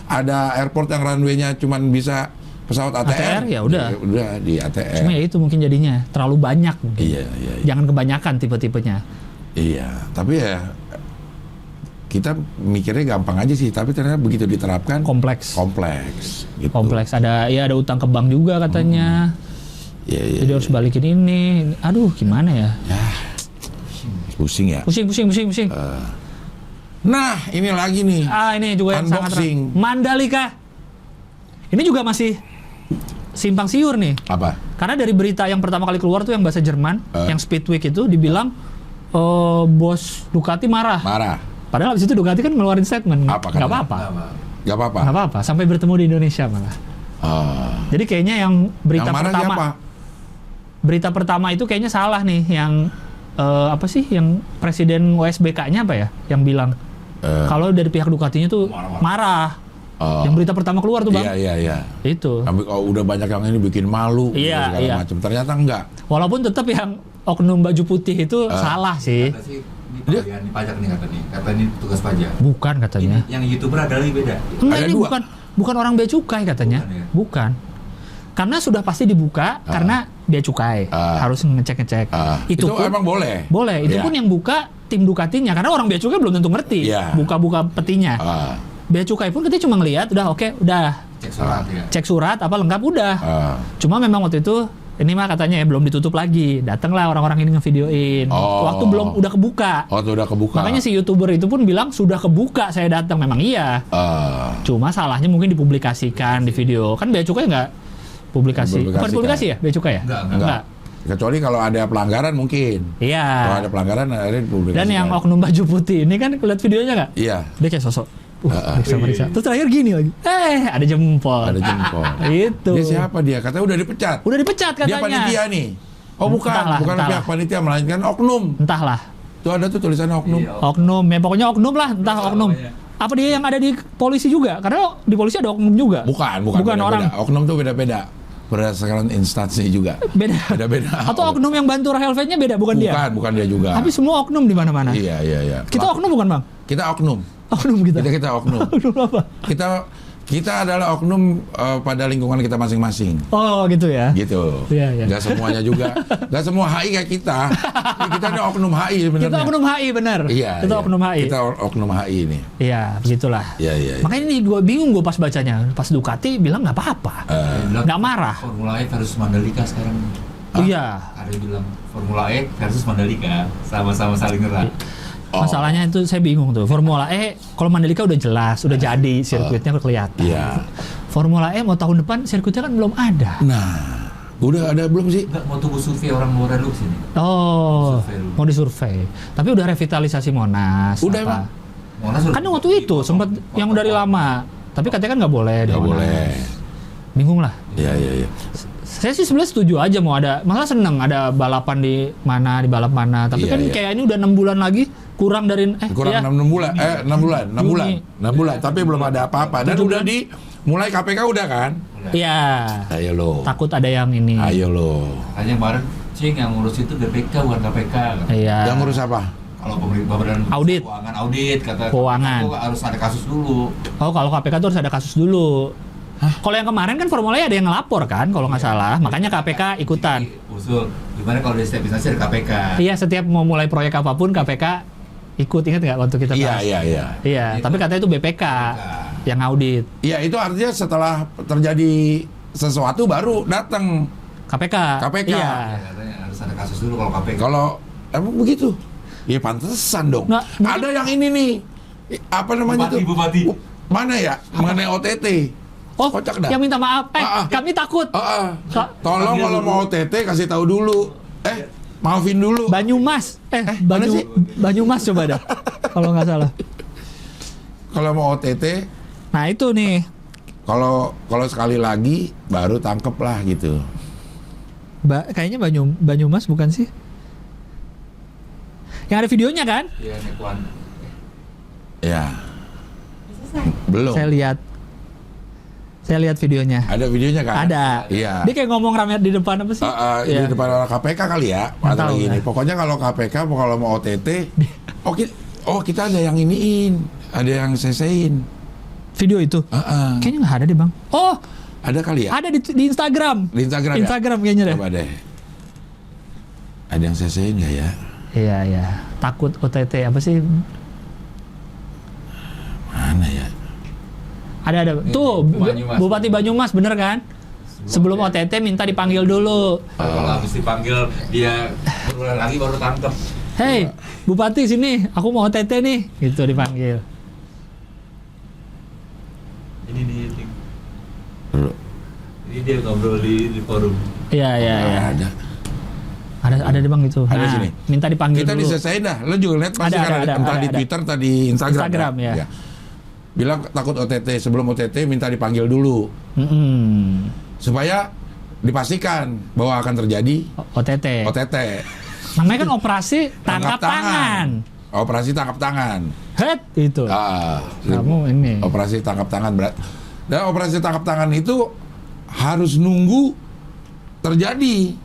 ada airport yang runway-nya cuman bisa pesawat ATR, ya udah. Udah di ATR. Cuma ya itu mungkin jadinya terlalu banyak mungkin. Iya. Jangan kebanyakan tipe-tipenya. Iya, tapi ya kita mikirnya gampang aja sih, tapi ternyata begitu diterapkan Kompleks. gitu. Kompleks. Ada utang ke bank juga katanya. Iya. Jadi harus balikin ini. Aduh, gimana ya? Pusing ya. Pusing. Nah, ini lagi nih. Ini juga yang sangat Unboxing. Mandalika. Ini juga masih simpang siur nih. Apa? Karena dari berita yang pertama kali keluar tuh yang bahasa Jerman, yang Speed Week itu dibilang bos Ducati marah. Padahal abis itu Ducati kan ngeluarin statement. Apa Nggak katanya? apa-apa. Gak apa-apa. Nggak apa-apa. Sampai bertemu di Indonesia malah. Jadi kayaknya yang berita Yang marah pertama. siapa? Berita pertama itu kayaknya salah nih. Yang apa sih? Yang presiden OSBK-nya apa ya? Yang bilang kalau dari pihak Ducatinya tuh marah. Yang berita pertama keluar tuh, Bang. Iya. Itu. Udah banyak yang ini bikin malu. Iya, segala iya. macam. Ternyata enggak. Walaupun tetap yang oknum baju putih itu salah sih. Kata sih ini bagian pajak nih kata ini tugas pajak. Bukan katanya. Ini yang YouTuber ada lagi beda. Enggak, Ada ini dua. bukan orang bea cukai katanya. Bukan ya? Bukan. Karena sudah pasti dibuka karena bea cukai. Harus ngecek-ngecek. Itu emang boleh. Boleh. Itu Iya. pun yang buka tim Ducatinya karena orang bea cukai belum tentu ngerti. Iya. Buka-buka petinya. Bea cukai pun kita cuma ngelihat udah oke, udah Cek surat ya. cek surat apa lengkap udah. Cuma memang waktu itu ini mah katanya ya belum ditutup lagi. Datanglah orang-orang ini ngevideoin. Waktu belum udah kebuka. Tuh udah kebuka. Makanya si YouTuber itu pun bilang sudah kebuka saya datang. Memang iya. Cuma salahnya mungkin dipublikasikan di video. Kan bea cukai nggak publikasi. Bukan publikasi ya bea cukai ya? Enggak. Kecuali kalau ada pelanggaran mungkin. Iya. Kalau ada pelanggaran akhirnya dipublikasikan. Dan yang oknum baju putih ini kan lihat videonya nggak? Iya. Dia kayak sosok. Periksa. Terus terakhir gini lagi. Ada jempol. Ada jempol. Itu. Dia siapa dia? Katanya udah dipecat. Udah dipecat katanya. Dia panitia nih. Oh bukan, bukan entahlah. pihak panitia, melainkan oknum. Entahlah. Tuh ada tuh tulisannya oknum. Iya. Oknum, ya pokoknya oknum lah, entah Betul oknum. namanya. Apa dia yang ada di polisi juga? Karena di polisi ada oknum juga. Bukan beda-beda. orang. Oknum tuh beda-beda. Berdasarkan instansi juga. Beda-beda. Atau oknum yang bantu Rahel V-nya beda, bukan dia? Bukan dia juga. Tapi semua oknum di mana-mana. Iya. Kita oknum bukan, Bang? Kita oknum. Oknum kita. Kita oknum. Oknum apa? Kita adalah oknum pada lingkungan kita masing-masing. Oh, gitu ya. Gitu. Iya. Nggak semuanya juga. Nggak semua HI kayak kita. Kita ada oknum HI sebenarnya. Kita oknum HI, benar. Iya. Kita oknum HI. Kita oknum HI ini. Iya, begitulah. Iya. Makanya ini gue bingung gue pas bacanya. Pas Ducati bilang nggak apa-apa. Bilang Nggak marah. Formula E versus Mandalika sekarang. Iya. Ada yang bilang Formula E versus Mandalika sama-sama saling nyerang. Masalahnya itu saya bingung tuh. Formula E kalau Mandalika udah jelas, udah jadi sirkuitnya kelihatan. Iya. Formula E mau tahun depan sirkuitnya kan belum ada. Nah, udah ada belum sih? Enggak, mau tunggu survei orang luar dulu sini. Oh, Survei dulu. mau disurvei. Tapi udah revitalisasi Monas. Udah, apa. emang? Monas udah Kan waktu itu sempat yang dari lama. Tapi katanya kan nggak boleh. di Nggak Monas. boleh. Bingung lah. Iya. Saya sih sebenarnya setuju aja mau ada. Malah seneng ada balapan di balap mana. Tapi Iya, kan iya. kayak ini udah 6 bulan lagi kurang dari Kurang iya. 6 bulan. 6 bulan. Juni. 6 bulan. Tapi belum ada apa-apa. Dan 7 udah bulan. mulai KPK udah kan? Iya. Ayo lo. Takut ada yang ini. Ayo lo. Hanya kemarin Cing yang ngurus itu BPK bukan KPK. Iya. Yang ngurus apa? Kalau pemerintah badan Audit. keuangan audit kata Keuangan. itu harus ada kasus dulu. Oh, kalau KPK tuh harus ada kasus dulu. Kalau yang kemarin kan Formula E ada yang ngelapor kan, kalau nggak salah. Makanya KPK ikutan. Jadi, usul gimana kalau di setiap instansi ada KPK. Iya, setiap mau mulai proyek apapun KPK ikut. Ingat nggak waktu kita bahas? Iya. Iya, tapi katanya itu BPK yang audit. Iya, itu artinya setelah terjadi sesuatu baru datang KPK. KPK. Iya. Ya, katanya harus ada kasus dulu kalau KPK. Kalau emang begitu. Ya pantesan dong. Nggak, mungkin- Ada yang ini nih. Apa namanya tuh? Bupati. Mana ya? Mengenai OTT. Oh, Kocak dah. yang minta maaf. Kami takut. Tolong kalau mau OTT kasih tahu dulu. Maafin dulu. Banyumas. mana sih? Banyumas coba dah. Kalau nggak salah. Kalau mau OTT, Nah, itu nih. kalau sekali lagi baru tangkep lah gitu. Kayaknya Banyumas bukan sih? Yang ada videonya kan? Iya, Nekuan. Ya. Belum. Saya lihat videonya. Ada videonya kan? Ada. Iya. Dia kayak ngomong rame di depan apa sih? Di depan orang KPK kali ya. Nggak Atau tahu, gini. ya. Pokoknya kalau KPK kalau mau OTT, kita ada yang iniin, ada yang sesein. Video itu. Kayaknya nggak ada deh, Bang. Oh, Ada kali ya? ada di Instagram. Di Instagram ya? Instagram kayaknya deh. Coba deh. Ada yang sesein nggak ya? Iya. Takut OTT apa sih? Mana ya? Ada. Tuh, Banyumas. Bupati Banyumas bener kan? Sebelum OTT minta dipanggil dulu. Kalau habis dipanggil dia berulang lagi baru tangkep. Hei, Bupati sini, aku mau OTT nih. Gitu dipanggil. Ini dia ngobrol di forum. Iya. Ada. Ada deh, Bang itu. Ada sini. Minta dipanggil Kita dulu. diselesain dah. Lo juga lihat pasti kan entah di ada. Twitter, entah di Instagram. Instagram, ya. Bilang takut OTT, sebelum OTT minta dipanggil dulu supaya dipastikan bahwa akan terjadi OTT. OTT. Namanya kan operasi tangkap tangan. Operasi tangkap tangan. Head itu. Kamu ini. Operasi tangkap tangan berat. Dan operasi tangkap tangan itu harus nunggu terjadi.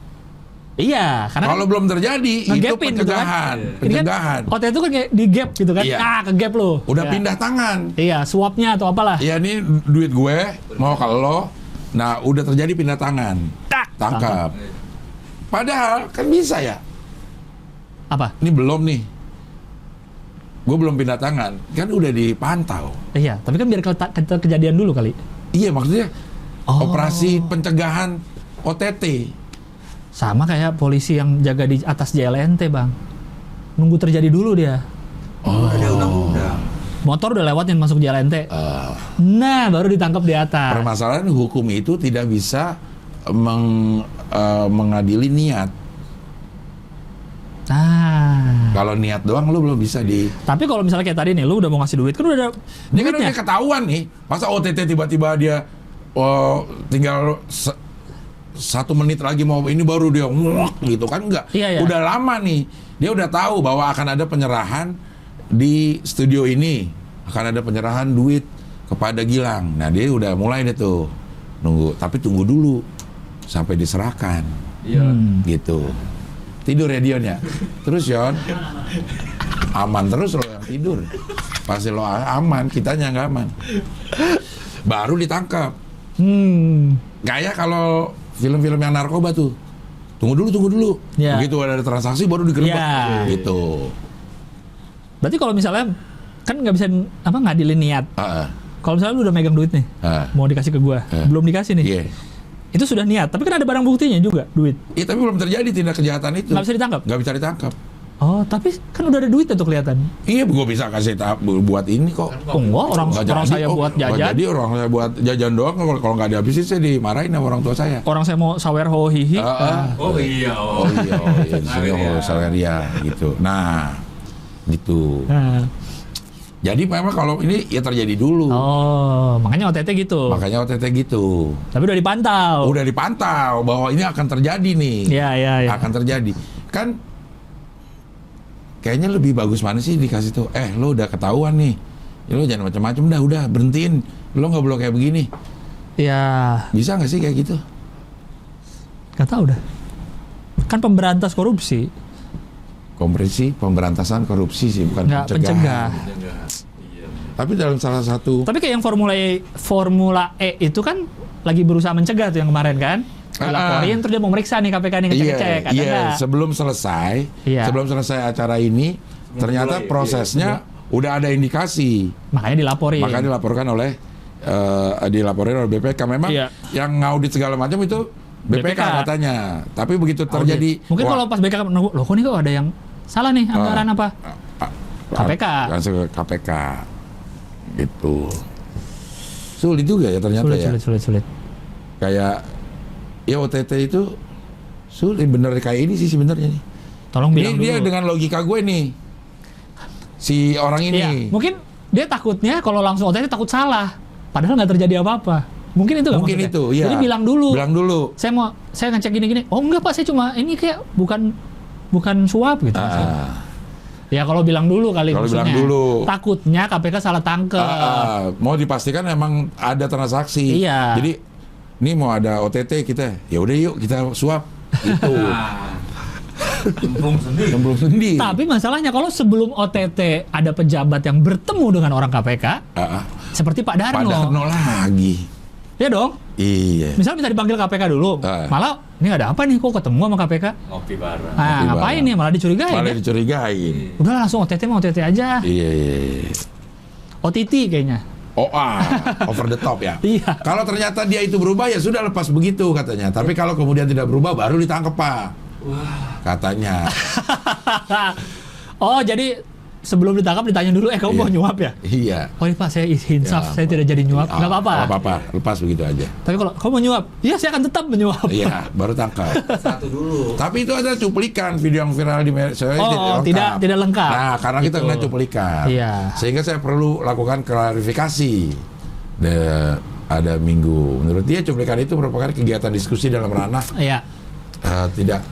Iya, karena Kalau belum terjadi itu ngegapin gitu kan. pencegahan. Ini kan Pencegahan. OTT itu kan kayak di gap gitu kan. Iya. Ke gap lo. Udah Ya. pindah tangan. Iya, swapnya atau apalah. Ya ini duit gue mau ke lo. Nah udah terjadi pindah tangan. Tangkap. Padahal kan bisa ya. Apa? Ini belum nih. Gue belum pindah tangan. Kan udah dipantau. Iya, tapi kan biar kejadian dulu kali. Iya maksudnya Oh. operasi pencegahan OTT. Sama kayak polisi yang jaga di atas JLNT, Bang. Nunggu terjadi dulu dia. Ada undang-undang. Motor udah lewatin masuk JLNT. Nah, baru ditangkap di atas. Permasalahan hukum itu tidak bisa mengadili niat. Nah, Kalau niat doang lu belum bisa di. tapi kalau misalnya kayak tadi nih, lu udah mau ngasih duit, kan udah ada Ini kan duitnya. udah ketahuan nih. Masa OTT tiba-tiba dia tinggal 1 menit lagi mau ini baru dia nguak gitu kan, enggak. Iya. Udah lama nih. Dia udah tahu bahwa akan ada penyerahan di studio ini. Akan ada penyerahan duit kepada Gilang. Nah, dia udah mulai deh tuh nunggu, tapi tunggu dulu sampai diserahkan. Iya. Gitu. Tidur ya Dion ya. Terus Yon, aman terus lo yang tidur. Pasti lo aman, kitanya nggak aman. Baru ditangkap. Kayak kalau film-film yang narkoba tuh. Tunggu dulu. Ya. Begitu ada transaksi baru digerebek. Ya. Gitu. Berarti kalau misalnya kan nggak bisa ngadilin niat. Kalau misalnya lu udah megang duit nih, mau dikasih ke gua, belum dikasih nih. Iya. Itu sudah niat, tapi kan ada barang buktinya juga, duit. Iya, tapi belum terjadi tindak kejahatan itu. Nggak bisa ditangkap? Nggak bisa ditangkap. Oh, tapi kan udah ada duitnya tuh kelihatan. Iya, gua bisa kasih buat ini kok. Oh, enggak, orang saya buat nggak jajan. jadi orang saya buat jajan doang. Kalau nggak dihabisin saya dimarahin sama orang tua saya. Orang saya mau sawer ho hihi. Oh iya. Di sini Saweria gitu. Nah, gitu. Jadi memang kalau ini ya terjadi dulu. Oh, makanya OTT gitu. Makanya OTT gitu. Tapi udah dipantau. Udah dipantau bahwa ini akan terjadi nih. Iya. Akan terjadi. Kan kayaknya lebih bagus mana sih dikasih tuh, lo udah ketahuan nih. Ya, lo jangan macam-macam udah berhentiin. Lo nggak boleh kayak begini. Iya. Bisa nggak sih kayak gitu? Nggak tahu dah. Kan pemberantas korupsi. Kompresi pemberantasan korupsi sih, bukan Nggak, pencegahan. Iya. Tapi dalam salah satu Tapi kayak yang Formula E itu kan lagi berusaha mencegah tuh yang kemarin kan. Dilaporin terus dia mau meriksa nih KPK nih ngecek-ngecek. Ada nggak? Sebelum selesai acara ini, ternyata prosesnya udah ada indikasi. Makanya dilaporin. Makanya dilaporkan oleh BPK. Memang yang ngaudit segala macam itu BPK katanya. Tapi begitu terjadi, mungkin kalau pas BPK nunggu, loh kok nih kok ada yang salah nih anggaran apa? KPK. Langsung ke KPK. Gitu. Sulit juga ya ternyata. Sulit. Kayak ya OTT itu sulit bener kayak ini sih sebenarnya nih. Tolong bilang dulu. Dia dengan logika gue nih. Si orang ini. Iya, mungkin dia takutnya kalau langsung OTT takut salah. Padahal nggak terjadi apa-apa. Mungkin itu nggak Mungkin maksudnya? itu, iya. Jadi bilang dulu. Saya ngecek gini-gini. Oh enggak Pak, saya cuma ini kayak bukan suap gitu. Ya kalau bilang dulu kali maksudnya. Bilang dulu. Takutnya KPK salah tangkep. Mau dipastikan emang ada transaksi. Iya. Jadi ini mau ada OTT kita. Ya udah yuk kita suap. Itu. Cemplung sendiri. Tapi masalahnya kalau sebelum OTT ada pejabat yang bertemu dengan orang KPK, seperti Pak Darno. Pak Darno lagi. Ya dong. Iya. Misal bisa dipanggil KPK dulu. Malah ini ada apa nih kok ketemu sama KPK? Ngopi bareng. Nah, ngapain nih? Malah dicurigain. Udah langsung OTT aja. Iya. OTT kayaknya. Over the top ya. Iya. Kalau ternyata dia itu berubah ya sudah lepas begitu katanya. Tapi kalau kemudian tidak berubah baru ditangkap Pak. Wah. Katanya. Oh jadi sebelum ditangkap ditanya dulu, kamu mau nyuap ya? Iya. Oh iya Pak, saya insaf, saya tidak jadi nyuap. Nggak apa-apa. Nggak apa-apa, lepas begitu aja. Tapi kalau kamu mau nyuap, iya saya akan tetap menyuap. Iya, baru tangkap. Satu dulu. Tapi itu ada cuplikan video yang viral di media sosial. Tidak lengkap. Nah, karena kita kena cuplikan. Iya. Sehingga saya perlu lakukan klarifikasi. Ada minggu. Menurut dia cuplikan itu merupakan kegiatan diskusi dalam ranah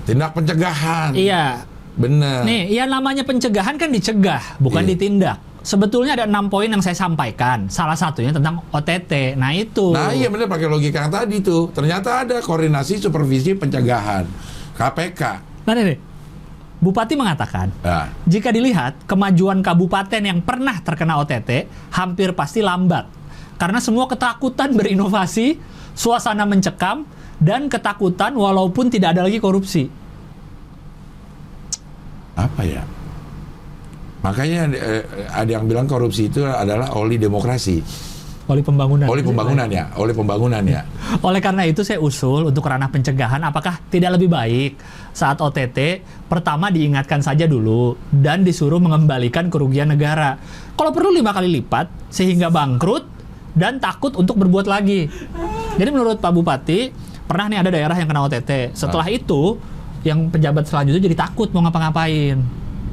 tindak pencegahan. Iya. Benar. Nih, yang namanya pencegahan kan dicegah, bukan ditindak. Sebetulnya ada 6 poin yang saya sampaikan. Salah satunya tentang OTT. Nah itu. Nah iya benar, pakai logika yang tadi tuh. Ternyata ada koordinasi supervisi pencegahan KPK. Nah nih, Bupati mengatakan, jika dilihat kemajuan kabupaten yang pernah terkena OTT hampir pasti lambat. Karena semua ketakutan berinovasi, suasana mencekam, dan ketakutan walaupun tidak ada lagi korupsi. Apa ya? Makanya ada yang bilang korupsi itu adalah oli demokrasi. Oli pembangunan. Oli pembangunan ya. Oleh karena itu saya usul untuk ranah pencegahan, apakah tidak lebih baik saat OTT pertama diingatkan saja dulu dan disuruh mengembalikan kerugian negara. Kalau perlu 5 kali lipat sehingga bangkrut dan takut untuk berbuat lagi. Jadi menurut Pak Bupati, pernah nih ada daerah yang kena OTT. Setelah itu yang pejabat selanjutnya jadi takut mau ngapa-ngapain.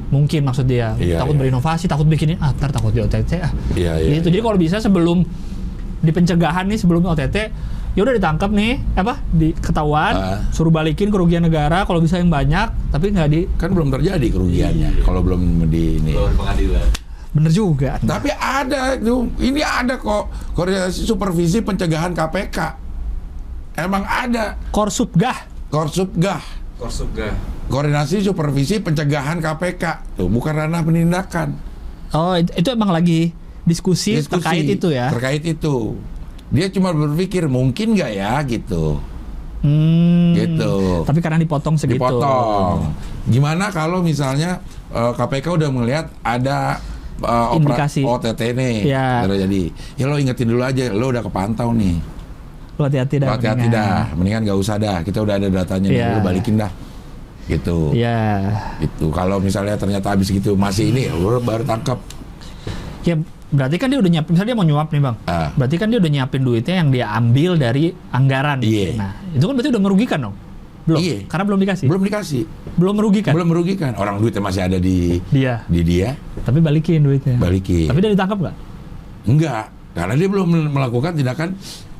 Mungkin maksud dia takut berinovasi, takut bikinin takut di OTT Gitu. Jadi kalau bisa sebelum di pencegahan nih, sebelum OTT ya udah ditangkap nih, ketahuan, suruh balikin kerugian negara kalau bisa yang banyak, tapi nggak kan belum terjadi kerugiannya kalau belum di ini. Keluar pengadilan. Bener juga. Tapi ada tuh, ini ada kok koordinasi supervisi pencegahan KPK. Emang ada. Korsubgah. Koordinasi supervisi pencegahan KPK. Tuh bukan ranah penindakan. Oh, itu emang lagi diskusi terkait itu ya? Terkait itu. Dia cuma berpikir mungkin nggak ya gitu. Gitu. Tapi karena dipotong segitu. Dipotong. Gimana kalau misalnya KPK udah melihat ada indikasi OTT nih terjadi. Ya lo ingetin dulu aja, lo udah kepantau nih. Lo hati-hati dah. Mendingan nggak usah dah. Kita udah ada datanya nih, lo balikin dah. Gitu. Iya. Gitu. Kalau misalnya ternyata habis gitu masih ini, lo baru tangkap. Ya berarti kan dia udah nyiapin, misalnya dia mau nyuap nih bang, berarti kan dia udah nyiapin duitnya yang dia ambil dari anggaran. Iya. Nah itu kan berarti udah merugikan dong? Belum? Iya. Karena belum dikasih? Belum merugikan? Orang duitnya masih ada di dia. Tapi balikin duitnya? Balikin. Tapi dia ditangkap nggak? Enggak, karena dia belum melakukan tindakan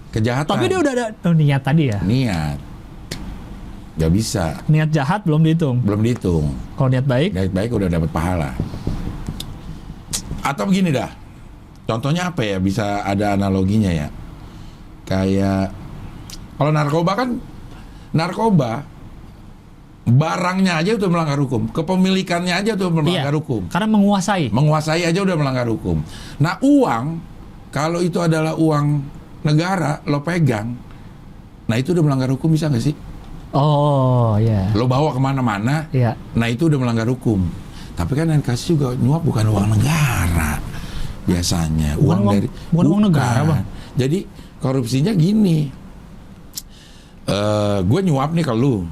kejahatan. Tapi dia udah ada niat tadi ya? Niat. Gak bisa. Niat jahat belum dihitung? Belum dihitung. Kalau niat baik? Niat baik udah dapat pahala. Atau begini dah, contohnya apa ya, bisa ada analoginya ya. Kayak kalau narkoba barangnya aja udah melanggar hukum, kepemilikannya aja udah melanggar hukum. Karena menguasai aja udah melanggar hukum. Nah uang, kalau itu adalah uang negara, lo pegang, nah itu udah melanggar hukum, bisa nggak sih? Oh iya. Lo bawa kemana-mana, nah itu udah melanggar hukum. Tapi kan yang kasih juga nyuap bukan uang negara biasanya, bukan uang negara bang. Jadi korupsinya gini, gue nyuap nih ke lu,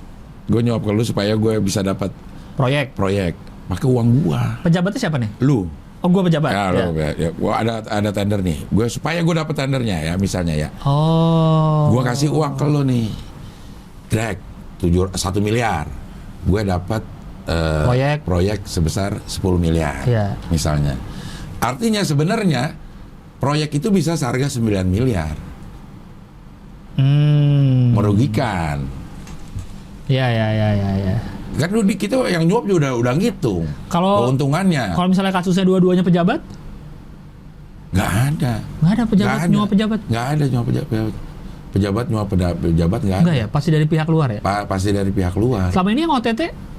supaya gue bisa dapat proyek, pakai uang gue. Pejabatnya siapa nih? Lu. Oh gue pejabat. Gua ada tender nih, supaya gue dapat tendernya ya, misalnya ya. Gue kasih uang ke lu nih, drag 1 miliar, gue dapat proyek sebesar 10 miliar, misalnya. Artinya sebenarnya proyek itu bisa seharga 9 miliar. Merugikan. Ya. Kan kita yang nyuap juga udah ngitung keuntungannya. Kalau misalnya kasusnya dua-duanya pejabat? Nggak ada nyuap pejabat? Nggak ada nyuap pejabat nyuap pejabat nggak ada. Enggak ya? Pasti dari pihak luar ya? Pasti dari pihak luar. Selama ini yang OTT?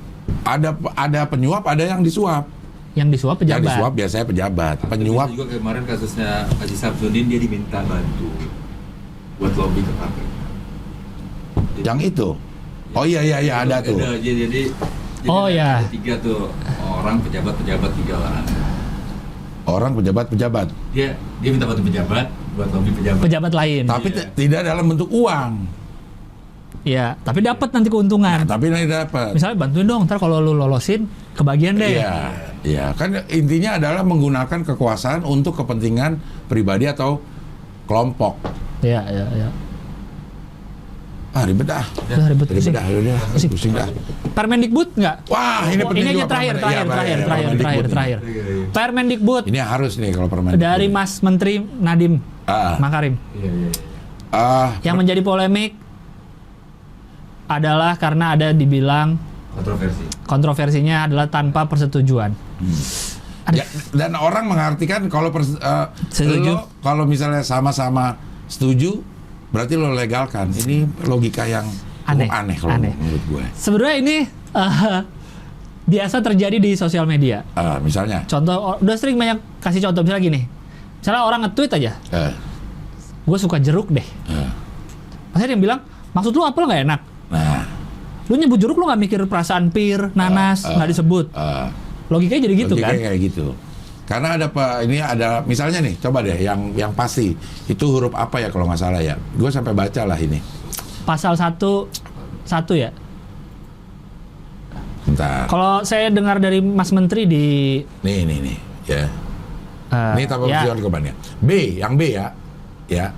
Ada penyuap, ada yang disuap. Yang disuap pejabat? Yang disuap biasanya pejabat. Penyuap juga kemarin kasusnya Haji Sabzudin, dia diminta bantu buat lobby ke KPK. Yang itu? Oh iya ada tuh. Jadi ada 3 tuh orang pejabat 3 orang. Orang pejabat. Dia minta bantu pejabat buat lobby pejabat lain. Tapi tidak dalam bentuk uang. Iya, tapi dapat nanti keuntungan. Tapi nanti dapat. Misalnya bantuin dong, ntar kalau lu lolosin kebagian deh. Iya. Kan intinya adalah menggunakan kekuasaan untuk kepentingan pribadi atau kelompok. Iya. Ribet dah. Pusing dah. Permendikbud nggak? Wah, ini penting. Ini aja terakhir. Permendikbud. Ini harus nih kalau Permendikbud. Dari Mas Menteri Nadiem Makarim. Yang menjadi polemik adalah karena ada dibilang kontroversinya adalah tanpa persetujuan. Ya, dan orang mengartikan kalau kalau misalnya sama-sama setuju, berarti lo legalkan. Ini logika yang aneh kalau menurut gue. Sebenarnya ini biasa terjadi di sosial media. Misalnya? Contoh, udah sering banyak kasih contoh, misalnya gini. Misalnya orang nge-tweet aja, gue suka jeruk deh. Pasti dia bilang, maksud lu apel nggak enak? Nah, lu nyebut jeruk, lu nggak mikir perasaan pir, nanas, nggak disebut. Logikanya jadi gitu kan? Kayak gitu. Karena ada misalnya nih, coba deh yang pasti itu huruf apa ya kalau nggak salah ya. Gue sampai baca lah ini. Pasal 1 ya. Bentar. Kalau saya dengar dari Mas Menteri di nih ya. Ini tanpa persetujuan yang B ya. Ya.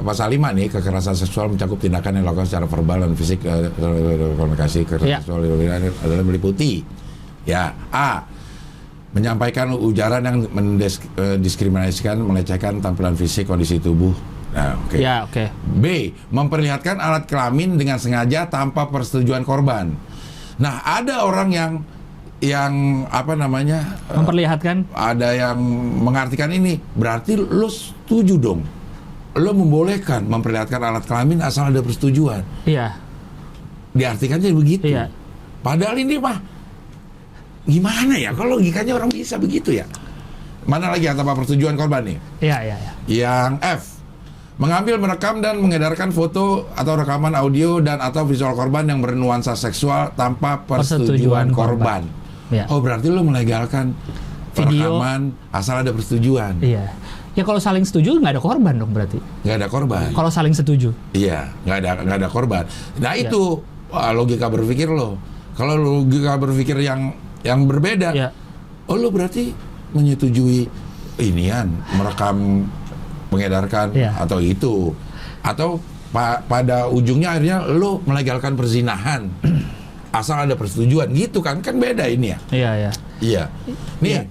Pasal 5 nih, kekerasan seksual mencakup tindakan yang dilakukan secara verbal dan fisik, komunikasi kekerasan seksual adalah meliputi A, menyampaikan ujaran yang mendiskriminasikan, melecehkan tampilan fisik, kondisi tubuh Nah, oke. Ya, oke. B. Memperlihatkan alat kelamin dengan sengaja tanpa persetujuan korban. Nah, ada orang yang apa namanya? Memperlihatkan. Ada yang mengartikan ini, berarti lo setuju dong. Lo membolehkan memperlihatkan alat kelamin asal ada persetujuan. Iya. Diartikannya begitu. Iya. Padahal ini mah gimana ya? Kalau logikanya orang bisa begitu ya? Mana lagi yang tanpa persetujuan korban nih? Iya, iya, iya. Yang F. Mengambil, merekam, dan mengedarkan foto atau rekaman audio dan atau visual korban yang bernuansa seksual tanpa persetujuan korban. Iya. Oh, berarti lo melegalkan Video. rekaman asal ada persetujuan. Iya. Ya kalau saling setuju nggak ada korban dong berarti. Nggak ada korban. Kalau saling setuju. Iya, nggak ada korban. Nah Iya. itu logika berpikir lo. Kalau logika berpikir yang berbeda, Iya. oh lo berarti menyetujui inian merekam, mengedarkan Iya. atau itu, atau pada ujungnya akhirnya lo melegalkan perzinahan asal ada persetujuan gitu kan beda ini ya. Iya, iya. Iya. Nih,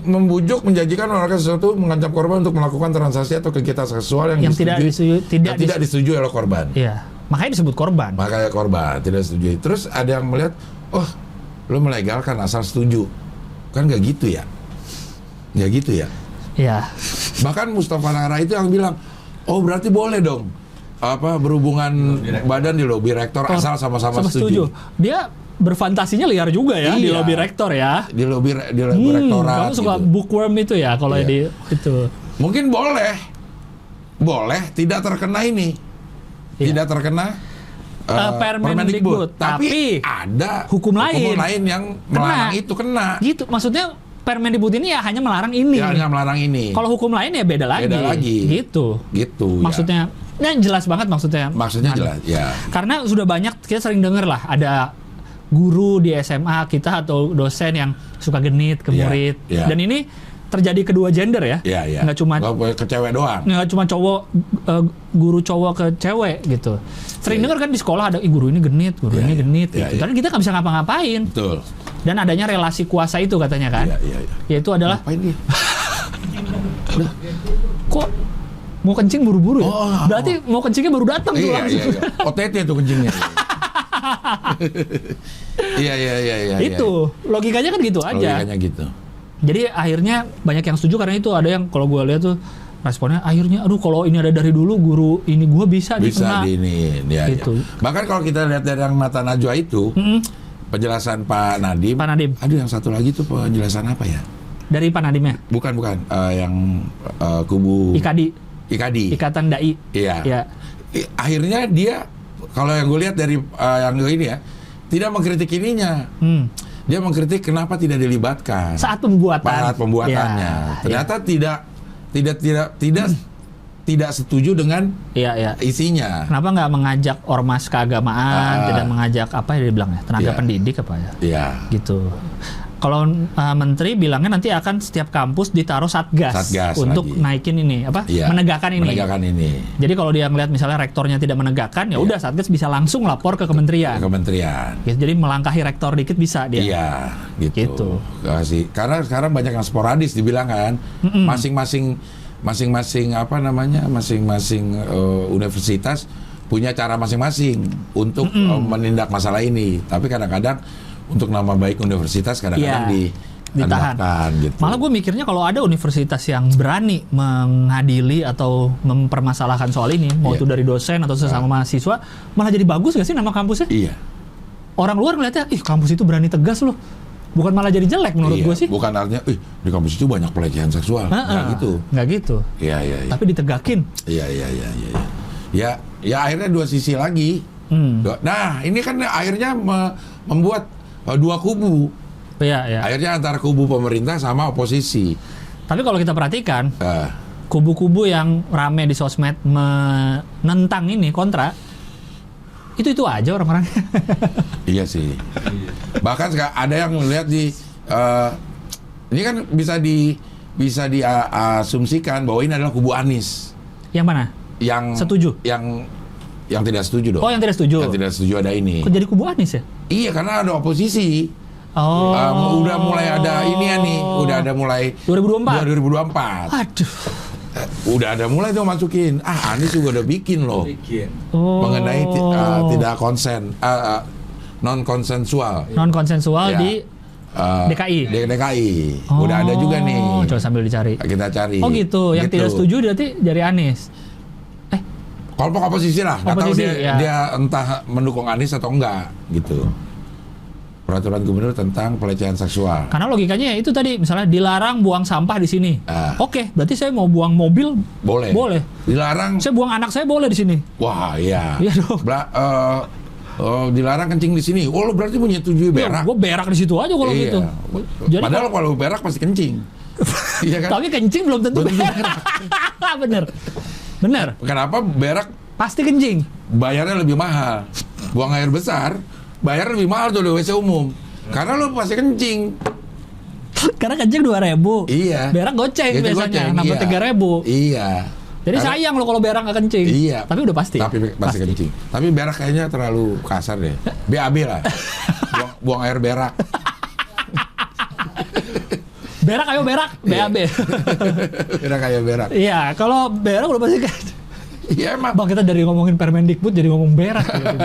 membujuk, menjanjikan melakukan sesuatu, mengancam korban untuk melakukan transaksi atau kegiatan seksual yang tidak disetujui oleh korban. Iya. Makanya disebut korban. Makanya korban tidak setuju. Terus ada yang melihat, oh, lo melegalkan asal setuju. Kan nggak gitu ya? Nggak gitu ya? Iya. Bahkan Mustafa Nara itu yang bilang, oh berarti boleh dong berhubungan badan di lobi rektor asal sama-sama setuju. Dia berfantasinya liar juga ya di Iya. lobi rektor ya. Di lobi rektorat. Kamu suka gitu. bookworm itu ya kalau Iya. di itu. Mungkin boleh tidak terkena ini. Iya. Tidak terkena Permendikbud. tapi Tapi ada hukum lain yang melarang itu kena. gitu. Maksudnya Permendikbud ini ya hanya melarang ini. Ya, hanya melarang ini. Kalau hukum lain ya beda lagi. Beda lagi. Gitu. Gitu. Maksudnya, jelas banget maksudnya. Maksudnya Anu. jelas. Ya. Karena sudah banyak kita sering dengar lah ada guru di SMA kita atau dosen yang suka genit ke Iya, murid. iya. Dan ini terjadi kedua gender ya. Iya, iya. Nggak cuma ke cewek doang. nggak cuma cowok guru cowok ke cewek gitu. Sering Iya. dengar kan di sekolah ada guru ini genit, guru Iya, ini iya. genit Iya, gitu. iya. Karena kita nggak bisa ngapa-ngapain. Betul. Dan adanya relasi kuasa itu katanya kan. Iya, iya, iya. Yaitu adalah Ngapain dia? kok mau kencing buru-buru ya? Oh, Berarti mau kencingnya baru datang tuh Iya, langsung. iya, iya. OTT tuh kencingnya. Iya, iya, iya, iya. Itu logikanya kan gitu aja. Logikanya gitu. Jadi akhirnya banyak yang setuju karena itu ada yang kalau gue lihat tuh responnya akhirnya aduh kalau ini ada dari dulu guru ini gue bisa Bisa dikena. di ini. Ya, Gitu. ya. Bahkan kalau kita lihat dari yang Mata Najwa itu, Mm-mm. penjelasan Pak Nadiem. Pak Nadiem. Aduh, yang satu lagi tuh penjelasan apa ya? Dari Pak Nadiem ya. Bukan. Yang kubu IKADI, IKADI. Ikatan Dai. Iya. Ya. Akhirnya dia, kalau yang gue lihat dari yang ini ya, tidak mengkritik ininya. Hmm. Dia mengkritik kenapa tidak dilibatkan Saat pembuatan. saat pembuatannya. Ya, Ternyata tidak setuju dengan Iya, iya. isinya. Kenapa nggak mengajak ormas keagamaan, tidak mengajak apa ya dia bilang ya, tenaga Iya. pendidik apa ya, Iya. gitu. Kalau menteri bilangnya nanti akan setiap kampus ditaruh satgas untuk lagi. naikin ini apa, Iya. menegakkan ini. Menegakkan ini. Jadi kalau dia ngeliat misalnya rektornya tidak menegakkan, ya udah satgas bisa langsung lapor ke kementerian. Kementerian. Gitu, jadi melangkahi rektor dikit bisa dia. Iya, gitu. Gitu. Karena sekarang banyak yang sporadis dibilang kan. Masing-masing universitas punya cara masing-masing untuk menindak masalah ini. Tapi kadang-kadang untuk nama baik universitas kadang-kadang Iya, ditahan. diandalkan gitu. Malah gue mikirnya kalau ada universitas yang berani mengadili atau mempermasalahkan soal ini, mau Iya. itu dari dosen atau sesama mahasiswa, malah jadi bagus gak sih nama kampusnya? Iya. Orang luar ngeliatnya, ih kampus itu berani tegas loh. Bukan malah jadi jelek menurut Iya. gue sih. Bukan artinya, di kampus itu banyak pelecehan seksual. Nggak gitu. Nggak gitu. Iya, iya, iya. Tapi ditegakin. Iya. Ya akhirnya dua sisi lagi. Nah, ini kan akhirnya membuat dua kubu. Iya, iya. Akhirnya antara kubu pemerintah sama oposisi. Tapi kalau kita perhatikan, Eh, kubu-kubu yang rame di sosmed menentang ini kontra, itu aja orang-orang. iya sih. Iya. Bahkan ada yang melihat ini kan bisa diasumsikan bahwa ini adalah kubu Anies. Yang mana? Yang Setuju? Yang tidak setuju dong. Oh, yang tidak setuju. Yang tidak setuju ada ini. Kok jadi kubu Anies ya? Iya, karena ada oposisi. Oh. Udah mulai ada ini ya nih. Udah ada mulai 2024. 2024. Aduh. Udah ada mulai tuh masukin. Anies juga udah bikin loh. Bikin. Mengenai tidak konsen, non konsensual. Non konsensual Ya. di DKI. Di DKI. Udah ada juga nih. Coba sambil dicari. Kita cari. Oh gitu. Yang tidak setuju berarti dari Anies. Kelompok oposisi lah. Nggak tahu Oposisi, dia, ya. dia entah mendukung Anies atau enggak gitu. Peraturan gubernur tentang pelecehan seksual. Karena logikanya ya itu tadi, misalnya dilarang buang sampah di sini. Oke, berarti saya mau buang mobil Boleh. boleh. Dilarang. Saya buang anak saya boleh di sini. Wah, iya. Iya dong. Dilarang kencing di sini. Oh, lu berarti punya tujuh berak. Gue berak di situ aja kalau Iya. gitu. Jadi Padahal kalau berak pasti kencing. Iya kan? tapi kencing belum tentu Belum tentu berak. Bener. Kenapa berak Pasti kencing. bayarnya lebih mahal? Buang air besar, bayar lebih mahal tuh di WC umum. Karena lu pasti kencing. Karena kencing 2.000. Iya. Berak goceng Itu biasanya, goceng, nambah iya. 3.000. Iya. Jadi Karena- sayang lo kalau berak nggak kencing. Iya. Tapi udah pasti. Tapi pasti kencing. Tapi berak kayaknya terlalu kasar deh. BAB lah. buang air berak. Berak ayo berak, BAB. Berak kayak berak. Iya, kalau berak udah pasti kan. Iya emang. Bang, kita dari ngomongin Permendikbud jadi ngomong berak. Gitu.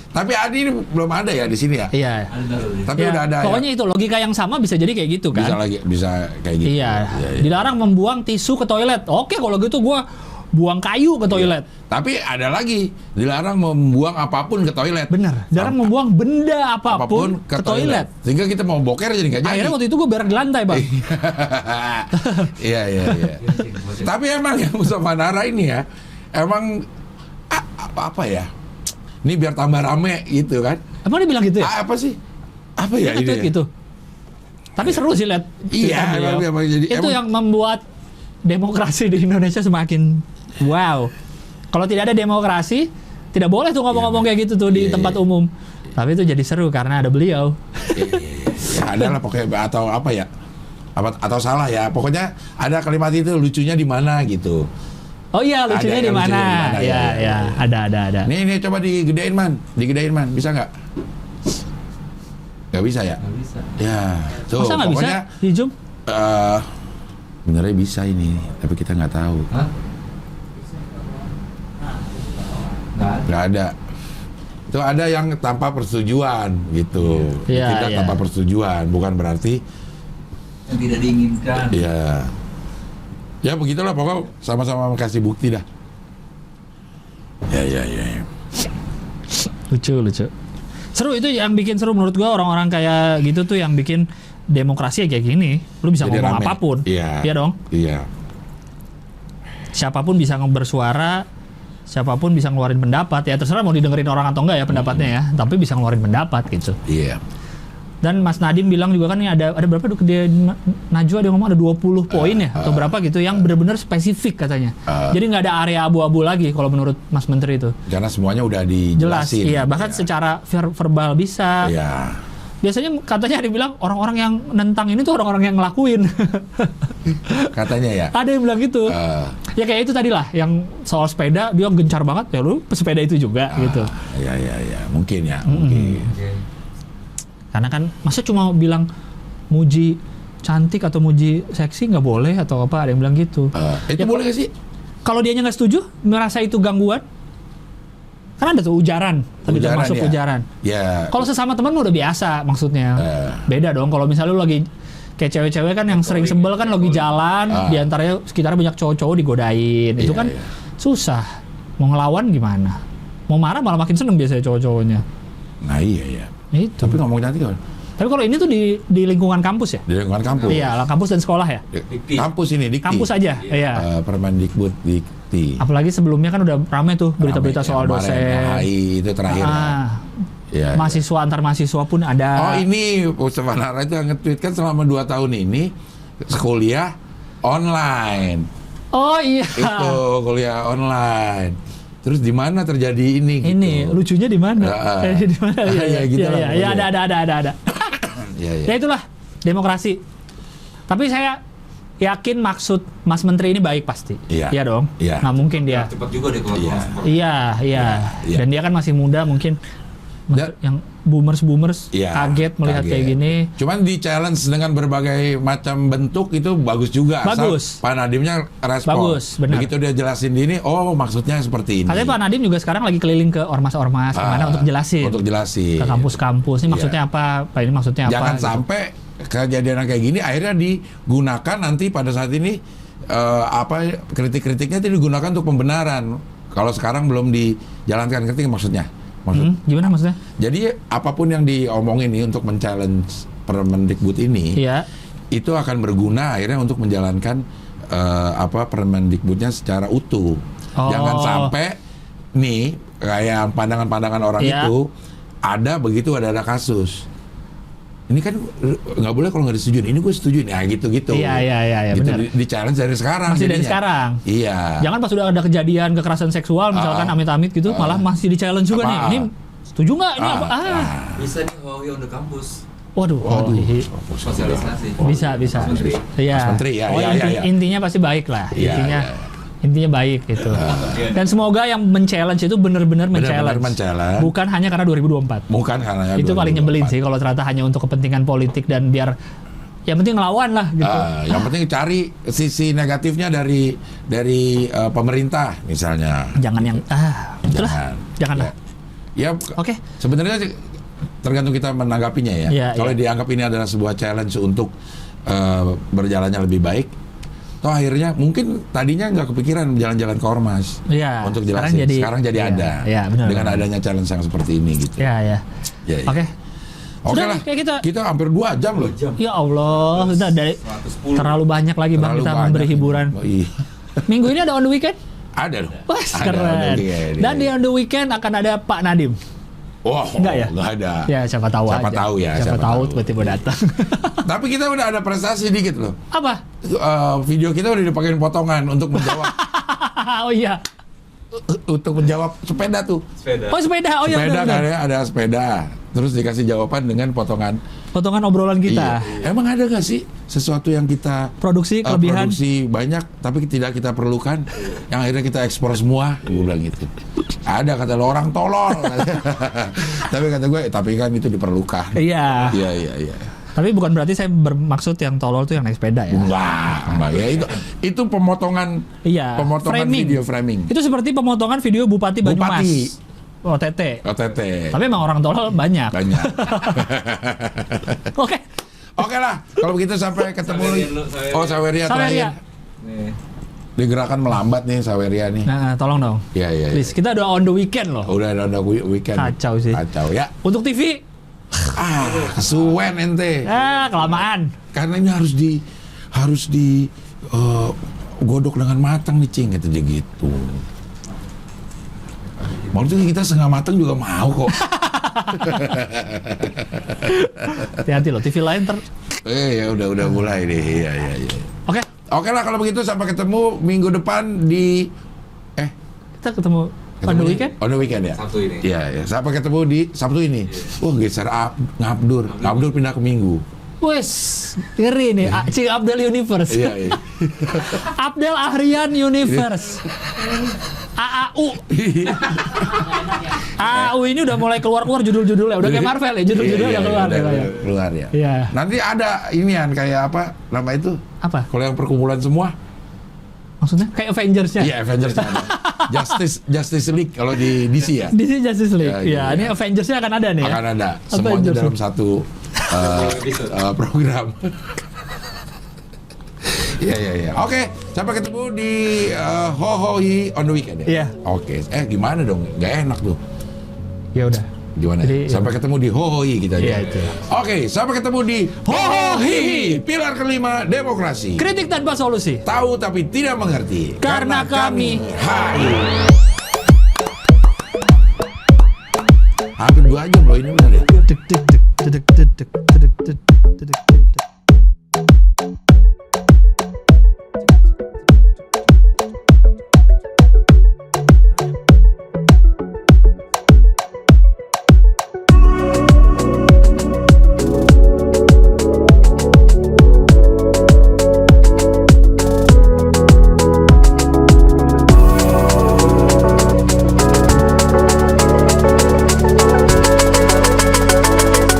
Tapi Adi ini belum ada ya di sini ya. Iya. Ada dulu. Tapi Ya, udah ada. pokoknya Ya. itu logika yang sama bisa jadi kayak gitu kan. Bisa kayak gitu. Iya. Iya. Dilarang membuang tisu ke toilet. Oke, kalau gitu gua buang kayu ke toilet. Tapi ada lagi, dilarang membuang apapun ke toilet. Bener. Dilarang membuang benda apapun ke toilet. Sehingga kita mau boker jadi nggak jadi. Akhirnya waktu itu gua berak di lantai, Bang. Iya. Tapi emang ya Mustafa Nara ini ya, emang apa ya? Ini biar tambah rame gitu kan? Emang dia bilang gitu ya? Apa sih? Apa ya Dia ini? nge-tweet gitu. Tapi seru sih lihat. Iya, tweetan beliau. emang jadi- itu emang- yang membuat demokrasi di Indonesia semakin wow. Kalau tidak ada demokrasi, tidak boleh tuh ngomong-ngomong kayak gitu tuh di Iya, tempat iya. umum. Tapi itu jadi seru karena ada beliau. Ya, ada lah pokoknya atau apa ya? Atau salah ya. Pokoknya ada kalimat itu lucunya di mana gitu. Oh iya, lucunya Ada, di lucunya mana? di mana, Ya, ya, ya, ada. Nih coba digedein man, bisa nggak? Nggak bisa ya? Nggak bisa. Ya, tuh Masa nggak bisa pokoknya di Zoom? benernya bisa ini, tapi kita nggak tahu. Hah? Nggak ada. Nggak ada. Itu ada yang tanpa persetujuan gitu. Iya, Tidak iya. tanpa persetujuan, bukan berarti Yang tidak diinginkan. ya. Ya begitulah pokoknya sama-sama kasih bukti dah. Ya. Lucu. Seru itu yang bikin seru menurut gua, orang-orang kayak gitu tuh yang bikin demokrasi kayak gini. Lu bisa Jadi ngomong rame. apapun. Iya. Iya dong. Iya. Siapapun bisa bersuara, siapapun bisa ngeluarin pendapat. Ya terserah mau didengerin orang atau enggak ya pendapatnya ya, tapi bisa ngeluarin pendapat gitu. Iya. Dan Mas Nadiem bilang juga kan ini ada berapa dia Najwa dia ngomong ada 20 poin ya atau berapa gitu yang benar-benar spesifik katanya. Jadi nggak ada area abu-abu lagi kalau menurut Mas Menteri itu. Karena semuanya udah Jelas, dijelasin. iya bahkan secara verbal bisa. Iya. Biasanya katanya ada bilang orang-orang yang nentang ini tuh orang-orang yang ngelakuin. Katanya ya. Ada yang bilang gitu. Ya kayak itu tadi lah yang soal sepeda dia gencar banget ya lu pesepeda itu juga gitu. Iya. Mungkin ya. Mungkin. Oke. Karena kan masa cuma bilang muji cantik atau muji seksi nggak boleh atau apa, ada yang bilang gitu. Itu Ya, boleh gak sih? Kalau dianya nggak setuju, merasa itu gangguan, kan ada tuh ujaran, tadi Ujaran, termasuk ya. ujaran. Ya. Kalau sesama teman udah biasa maksudnya. Beda dong kalau misalnya lu lagi kayak cewek-cewek kan yang sering sebel kan lagi jalan, di antaranya sekitarnya banyak cowok-cowok digodain. Itu Iya, kan iya. susah. Mau ngelawan gimana? Mau marah malah makin seneng biasanya cowok-cowoknya. Nah iya. Itu. Tapi ngomong cantik kan? Tapi kalau ini tuh di lingkungan kampus ya? Di lingkungan kampus. Iya, lah, kampus dan sekolah ya? Dikti. Kampus ini, Dikti. Kampus aja, iya. Permendikbud Dikti. Apalagi sebelumnya kan udah rame tuh berita-berita Rame, soal yang kemarin, dosen. HI itu terakhir. Ya. Mahasiswa antar mahasiswa pun ada. Oh ini Mustafa Nara itu yang nge-tweet kan selama 2 tahun ini kuliah online. Oh iya. Itu kuliah online. Terus di mana terjadi ini? Gitu. Ini lucunya di mana? Di mana? Ya, gitu lah Ya, pokoknya. ada. Ya. Ya itulah demokrasi. Tapi saya yakin maksud Mas Menteri ini baik pasti. Iya. Iya dong. Iya. Nggak mungkin dia. Cepat juga deh kalau Iya. transport. Iya. Iya. Dan dia kan masih muda mungkin Dan- yang boomers Iya, kaget melihat kaget. kayak gini. Cuman di challenge dengan berbagai macam bentuk itu bagus juga. Asal Bagus. Pak Nadimnya respon. Bagus, benar. Begitu dia jelasin ini, oh maksudnya seperti ini. Katanya Pak Nadiem juga sekarang lagi keliling ke ormas-ormas kemana untuk jelasin. Untuk jelasin. Ke kampus-kampus. Ini maksudnya apa? Pak ini maksudnya apa? Jangan gitu. sampai kejadian kayak gini akhirnya digunakan nanti pada saat ini kritik-kritiknya itu digunakan untuk pembenaran. Kalau sekarang belum dijalankan, kritik maksudnya. Gimana maksudnya? Jadi apapun yang diomongin ini untuk men-challenge Permendikbud ini, Iya. itu akan berguna akhirnya untuk menjalankan Permendikbudnya secara utuh. Oh. Jangan sampai nih kayak pandangan-pandangan orang Iya. itu begitu ada kasus. Ini kan nggak boleh kalau nggak disetujuin. Ini gue setujuin, ya gitu-gitu. Iya, Gitu, benar. di challenge dari sekarang. Masih dari jadinya. sekarang. Iya. Jangan pas sudah ada kejadian kekerasan seksual misalkan amit-amit gitu malah masih di challenge juga nih. Ini setuju nggak ini apa? Bisa nih Huawei on the campus. Waduh. Sosialisasi. Bisa. Menteri. Iya. Mas Menteri, ya, Oh, iya. intinya pasti baik lah. Iya, Intinya baik gitu. Dan semoga yang men-challenge itu benar-benar Benar-benar men-challenge. men-challenge. Bukan hanya karena 2024. Bukan karena Itu paling nyebelin sih kalau ternyata hanya untuk kepentingan politik dan biar yang penting ngelawan lah gitu. Yang penting cari sisi negatifnya dari pemerintah misalnya. Jangan yang itulah. Janganlah. Ya, Oke. sebenarnya tergantung kita menanggapinya ya. Iya, Kalau iya. dianggap ini adalah sebuah challenge untuk berjalannya lebih baik, toh akhirnya mungkin tadinya nggak kepikiran jalan-jalan ke ormas Iya. untuk jelasin. Sekarang jadi iya, ada Iya, benar. dengan adanya challenge yang seperti ini gitu. Iya. Ya, ya. Oke. Oke Sudah, lah. kayak Kita hampir 2 jam loh. Ya Allah, sudah dari 110. terlalu banyak lagi Bang Terlalu kita banyak. memberi hiburan. Oh, iya. Minggu ini ada on the weekend? Ada dong. Wah, Ada, keren. ada. Dan di on the weekend akan ada Pak Nadiem. Wah, Enggak ya? Nggak ada. Ya, siapa tahu Siapa aja. tahu ya, Siapa siapa tahu tahu. tiba-tiba datang. Tapi kita udah ada prestasi dikit loh. Apa? Video kita udah dipakein potongan untuk menjawab Oh iya. untuk menjawab sepeda tuh. Sepeda. Oh sepeda. Oh iya Sepeda benar. kan ya, ada sepeda. Terus dikasih jawaban dengan potongan. Potongan obrolan kita. Iya. Emang ada gak sih sesuatu yang kita Produksi kelebihan. produksi banyak tapi tidak kita perlukan, yang akhirnya kita ekspor semua? Gue bilang gitu. Ada kata lo orang tolol. Tapi kata gue, tapi kan itu diperlukan. Iya. Iya. Tapi bukan berarti saya bermaksud yang tolol tuh yang naik sepeda ya. Enggak ya, itu pemotongan Iya. pemotongan Framing. video framing. Itu seperti pemotongan video Bupati Banyumas. Bupati. OTT. OTT. Tapi emang orang tolol banyak. Banyak. Oke. Oke lah, kalau begitu sampai ketemu. Saweria dulu, Saweria. Oh, Saweria Saweria. terakhir. Nih. Digerakkan melambat nih Saweria nih. Nah, tolong dong. Iya. Please, kita udah on the weekend loh. Udah weekend. Kacau sih. Kacau ya. Untuk TV, Kesuwen ente. kelamaan. Karena ini harus di godok dengan matang nih Cing, gitu gitu. Maksudnya kita setengah matang juga mau kok. Hati-hati loh, TV lain Ya udah mulai deh. Iya. Oke, Oke lah kalau begitu sampai ketemu minggu depan di kita ketemu on the weekend. On the weekend ya. Sabtu ini. Iya. Sampai ketemu di Sabtu ini. Wah, geser Ngabdur pindah ke Minggu. Wes, ngeri nih, Cing Abdel Universe. Iya. Abdel Ahrian Universe. AAU. AAU ini udah mulai keluar judul-judulnya. Udah kayak Marvel ya, judul-judulnya udah keluar. Udah keluar ya. Iya. Nanti ada inian kayak apa nama itu? Apa? Kalau yang perkumpulan semua? Maksudnya kayak Avengers-nya? Iya, Avengers ada. Justice League kalau di DC ya. DC Justice League. Ya, Iya, iya. ini Avengers-nya akan ada nih ya. Akan ada semuanya Avengers. dalam satu program. Iya. Oke, sampai ketemu di Hohoi on the weekend ya. Iya. Oke. Gimana dong? Gak enak tuh. Ya udah. Gimana? Jadi, sampai ketemu di Hohoi kita aja. Iya, itu. Oke, sampai ketemu di Hohoi, pilar kelima demokrasi. Kritik tanpa solusi. Tahu tapi tidak mengerti. Karena kami HI. Hampir 2 jam loh ini benar ya. Dek.